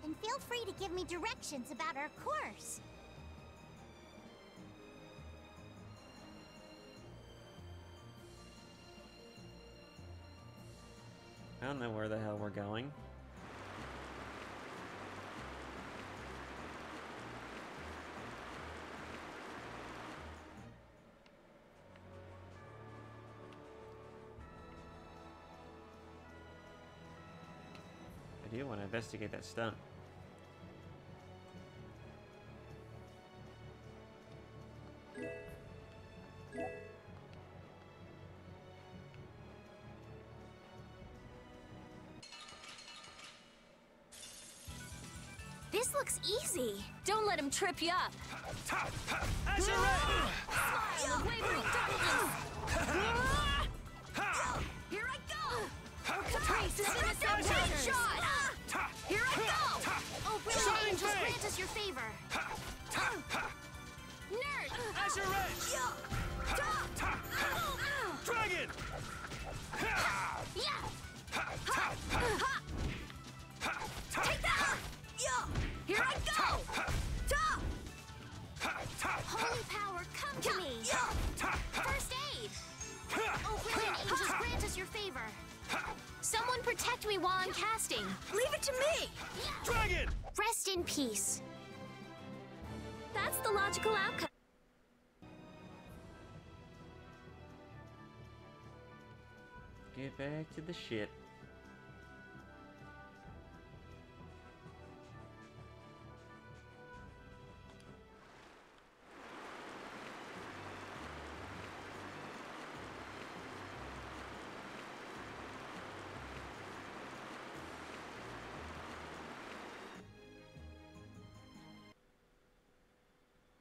and feel free to give me directions about our course. I don't know where the hell we're going. I do want to investigate that stunt. This looks easy. Don't let him trip you up. Smile, wavering Here I go! Grace is in a great shot! Here I go! Oh, brilliant angels, grant us your favor. Nerd! Azure Edge! Dragon! Take that! Here I go! Holy power, come to me! First aid! Oh, brilliant angels, grant us your favor. Someone protect me while I'm casting. Leave it to me! Dragon! Rest in peace. That's the logical outcome. Get back to the ship.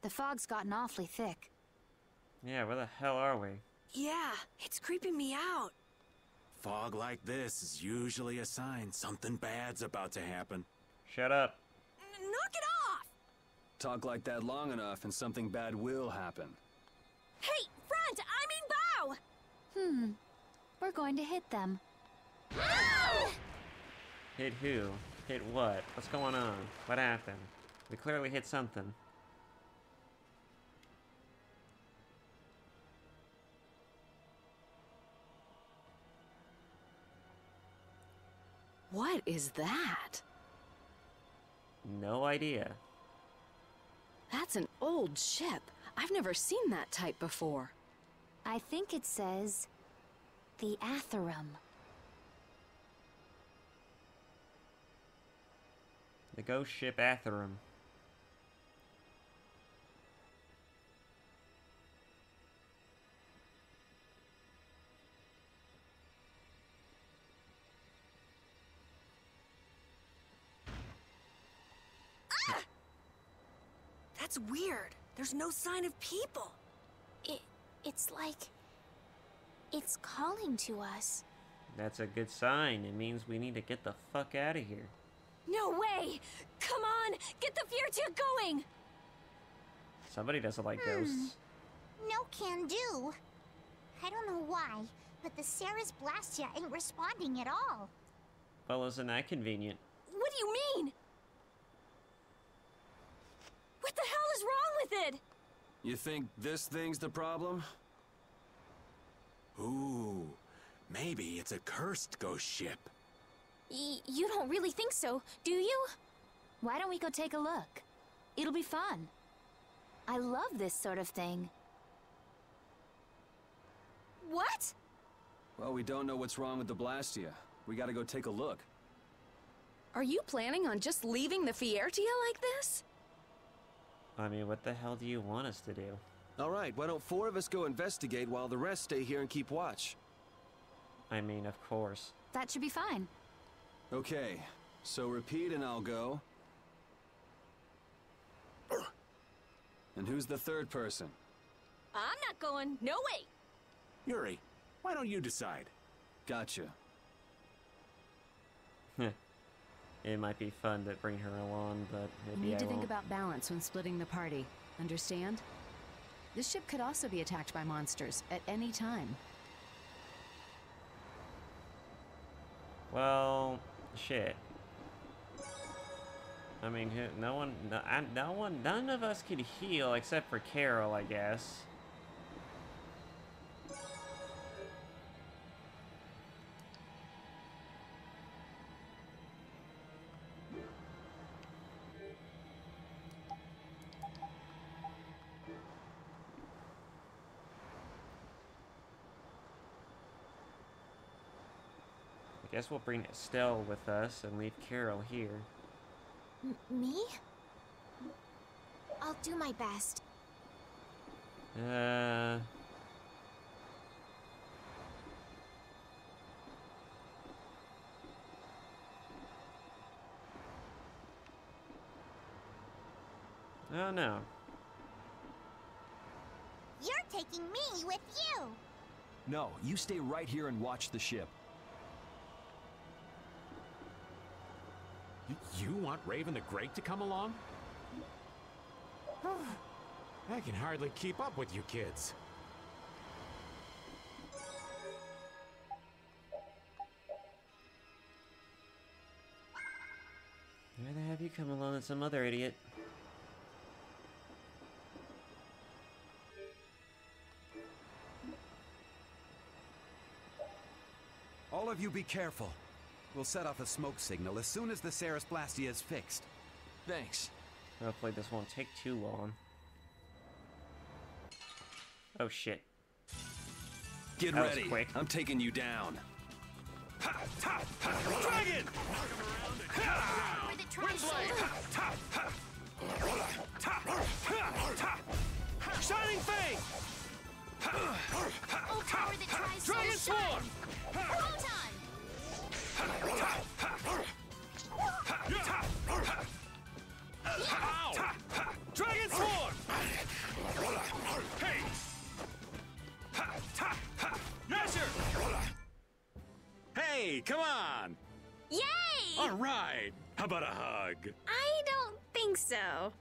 The fog's gotten awfully thick. Yeah, where the hell are we? Yeah, it's creeping me out. Fog like this is usually a sign something bad's about to happen. Shut up. Knock it off! Talk like that long enough and something bad will happen. Hey, front! I mean bow! We're going to hit them. Hit who? Hit what? What's going on? What happened? We clearly hit something. What is that? No idea. That's an old ship. I've never seen that type before. I think it says the Atherum. The ghost ship Atherum. That's weird. There's no sign of people. It's like... it's calling to us. That's a good sign. It means we need to get the fuck out of here. No way! Come on! Get the Fiertia going! Somebody doesn't like ghosts. No can do. I don't know why, but the Ceres Blastia ain't responding at all. Well, isn't that convenient? What do you mean? What the hell is wrong with it? You think this thing's the problem? Ooh, maybe it's a cursed ghost ship. You don't really think so, do you? Why don't we go take a look? It'll be fun. I love this sort of thing. What? Well, we don't know what's wrong with the Blastia. We gotta go take a look. Are you planning on just leaving the Fiertia like this? I mean, what the hell do you want us to do? All right, why don't 4 of us go investigate while the rest stay here and keep watch? I mean, of course. That should be fine. Okay, so repeat and I'll go. And who's the third person? I'm not going. No way. Yuri, why don't you decide? Gotcha. It might be fun to bring her along, but You maybe need I to think won't. about balance when splitting the party. Understand? This ship could also be attacked by monsters at any time. Well, shit. I mean, none of us could heal except for Carol, I guess. I guess we'll bring Estelle with us and leave Carol here. Me? I'll do my best. Oh no. You're taking me with you. No, you stay right here and watch the ship. You want Raven the Great to come along? I can hardly keep up with you kids. Why the have you come along with some other idiot? All of you be careful. We'll set off a smoke signal as soon as the Ceres Blastia is fixed. Thanks. Hopefully this won't take too long. Oh shit. Get That was ready. quick. I'm taking you down. Dragon! Where the triangle. Shining Fang! Oh, power that tries so Dragon Swarm! Photon! Ow! Dragon Swarm! Hey! Masher! Hey, come on! Yay! All right. How about a hug? I don't think so.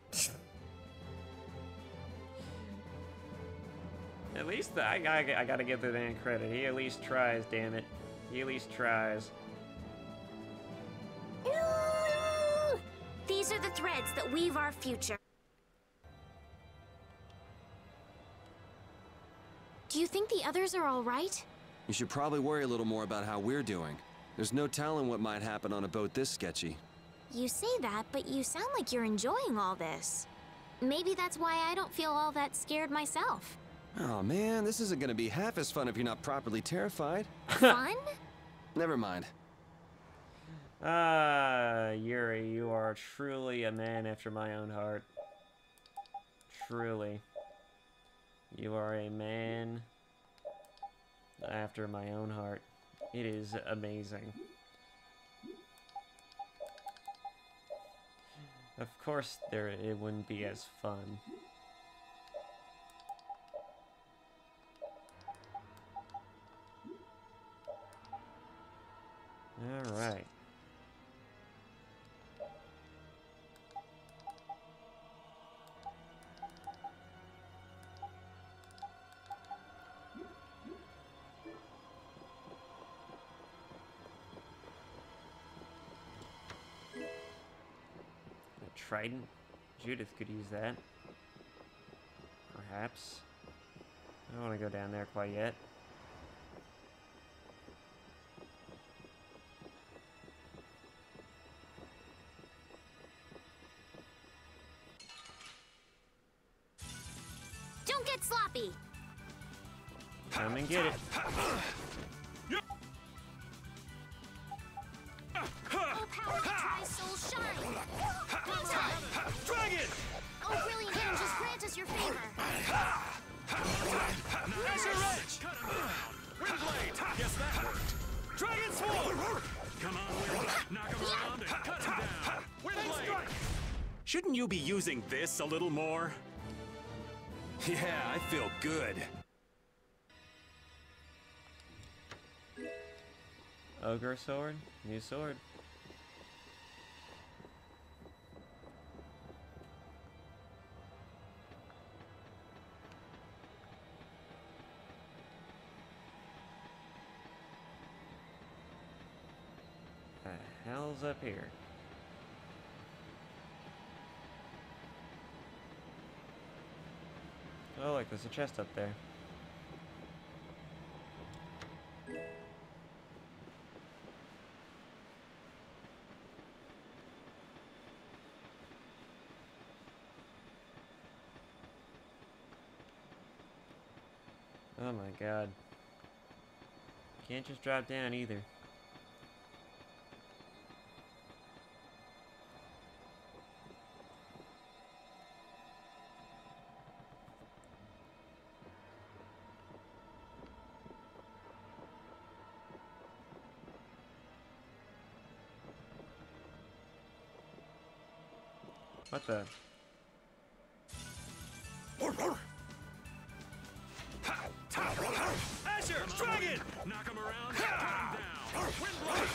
At least I gotta give the man credit. He at least tries, damn it. He at least tries. Ooh! These are the threads that weave our future. Do you think the others are all right? You should probably worry a little more about how we're doing. There's no telling what might happen on a boat this sketchy. You say that, but you sound like you're enjoying all this. Maybe that's why I don't feel all that scared myself. Oh man, this isn't gonna be half as fun if you're not properly terrified. Fun? Never mind. Yuri, you are truly a man after my own heart. Truly. You are a man after my own heart. It is amazing. Of course, it wouldn't be as fun. All right. Trident? Judith could use that. Perhaps. I don't want to go down there quite yet. Don't get sloppy! Come and get it. Oh, power to Tri-Soul shine! Dragon! Oh, brilliant angels, grant us your favor! Azure Edge! Windblade! Guess that worked. Dragon Sword! Come on, Wind. Knock him around and cut him down. Windblade! Shouldn't you be using this a little more? Yeah, I feel good. Ogre sword? New sword. The hell's up here? Oh, look, there's a chest up there. Oh my god. Can't just drop down either. What the? Azure! Dragon! Knock him around, cut him down. Windblade!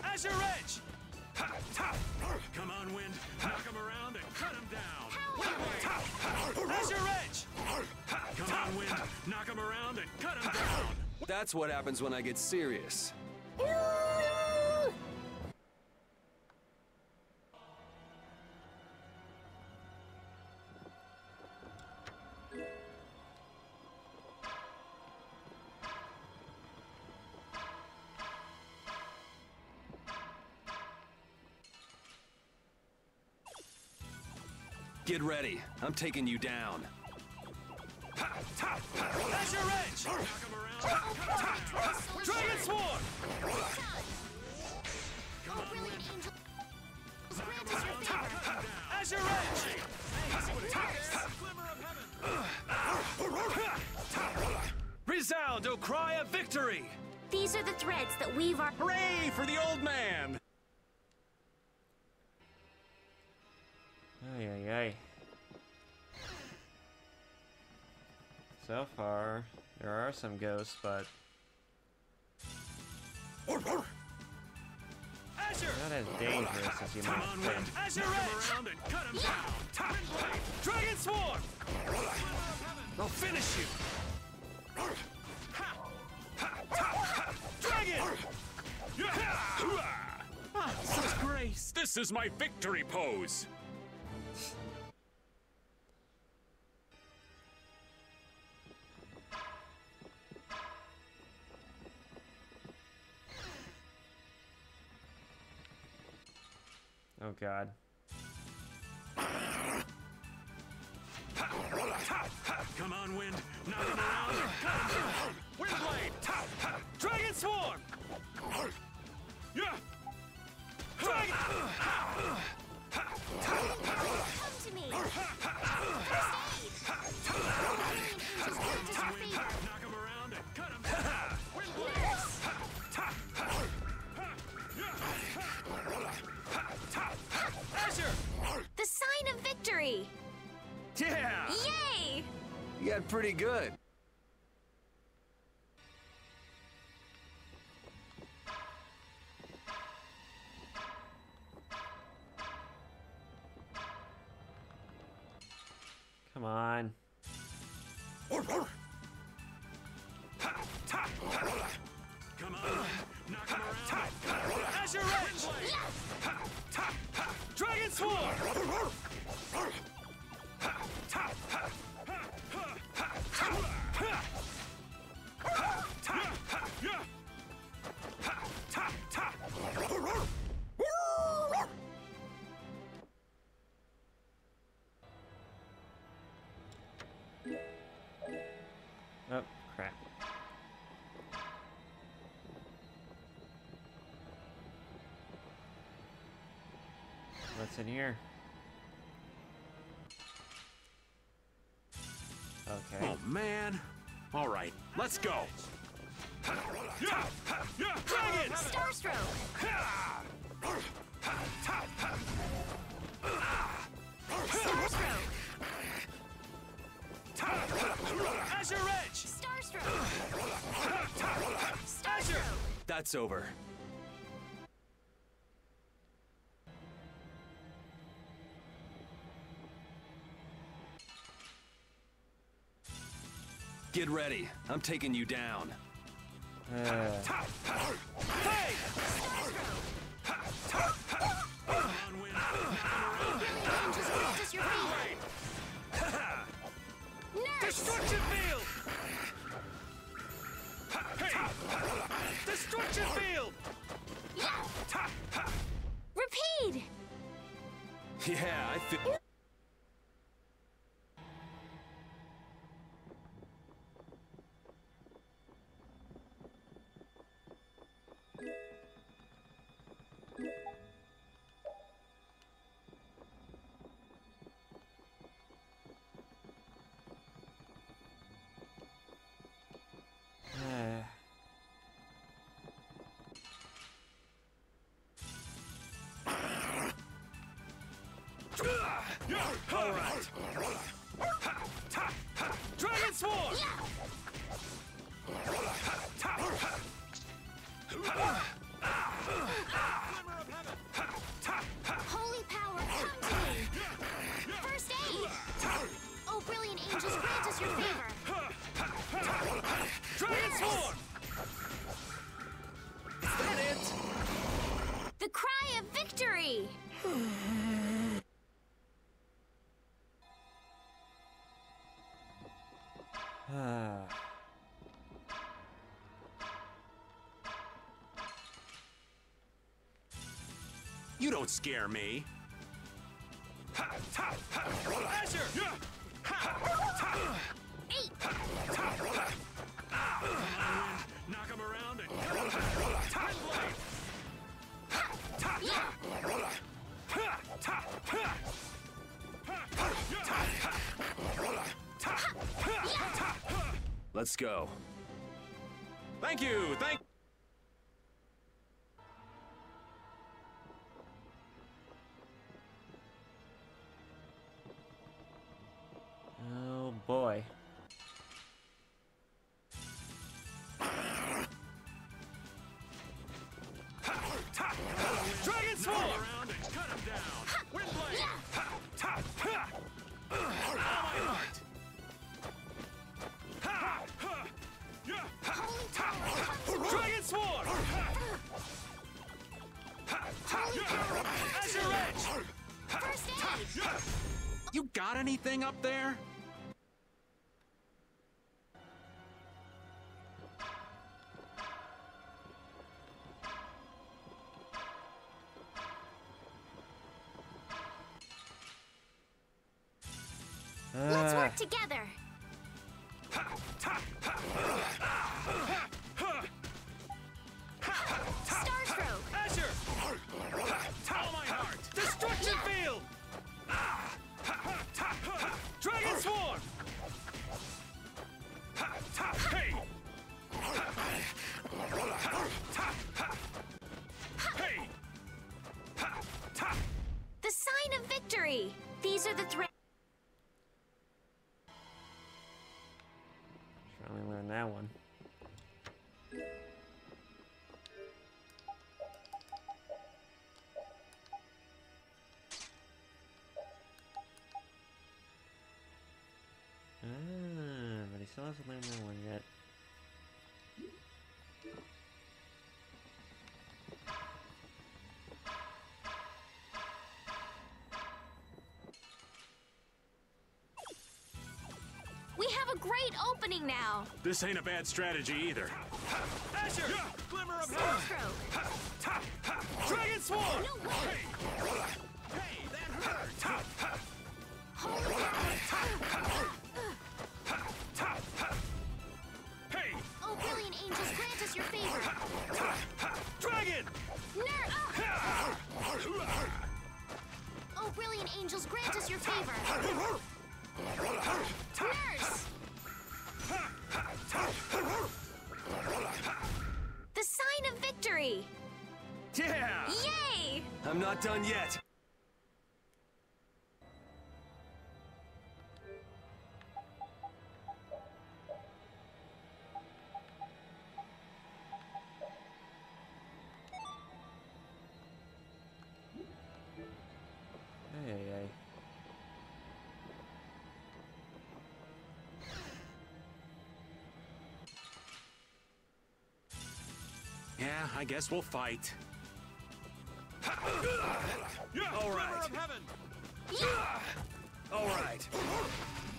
Azure Edge! Come on, Wind. Knock him around and cut him down. Windblade! Azure Edge! Come on, Wind. Knock him around and cut him down. That's what happens when I get serious. Get ready. I'm taking you down. Azure Edge! Dragon Sword! Oh, brilliant angels, grant us your favor! Azure Edge! Resound, O cry of victory! These are the threads that weave our— Hooray for the old man! Ay, ay, ay. So far, there are some ghosts, but Azure! not as dangerous as you might think. Azure Edge! And cut him down. Dragon Sword! I'll finish you! Dragon! Ah, such grace! This is my victory pose! Oh god. Come on, Wind. Knock him around. Windblade. Dragon Swarm. Yeah. Dragon. Come to me. First aid. Knock him around and cut him down. Windblade. Azure. The sign of victory. Yeah! Yay! You got pretty good. Come on. Come on. Knock him around. Azure Edge. Dragon Swarm. Oh, crap. What's in here? Okay. Oh, man. All right, let's go. Dragon! Starstroke. Starstroke. Azure Edge. Starstroke. Azure. That's over. Get ready. I'm taking you down. Hey! Destruction field! Hey! Destruction field! Repeat! Yeah, I feel... All right. Dragon Swarm! Holy power, come to me! First aid! Oh, brilliant angels, grant us your favor! Dragon Swarm! Is that it? The cry of victory! You don't scare me. Azure! Eight! Knock him around and cut him down. Let's go. Thank you. Oh boy. Dragon Swarm! Around and cut him down. Windblade! Dragon Swarm! Azure Edge! First aid! You got anything up there? Let's work together. Starstroke. Azure. All my heart. Destruction field. Dragon swarm. Hey. Hey. The sign of victory. These are the three. Should only learn that one. But he still hasn't learned that one yet. We have a great opening now. This ain't a bad strategy either. Azure. Glimmer of heaven. Dragon swarm. No way. Hey, that hurt. Hey. Oh, brilliant angels, grant us your favor. Dragon. Oh, brilliant angels, grant us your favor. Nurse. The sign of victory. Yeah! Yay! I'm not done yet. Hey. Yeah, I guess we'll fight. All right. All right.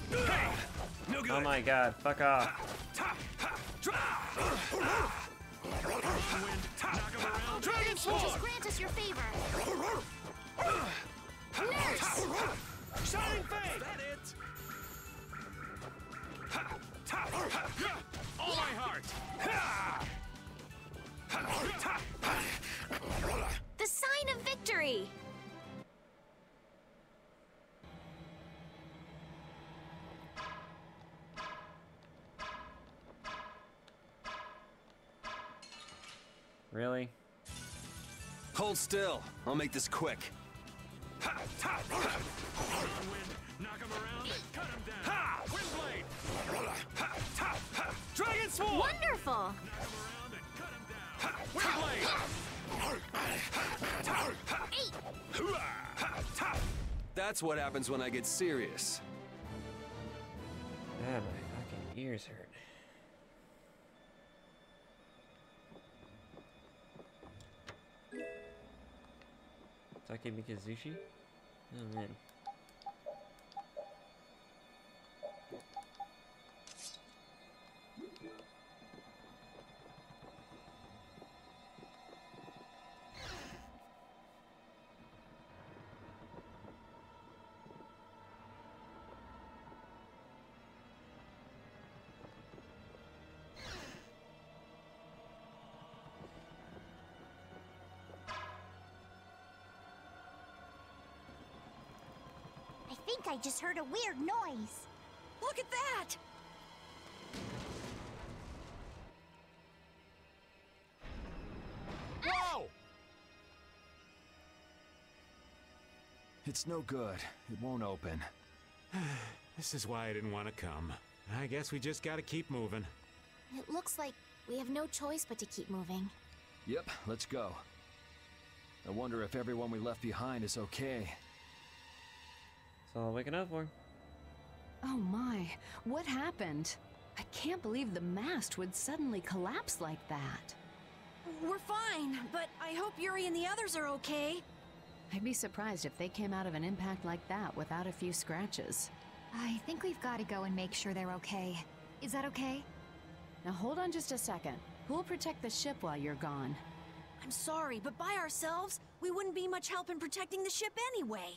Hey, no good. Oh my god, fuck off. Dragon swarm. Angels, grant us your favor. Nurse. Shining Fang. That it? All my heart. The sign of victory. Really? Hold still. I'll make this quick. Knock him around and cut him down. Windblade. Dragon swarm. Wonderful. Knock him around and cut him down. Windblade. That's what happens when I get serious. Ah, my fucking ears hurt. Takemikazushi? Oh man. I think I just heard a weird noise. Look at that! Whoa! It's no good. It won't open. This is why I didn't want to come. I guess we just gotta keep moving. It looks like we have no choice but to keep moving. Yep, let's go. I wonder if everyone we left behind is okay. That's all waking up for. Oh my, what happened? I can't believe the mast would suddenly collapse like that. We're fine, but I hope Yuri and the others are okay. I'd be surprised if they came out of an impact like that without a few scratches. I think we've got to go and make sure they're okay. Is that okay? Now hold on just a second. Who'll protect the ship while you're gone? I'm sorry, but by ourselves, we wouldn't be much help in protecting the ship anyway.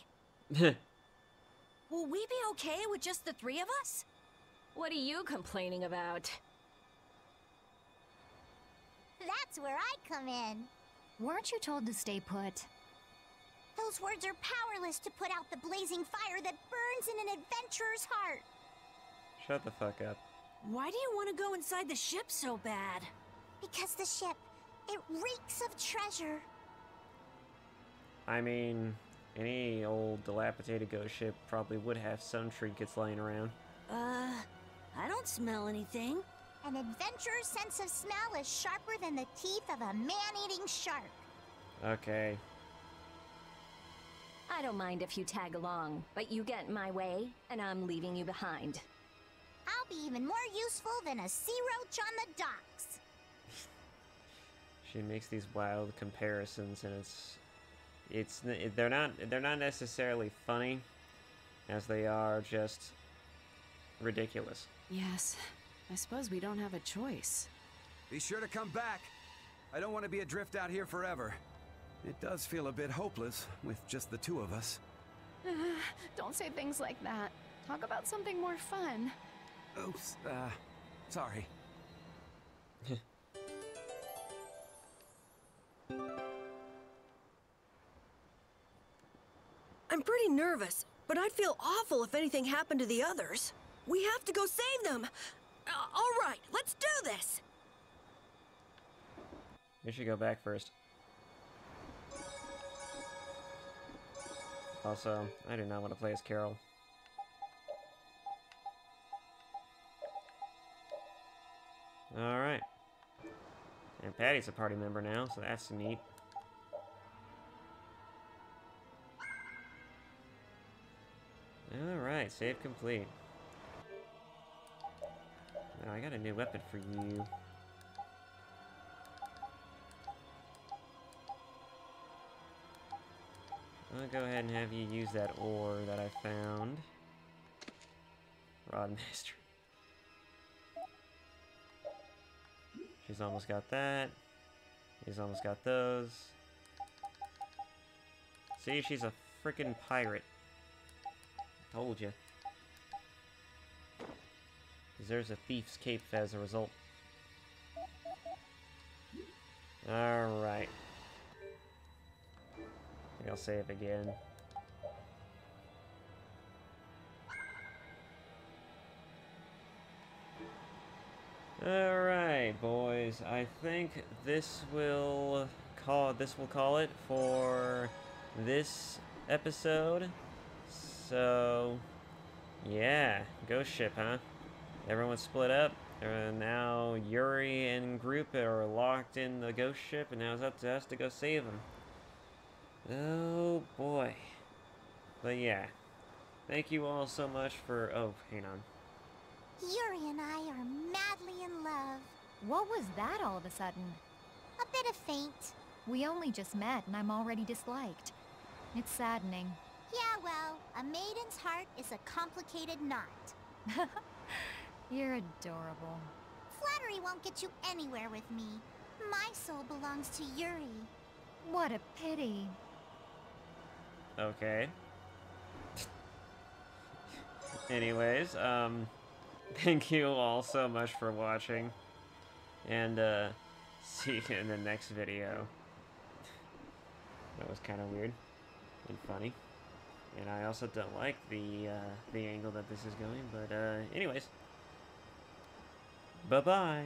Will we be okay with just the three of us? What are you complaining about? That's where I come in. Weren't you told to stay put? Those words are powerless to put out the blazing fire that burns in an adventurer's heart. Shut the fuck up. Why do you want to go inside the ship so bad? Because the ship, it reeks of treasure. I mean, any old dilapidated ghost ship probably would have some trinkets laying around. I don't smell anything. An adventurer's sense of smell is sharper than the teeth of a man-eating shark. Okay. I don't mind if you tag along, but you get in my way, and I'm leaving you behind. I'll be even more useful than a sea roach on the docks. She makes these wild comparisons, and they're not necessarily funny, as they are just ridiculous. Yes, I suppose we don't have a choice. Be sure to come back. I don't want to be adrift out here forever. It does feel a bit hopeless with just the two of us. Don't say things like that. Talk about something more fun. Oops, sorry. I'm pretty nervous, but I'd feel awful if anything happened to the others. We have to go save them. All right, let's do this. We should go back first. Also, I do not want to play as Carol. Alright. And Patty's a party member now, so that's neat. Alright, save complete. Now I got a new weapon for you. I'll go ahead and have you use that ore that I found. Rod Mastery. She's almost got that. He's almost got those. See, she's a freaking pirate. Told you. Deserves a thief's cape as a result. Alright. I think I'll save again. Alright, boys. I think this will call it for this episode. So yeah, ghost ship, huh? Everyone split up. Now Yuri and group are locked in the ghost ship, and now it's up to us to go save them. Oh boy. But yeah, thank you all so much for. Oh, hang on. Yuri and I are madly in love. What was that all of a sudden? A bit of faint. We only just met and I'm already disliked. It's saddening. Yeah, well, a maiden's heart is a complicated knot. You're adorable. Flattery won't get you anywhere with me. My soul belongs to Yuri. What a pity. Okay. Anyways, thank you all so much for watching. And, see you in the next video. That was kind of weird and funny. And I also don't like the angle that this is going, but, anyways. Bye-bye.